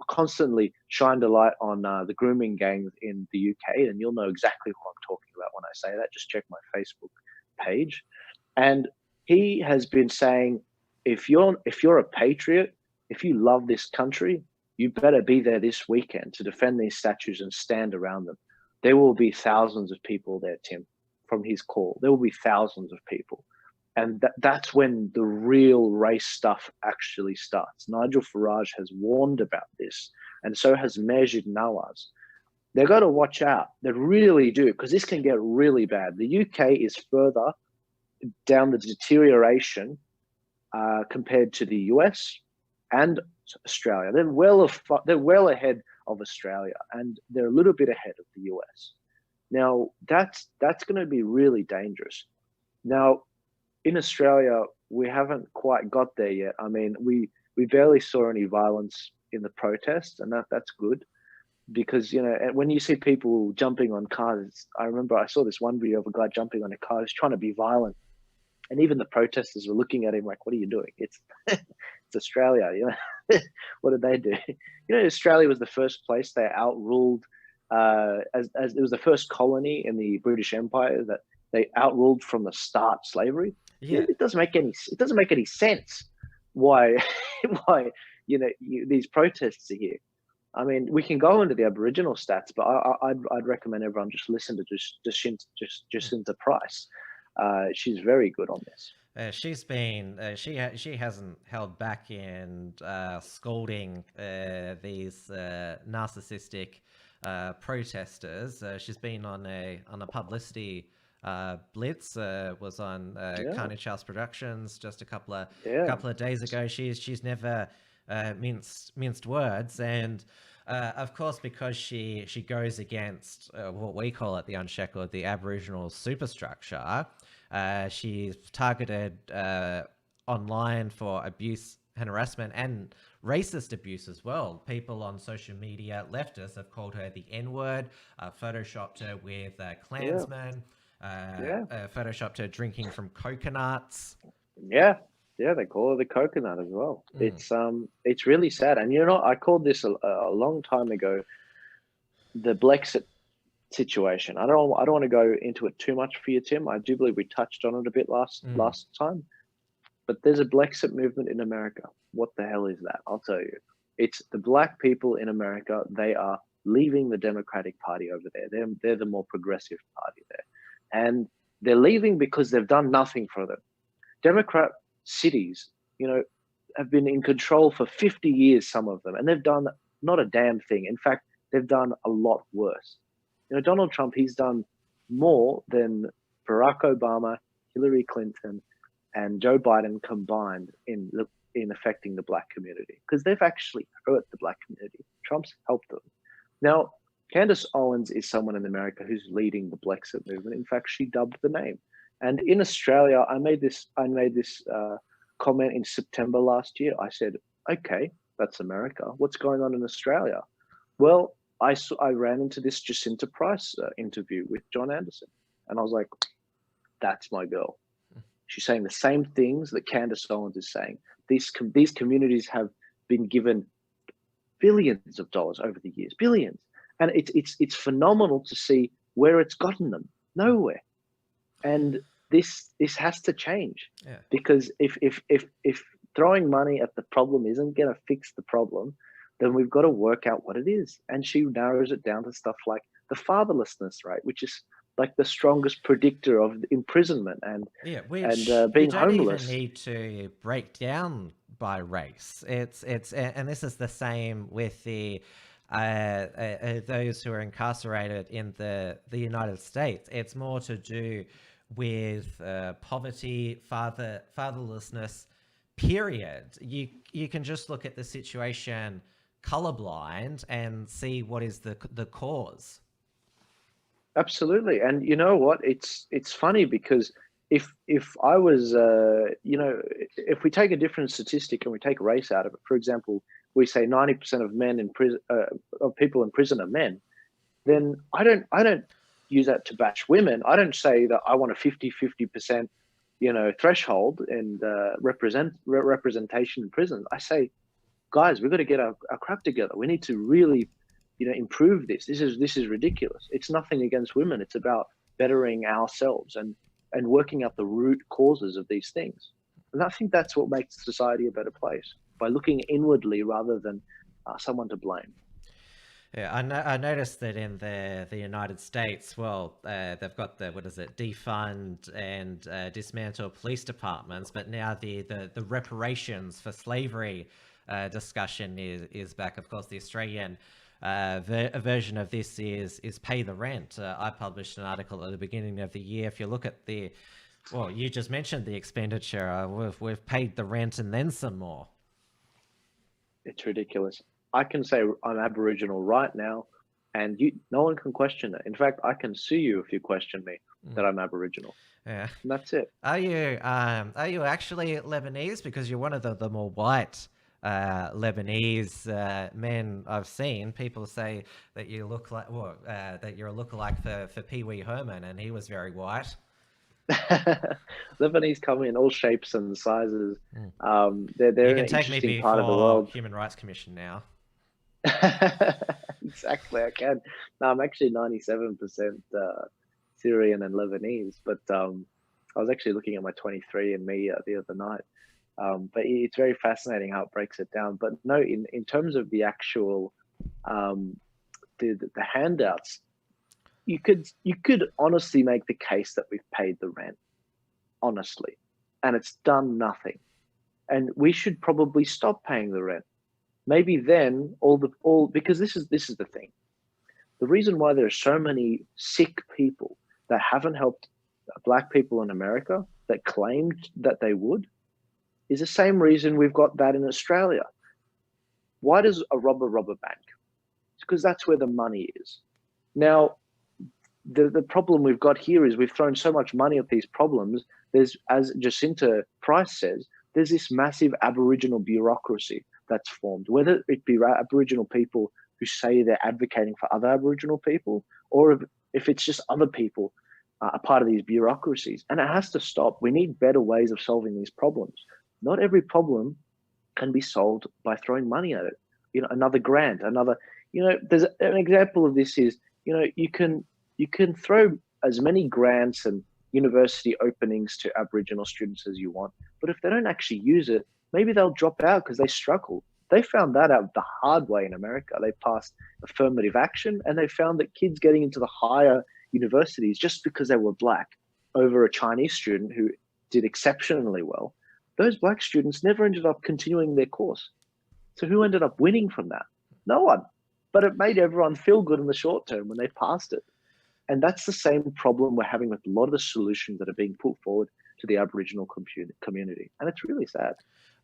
constantly shined a light on the grooming gangs in the UK, and you'll know exactly who I'm talking about when I say that. Just check my Facebook page. And he has been saying, if you're a patriot, if you love this country, you better be there this weekend to defend these statues and stand around them. There will be thousands of people there, Tim, from his call. There will be thousands of people. And that's when the real race stuff actually starts. Nigel Farage has warned about this, and so has Majid Nawaz. They've got to watch out. They really do, because this can get really bad. The UK is further down the deterioration compared to the US and Australia. They're well ahead of Australia, and they're a little bit ahead of the US. Now, that's going to be really dangerous. Now, in Australia, we haven't quite got there yet. I mean, we barely saw any violence in the protests, and that's good, because when you see people jumping on cars, I remember I saw this one video of a guy jumping on a car who's trying to be violent, and even the protesters were looking at him like, "What are you doing? It's Australia, What did they do? Australia was the first place they outruled as it was the first colony in the British Empire that they outruled from the start slavery. Yeah. It doesn't make any sense why these protests are here. I mean, we can go into the Aboriginal stats, but I'd recommend everyone just listen to Jacinta Price. She's very good on this. She's been she hasn't held back in scolding these narcissistic protesters. She's been on a publicity blitz. Was on Carnage House Productions just a couple of days ago. She's never minced words, and of course, because she goes against what we call it the unshackled, the Aboriginal superstructure. She's targeted online for abuse and harassment and racist abuse as well. People on social media, leftists, have called her the N-word, photoshopped her with Klansmen, photoshopped her drinking from coconuts. Yeah, they call her the coconut as well. It's really sad. And I called this a long time ago, the Brexit situation. I don't want to go into it too much for you, Tim. I do believe we touched on it a bit last time. But there's a Brexit movement in America. What the hell is that? I'll tell you. It's the black people in America. They are leaving the Democratic Party over there. They're the more progressive party there. And they're leaving because they've done nothing for them. Democrat cities, have been in control for 50 years, some of them, and they've done not a damn thing. In fact, they've done a lot worse. Donald Trump, he's done more than Barack Obama, Hillary Clinton, and Joe Biden combined in affecting the black community, because they've actually hurt the black community. Trump's helped them. Now, Candace Owens is someone in America who's leading the Brexit movement. In fact, she dubbed the name. And in Australia, I made this comment in September last year. I said, okay, that's America. What's going on in Australia? Well, I ran into this Jacinta Price interview with John Anderson, and I was like, that's my girl. She's saying the same things that Candace Owens is saying. These communities have been given billions of dollars over the years, billions, and it's phenomenal to see where it's gotten them. Nowhere. And this has to change, because if throwing money at the problem isn't going to fix the problem, then we've got to work out what it is. And she narrows it down to stuff like the fatherlessness rate, which is like the strongest predictor of imprisonment and being homeless. You don't even need to break down by race. And this is the same with the those who are incarcerated in the United States. It's more to do with poverty, fatherlessness, period. You can just look at the situation colorblind and see what is the cause. Absolutely. And you know what? It's funny because if I was, if we take a different statistic and we take race out of it, for example, we say 90% of men in prison, of people in prison are men, then I don't use that to bash women. I don't say that I want a 50%, threshold and representation in prison. I say, guys, we've got to get our crap together. We need to really, improve this. This is ridiculous. It's nothing against women. It's about bettering ourselves and working out the root causes of these things. And I think that's what makes society a better place, by looking inwardly rather than someone to blame. Yeah, I noticed that in the United States, they've got the defund and dismantle police departments, but now the reparations for slavery discussion is back. Of course, the Australian version of this is pay the rent. I published an article at the beginning of the year. If you look at you just mentioned the expenditure. We've paid the rent and then some more. It's ridiculous. I can say I'm Aboriginal right now, and no one can question it. In fact, I can sue you if you question me that I'm Aboriginal. Yeah, and that's it. Are you actually Lebanese? Because you're one of the more white Lebanese men I've seen. People say that you look like that you're a lookalike for Pee Wee Herman, and he was very white. Lebanese come in all shapes and sizes. They're you can an take me interesting part of the before world. Human Rights Commission now. exactly. I can. No, I'm actually 97% Syrian and Lebanese, but I was actually looking at my 23andMe the other night. But it's very fascinating how it breaks it down. But no, in terms of the actual the handouts, you could honestly make the case that we've paid the rent, honestly, and it's done nothing. And we should probably stop paying the rent. Maybe then because this is the thing. The reason why there are so many sick people that haven't helped Black people in America that claimed that they would is the same reason we've got that in Australia. Why does a robber rob a bank? It's because that's where the money is. Now, the problem we've got here is we've thrown so much money at these problems. There's, as Jacinta Price says, there's this massive Aboriginal bureaucracy that's formed, whether it be Aboriginal people who say they're advocating for other Aboriginal people, or if it's just other people are part of these bureaucracies. And it has to stop. We need better ways of solving these problems. Not every problem can be solved by throwing money at it. Another grant, there's an example of this is, you can throw as many grants and university openings to Aboriginal students as you want, but if they don't actually use it, maybe they'll drop out because they struggle. They found that out the hard way in America. They passed affirmative action, and they found that kids getting into the higher universities just because they were Black over a Chinese student who did exceptionally well, those Black students never ended up continuing their course. So who ended up winning from that? No one. But it made everyone feel good in the short term when they passed it. And that's the same problem we're having with a lot of the solutions that are being put forward to the Aboriginal community. And it's really sad.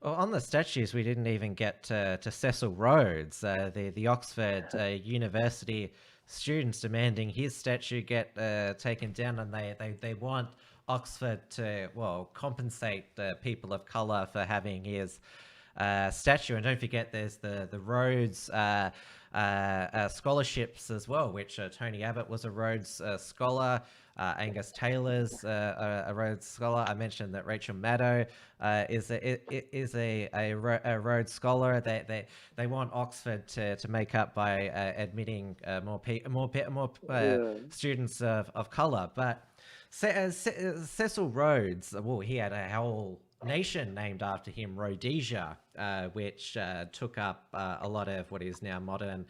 Well, on the statues, we didn't even get to Cecil Rhodes, the Oxford University students demanding his statue get taken down, and they want Oxford to, compensate people of colour for having his statue. And don't forget, there's the Rhodes scholarships as well, which Tony Abbott was a Rhodes scholar. Angus Taylor's a Rhodes scholar. I mentioned that Rachel Maddow is a Rhodes scholar. They want Oxford to make up by admitting more students of colour. But Cecil Rhodes, he had a whole nation named after him, Rhodesia, which took up a lot of what is now modern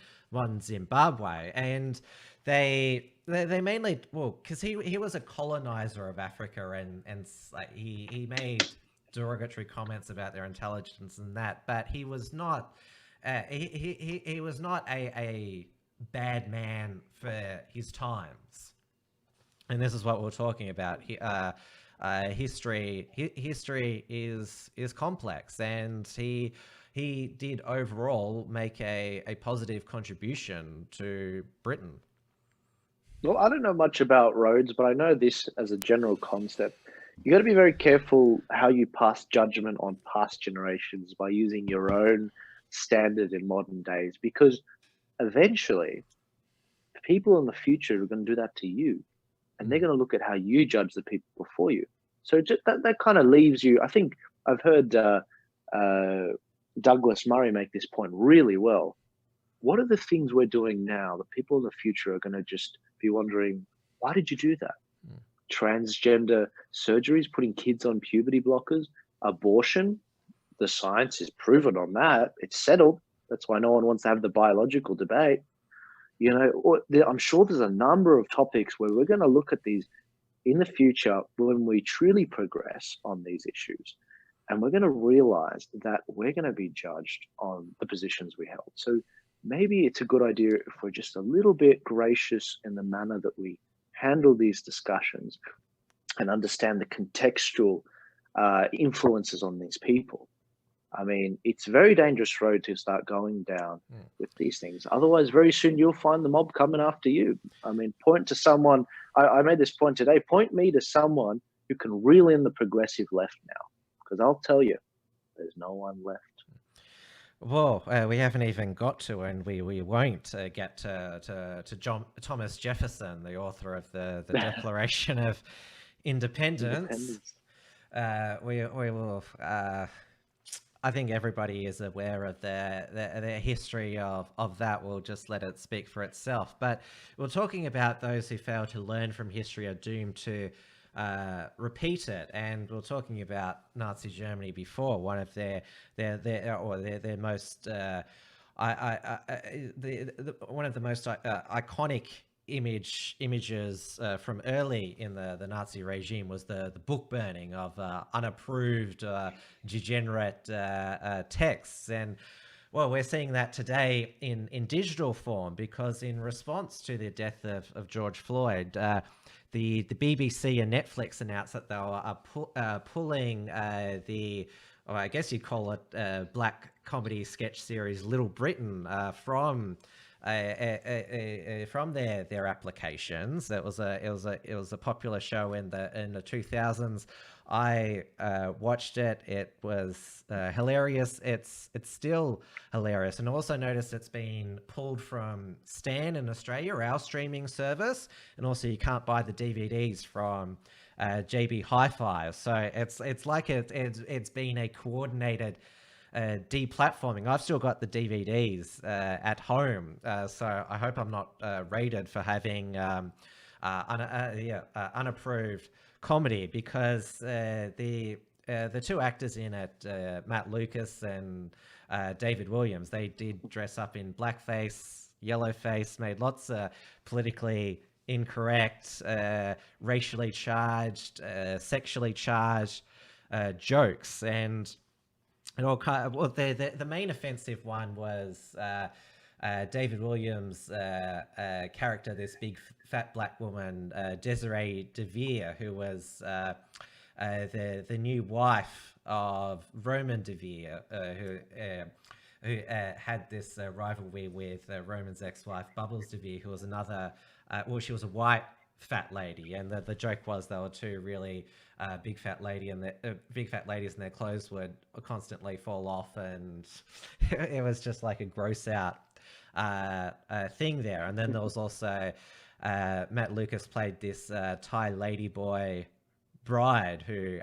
Zimbabwe, and they mainly, because he was a colonizer of Africa, and he made derogatory comments about their intelligence and that, but he was not he was not a bad man for his times. And this is what we're talking about. History is complex, and he did overall make a positive contribution to Britain. Well, I don't know much about Rhodes, but I know this as a general concept. You got to be very careful how you pass judgment on past generations by using your own standard in modern days, because eventually people in the future are going to do that to you, and they're going to look at how you judge the people before you. So that kind of leaves you. I think I've heard Douglas Murray make this point really well. What are the things we're doing now that people in the future are going to just be wondering, why did you do that? Transgender surgeries, putting kids on puberty blockers, abortion, the science is proven on that. It's settled. That's why no one wants to have the biological debate. I'm sure there's a number of topics where we're going to look at these in the future when we truly progress on these issues. And we're going to realize that we're going to be judged on the positions we held. So maybe it's a good idea if we're just a little bit gracious in the manner that we handle these discussions and understand the contextual influences on these people. I mean, it's a very dangerous road to start going down with these things. Otherwise, very soon you'll find the mob coming after you. I mean, point to someone. I made this point today. Point me to someone who can reel in the progressive left now, because I'll tell you, there's no one left. Well, we haven't even got to, and we won't get to Thomas Jefferson, the author of the Declaration of Independence. We will. I think everybody is aware of their history of that. We'll just let it speak for itself. But we're talking about those who fail to learn from history are doomed to repeat it. And we're talking about Nazi Germany before. One of their most one of the most iconic images from early in the Nazi regime was the book burning of unapproved degenerate texts. And well, we're seeing that today in digital form, because in response to the death of George Floyd, the BBC and Netflix announced that they were pulling or I guess you'd call it black comedy sketch series Little Britain from their applications. It was a popular show in the 2000s. I watched it. It was hilarious. It's still hilarious. And also noticed it's been pulled from Stan in Australia, our streaming service, and also you can't buy the DVDs from JB Hi-Fi. So it's like it's been a coordinated deplatforming. I've still got the DVDs at home, so I hope I'm not rated for having unapproved comedy, because the two actors in it, Matt Lucas and David Williams, they did dress up in blackface, yellowface, made lots of politically incorrect, racially charged, sexually charged jokes. And it all kind of, well, the main offensive one was David Williams' character, this big fat black woman, Desiree DeVere, who was the new wife of Roman DeVere, who had this rivalry with Roman's ex-wife Bubbles DeVere, who was another. She was a white fat lady, and the joke was they were two really big fat ladies, and their clothes would constantly fall off, and it was just like a gross out thing there. And then there was also Matt Lucas played this Thai ladyboy bride who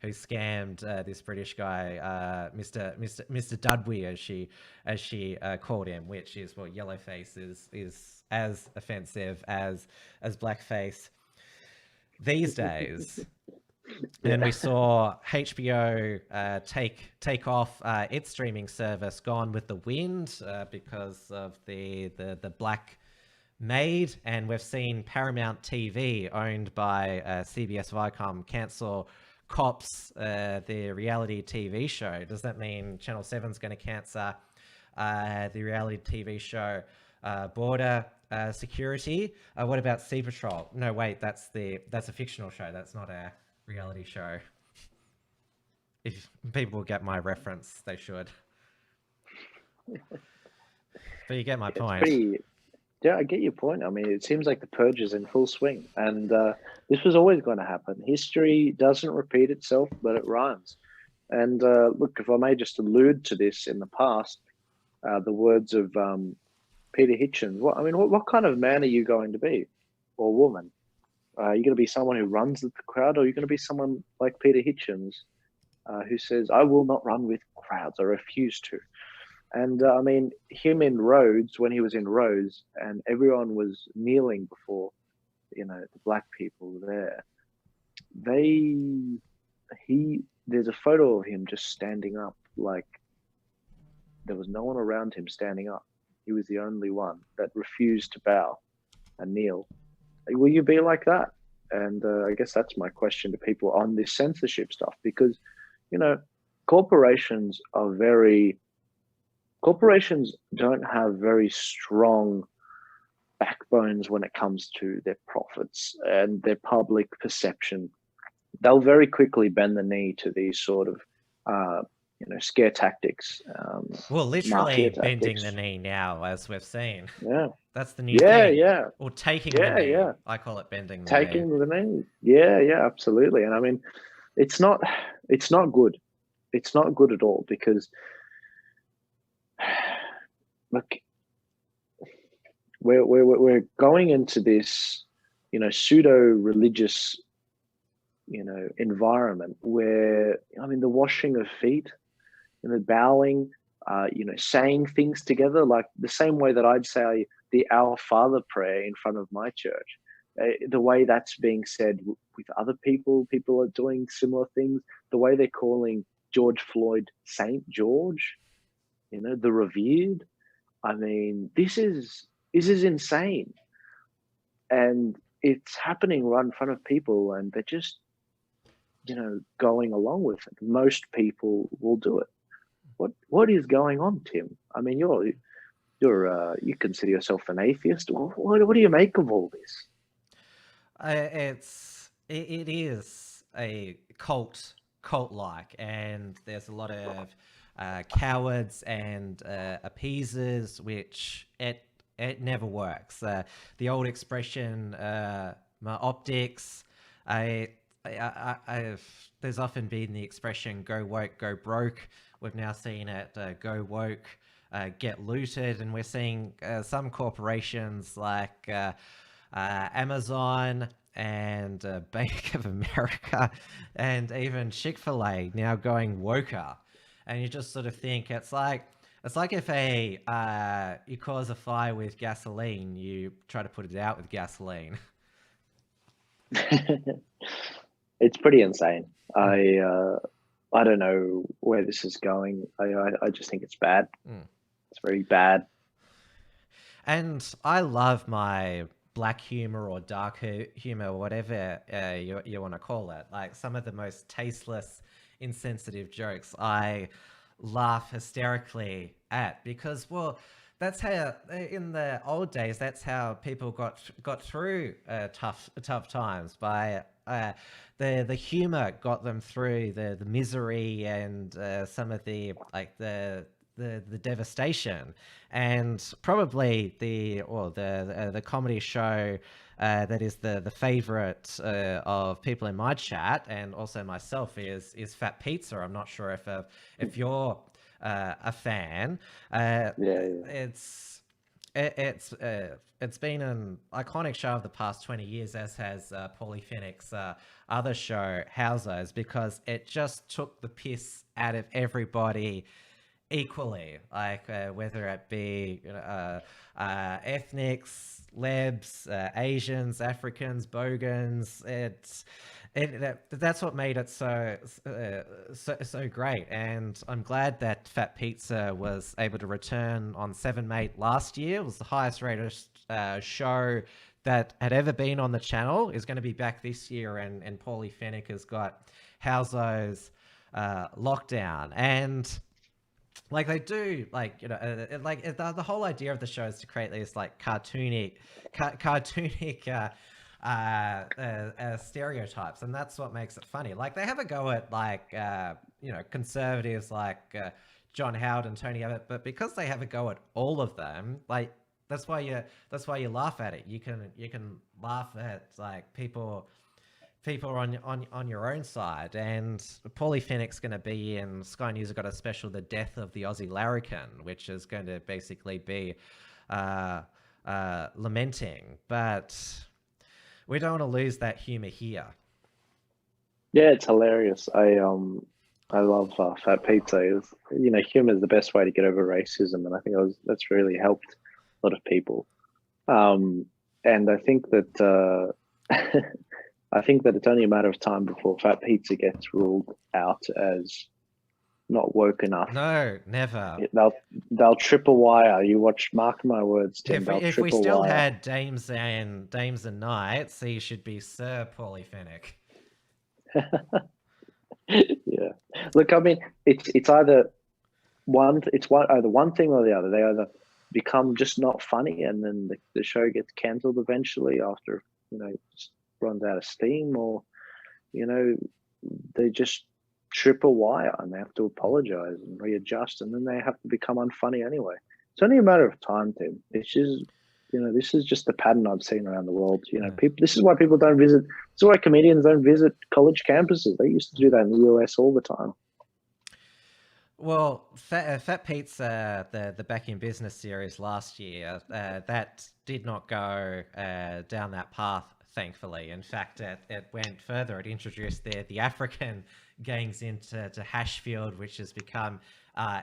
scammed this British guy, Mr. Dudley, as she called him, which is what yellowface is as offensive as blackface these days. Yeah. And we saw HBO take off its streaming service Gone with the Wind because of the black maid, and we've seen Paramount TV, owned by CBS Viacom, cancel Cops, the reality TV show. Does that mean Channel 7's going to cancel the reality TV show Border Security? What about Sea Patrol? No, wait, that's a fictional show. That's not a reality show. If people get my reference, they should. But you get my point. Yeah, I get your point. I mean, it seems like the purge is in full swing, and this was always going to happen. History doesn't repeat itself, but it rhymes. And look, if I may just allude to this in the past, the words of Peter Hitchens. What kind of man are you going to be, or woman? Are you going to be someone who runs with the crowd, or are you going to be someone like Peter Hitchens, who says, "I will not run with crowds. I refuse to." And him in Rhodes, when he was in Rhodes, and everyone was kneeling before, the black people there. There's a photo of him just standing up, like there was no one around him standing up. He was the only one that refused to bow and kneel. Will you be like that? And I guess that's my question to people on this censorship stuff, because, corporations don't have very strong backbones when it comes to their profits and their public perception. They'll very quickly bend the knee to these sort of, scare tactics. Literally bending the knee now, as we've seen. Yeah. That's the new thing. Yeah. Or taking the knee. Yeah. I call it bending the knee. Taking the knee. Yeah, absolutely. And it's not good. It's not good at all, because look, we're going into this, pseudo-religious, environment where, the washing of feet, bowing, saying things together, like the same way that I'd say the Our Father prayer in front of my church. The way that's being said with other people are doing similar things. The way they're calling George Floyd Saint George, the revered. I mean, this is insane, and it's happening right in front of people, and they're just, going along with it. Most people will do it. What is going on, Tim? I mean, you consider yourself an atheist. What do you make of all this? It is a cult-like, and there's a lot of cowards and appeasers, which it never works. The old expression, my optics. There's often been the expression "go woke, go broke." We've now seen it go woke, get looted, and we're seeing some corporations like Amazon and Bank of America and even Chick-fil-A now going woker. And you just sort of think it's like if you cause a fire with gasoline, you try to put it out with gasoline. It's pretty insane. I don't know where this is going. I just think it's bad. It's very bad. And I love my black humor or dark humor, or whatever you want to call it. Like some of the most tasteless, insensitive jokes I laugh hysterically at, because, well, that's how, in the old days, that's how people got through tough times. By the humor got them through the misery and some of the devastation. And probably the comedy show that is the favorite of people in my chat, and also myself, is Fat Pizza. I'm not sure if you're a fan. It's been an iconic show of the past 20 years, as has Paulie Finnick's other show, Howzers, because it just took the piss out of everybody equally, like whether it be ethnics, lebs, Asians, Africans, bogans. That's what made it so great, and I'm glad that Fat Pizza was able to return on 7 Mate last year. It was the highest rated show that had ever been on the channel. Is going to be back this year, and Paulie Finnick has got Howzo's Lockdown. And like they do, the whole idea of the show is to create these like cartoonic stereotypes, and that's what makes it funny. Like they have a go at conservatives like John Howard and Tony Abbott, but because they have a go at all of them, like that's why you laugh at it. You can laugh at like people on your own side. And Paulie Finnick's going to be in Sky News. Have got a special, The Death of the Aussie Larrikin, which is going to basically be lamenting. But we don't want to lose that humor here. Yeah, it's hilarious. I love Fat Pizza. Humor is the best way to get over racism, and I think that's really helped a lot of people. And I think that I think that it's only a matter of time before Fat Pizza gets ruled out as not woke enough. No, never. They'll trip a wire. You mark my words, Tim. If we still had dames and knights, he should be Sir Paulie Finnick. Yeah. Look, I mean, it's either one thing or the other. They either become just not funny, and then the show gets cancelled eventually after just runs out of steam, or they just trip a wire and they have to apologize and readjust, and then they have to become unfunny anyway. It's only a matter of time, Tim. It's just this is just the pattern I've seen around the world. People. This is why people don't visit. This is why comedians don't visit college campuses. They used to do that in the US all the time. Well, Fat Pete's the Back in Business series last year, that did not go down that path, thankfully. In fact, it went further. It introduced the African gangs into Hashfield, which has become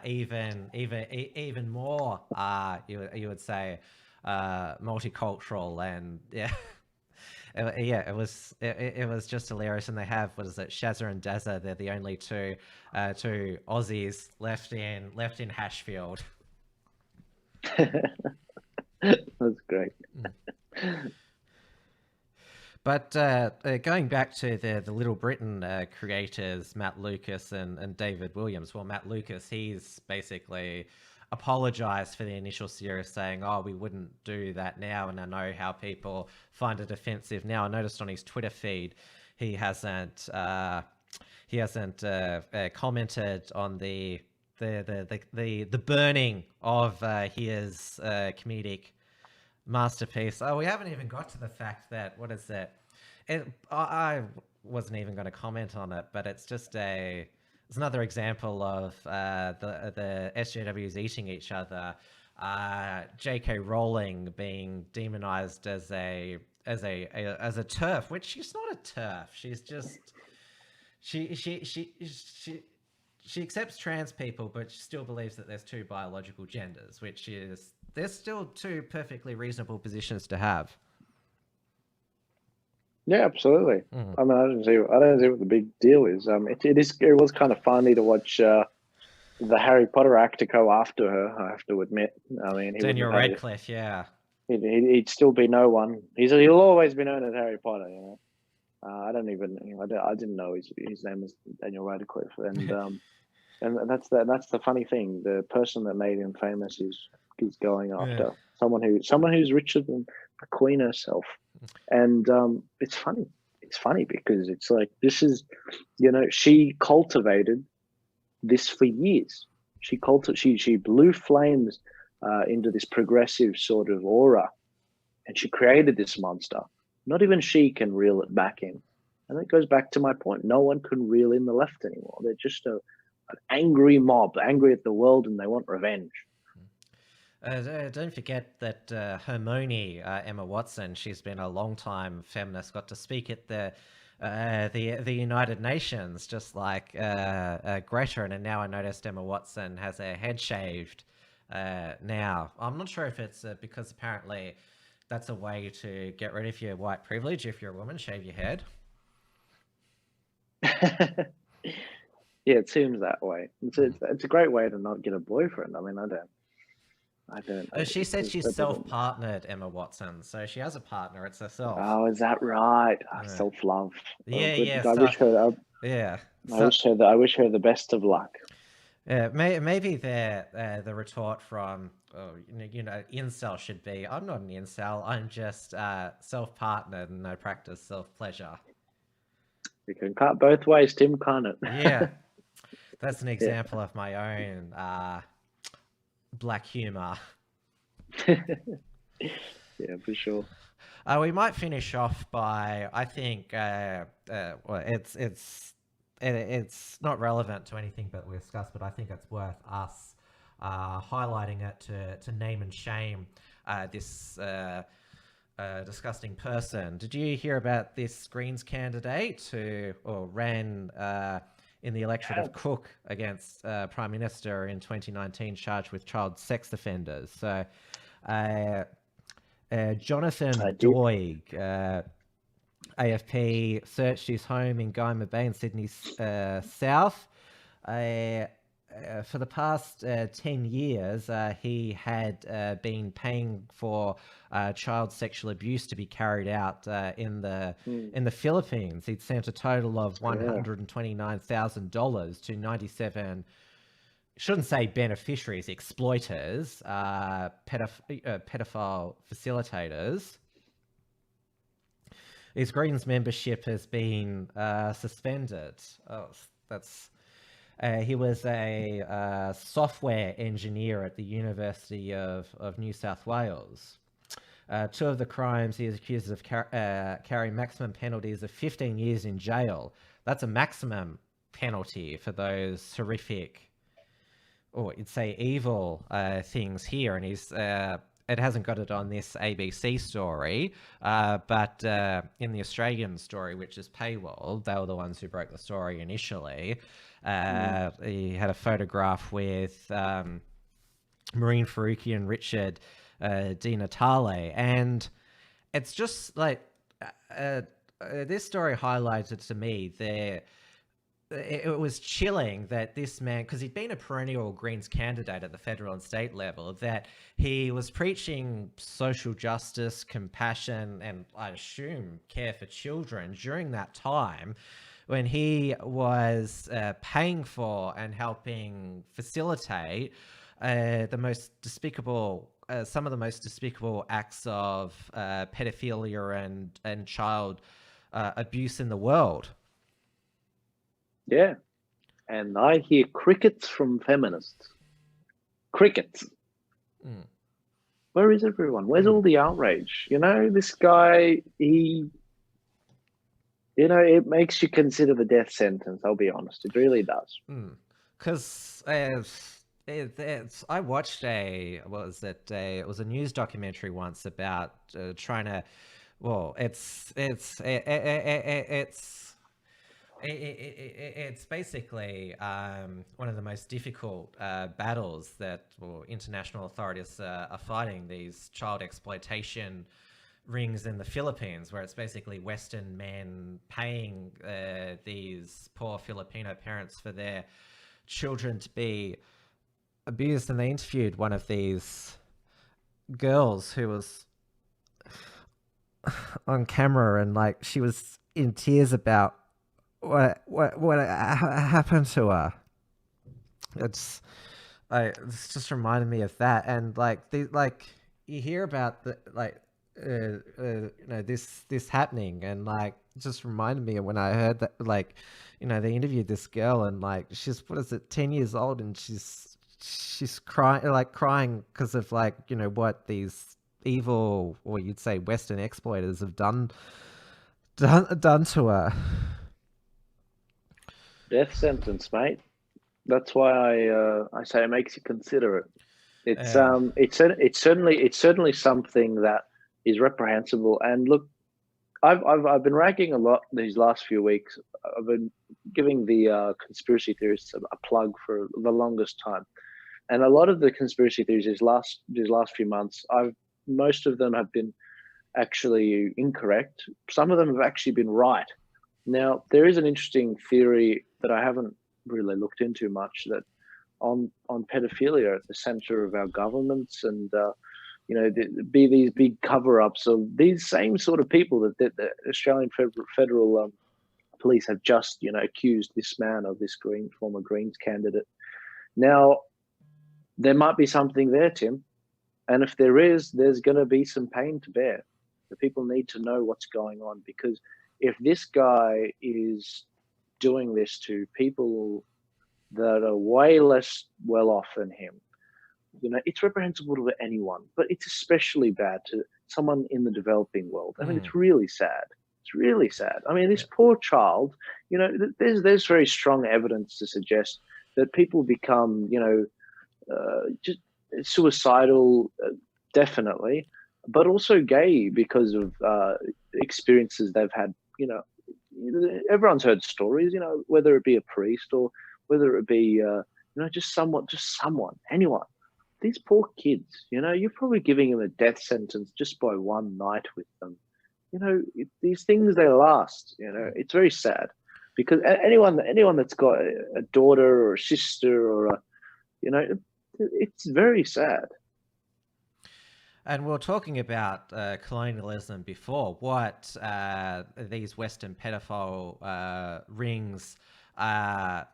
even more you would say multicultural, and yeah. It was just hilarious, and they have, what is it, Shazza and Dazza. They're the only two Aussies left in Hashfield. That's great. But going back to the Little Britain creators, Matt Lucas and David Williams. Well, Matt Lucas, he's basically apologized for the initial series, saying, "Oh, we wouldn't do that now," and I know how people find it offensive now. I noticed on his Twitter feed, he hasn't commented on the burning of his comedic masterpiece. Oh, we haven't even got to the fact that, what is it? I wasn't even going to comment on it, but it's just it's another example of the SJWs eating each other. J.K. Rowling being demonized as a TERF, which she's not a TERF. She's just she accepts trans people, but she still believes that there's two biological genders, which is, there's still two perfectly reasonable positions to have. Yeah, absolutely. I mean, I don't see what the big deal is. It was kind of funny to watch the Harry Potter actor go after her, I have to admit. I mean, Daniel Radcliffe, yeah. He'd still be no one. He'll always be known as Harry Potter, you know. I didn't know his name was Daniel Radcliffe, and and that's the funny thing. The person that made him famous is going after someone who's richer than the Queen herself, and it's funny. It's funny because it's like, this is, you know, she cultivated this for years. She blew flames into this progressive sort of aura, and she created this monster. Not even she can reel it back in. And that goes back to my point. No one can reel in the left anymore. They're just an angry mob, angry at the world, and they want revenge. Don't forget that Hermione, Emma Watson, she's been a long-time feminist, got to speak at the United Nations, just like Greta, and now I noticed Emma Watson has her head shaved now. I'm not sure if it's because apparently that's a way to get rid of your white privilege. If you're a woman, shave your head. Yeah, it seems that way. It's a great way to not get a boyfriend. I mean, I don't. She said she's self-partnered, Emma Watson, so she has a partner. It's herself. Oh, is that right? Self-love. Yeah. I wish her. Yeah. I wish her the best of luck. Maybe the retort from incel should be, I'm not an incel, I'm just self-partnered and I practice self-pleasure. You can cut both ways, Tim, can't it? Yeah, that's an example of my own black humor. Yeah, for sure. We might finish off by, I think, well, it's not relevant to anything that we discussed, but I think it's worth us highlighting it to name and shame this disgusting person. Did you hear about this Greens candidate who ran in the electorate of Cook against Prime Minister in 2019, charged with child sex offenders? So Jonathan Doig, AFP searched his home in Guymer Bay in Sydney's south. For the past 10 years, he had been paying for child sexual abuse to be carried out in the Philippines. He'd sent a total of $129,000 to 97, shouldn't say beneficiaries, exploiters, pedophile facilitators. His Greens membership has been suspended. He was a software engineer at the University of New South Wales. Two of the crimes he is accused of carrying maximum penalties of 15 years in jail. That's a maximum penalty for those horrific, or you'd say evil things here. And he's it hasn't got it on this ABC story, but in the Australian story, which is paywall, they were the ones who broke the story initially. He had a photograph with Maureen Faruqi and Richard Di Natale, and it's just like this story highlighted to me it was chilling that this man, because he'd been a perennial Greens candidate at the federal and state level, that he was preaching social justice, compassion, and I assume care for children during that time when he was paying for and helping facilitate the most despicable, some of the most despicable acts of pedophilia and child abuse in the world. Yeah. And I hear crickets from feminists. Crickets. Where is everyone? Where's all the outrage? This guy, it makes you consider the death sentence. I'll be honest. It really does. Because I watched it was a news documentary once about trying to, well, it's basically one of the most difficult battles that international authorities are fighting, these child exploitation rings in the Philippines, where it's basically Western men paying these poor Filipino parents for their children to be abused. And they interviewed one of these girls who was on camera, and like she was in tears about what happened to her. It's just reminded me of that, and you hear about this happening, and like it just reminded me of when I heard that they interviewed this girl, and like she's 10 years old, and she's crying because of what these evil, or you'd say Western exploiters have done to her. Death sentence, mate. That's why I say it makes you consider it. It's certainly something that is reprehensible. And look, I've been ragging a lot these last few weeks. I've been giving the conspiracy theorists a plug for the longest time, and a lot of the conspiracy theories these last few months, most of them have been actually incorrect. Some of them have actually been right. Now, there is an interesting theory that I haven't really looked into much, that on pedophilia at the center of our governments, and be these big cover-ups of these same sort of people that the Australian federal police have just accused this man of this former Greens candidate. Now, there might be something there, Tim, and if there is, there's going to be some pain to bear. The people need to know what's going on, because if this guy is doing this to people that are way less well off than him, it's reprehensible to anyone, but it's especially bad to someone in the developing world. I mean, it's really sad. It's really sad. I mean, this poor child, there's very strong evidence to suggest that people become, just suicidal, definitely, but also gay because of experiences they've had. Everyone's heard stories, whether it be a priest or whether it be, just someone, anyone. These poor kids, you're probably giving them a death sentence just by one night with them. These things, they last. It's very sad, because anyone that's got a daughter or a sister or it's very sad. And we were talking about colonialism before. What these Western pedophile rings are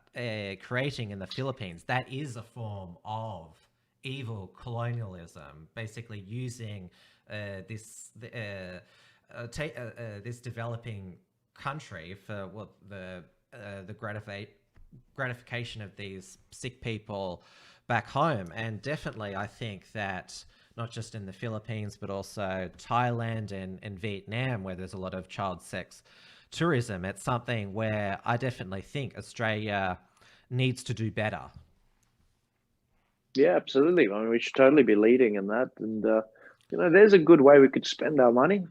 creating in the Philippines, that is a form of evil colonialism, basically using this developing country for the gratification of these sick people back home. And definitely, I think that not just in the Philippines, but also Thailand and Vietnam, where there's a lot of child sex tourism, it's something where I definitely think Australia needs to do better. Yeah, absolutely. I mean, we should totally be leading in that. And There's a good way we could spend our money.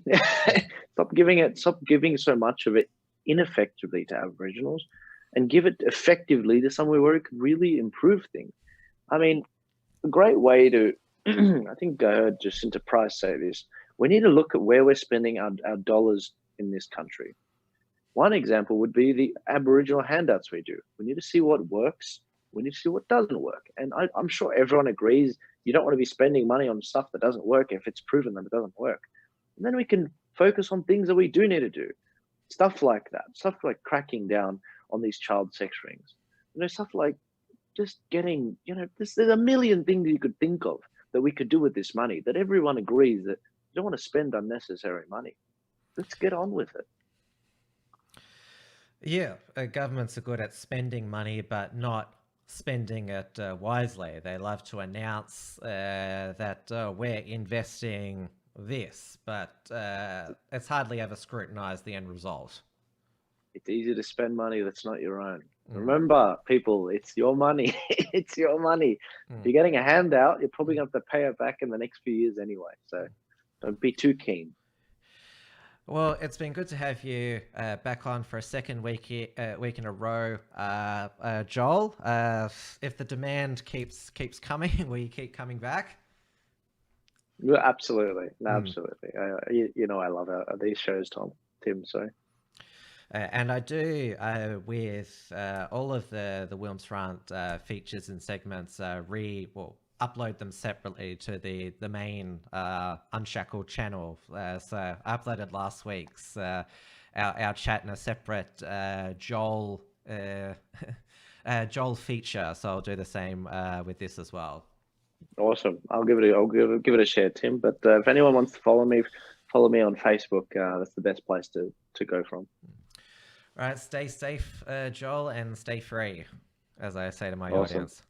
Stop giving so much of it ineffectively to Aboriginals, and give it effectively to somewhere where it could really improve things. I mean, a great way to, I think I heard Jacinta Price say this, we need to look at where we're spending our dollars in this country. One example would be the Aboriginal handouts we do. We need to see what works. We need to see what doesn't work. And I'm sure everyone agrees you don't want to be spending money on stuff that doesn't work if it's proven that it doesn't work. And then we can focus on things that we do need to do. Stuff like that. Stuff like cracking down on these child sex rings. Stuff like just getting, there's a million things you could think of that we could do with this money, that everyone agrees that you don't want to spend unnecessary money. Let's get on with it. Yeah, governments are good at spending money, but not spending it wisely. They love to announce that we're investing this, but it's hardly ever scrutinized the end result. It's easy to spend money that's not your own. Remember, people, it's your money. It's your money. If you're getting a handout, you're probably going to have to pay it back in the next few years anyway. So don't be too keen. Well, it's been good to have you back on for a second week in a row, Joel. If the demand keeps coming, will you keep coming back? Yeah, absolutely, absolutely. I love these shows, Tim. So. And I do with all of the WilmsFront features and segments upload them separately to the main Unshackled channel. So I uploaded last week's our chat in a separate Joel feature. So I'll do the same with this as well. Awesome. I'll give it a share, Tim. But if anyone wants to follow me on Facebook. That's the best place to go from. All right, stay safe, Joel, and stay free, as I say to my audience.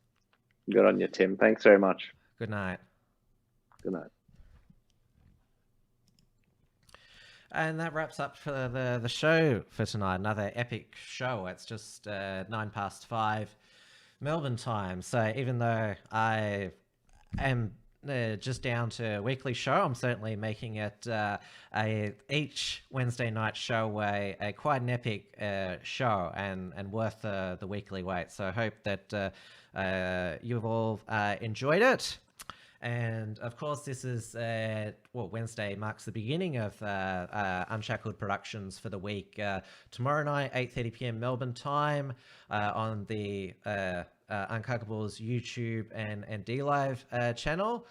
Good on you, Tim. Thanks very much. Good night. Good night. And that wraps up for the show for tonight. Another epic show. It's just 5:09 Melbourne time. So even though I am just down to a weekly show, I'm certainly making it each Wednesday night show a quite an epic show and worth the weekly wait. So I hope that you've all enjoyed it. And of course, this is Wednesday marks the beginning of Unshackled Productions for the week. Tomorrow night, 8:30 p.m. Melbourne time, on the Uncockables YouTube and DLive channel.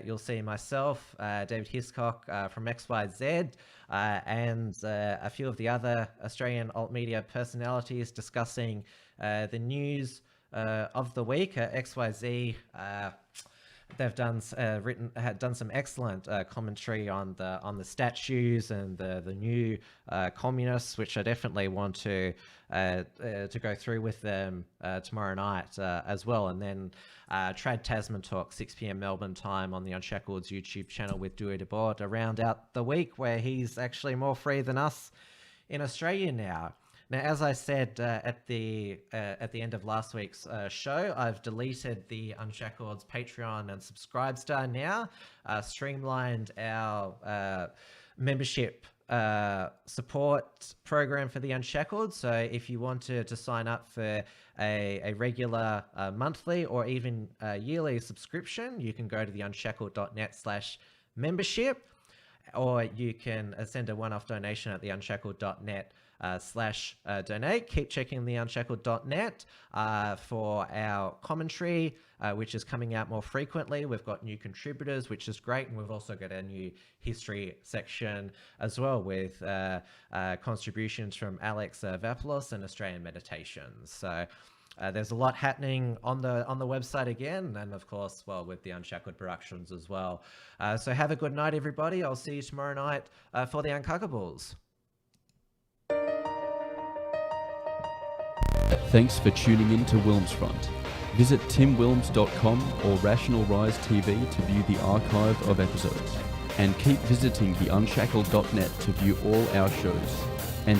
You'll see myself, David Hiscock from XYZ, and a few of the other Australian alt media personalities discussing the news of the week. XYZ. They've done some excellent commentary on the statues and the new communists, which I definitely want to go through with them tomorrow night as well. And then Trad Tasman Talk, 6 p.m. Melbourne time on the Unshackled's YouTube channel with Dewey DeBoer to round out the week, where he's actually more free than us in Australia now. Now, as I said at the end of last week's show, I've deleted the Unshackled's Patreon and Subscribestar now, streamlined our membership support program for the Unshackled. So if you wanted to sign up for a regular monthly or even yearly subscription, you can go to the unshackled.net/membership, or you can send a one-off donation at the unshackled.net /donate. Keep checking the unshackled.net for our commentary, which is coming out more frequently. We've got new contributors, which is great, and we've also got a new history section as well, with contributions from Alex Vapelos and Australian Meditations. So there's a lot happening on the website again, and of course, well, with the Unshackled Productions as well. So have a good night, everybody. I'll see you tomorrow night for the Uncockables. Thanks for tuning in to WilmsFront. Visit timwilms.com or Rational Rise TV to view the archive of episodes. And keep visiting the unshackled.net to view all our shows.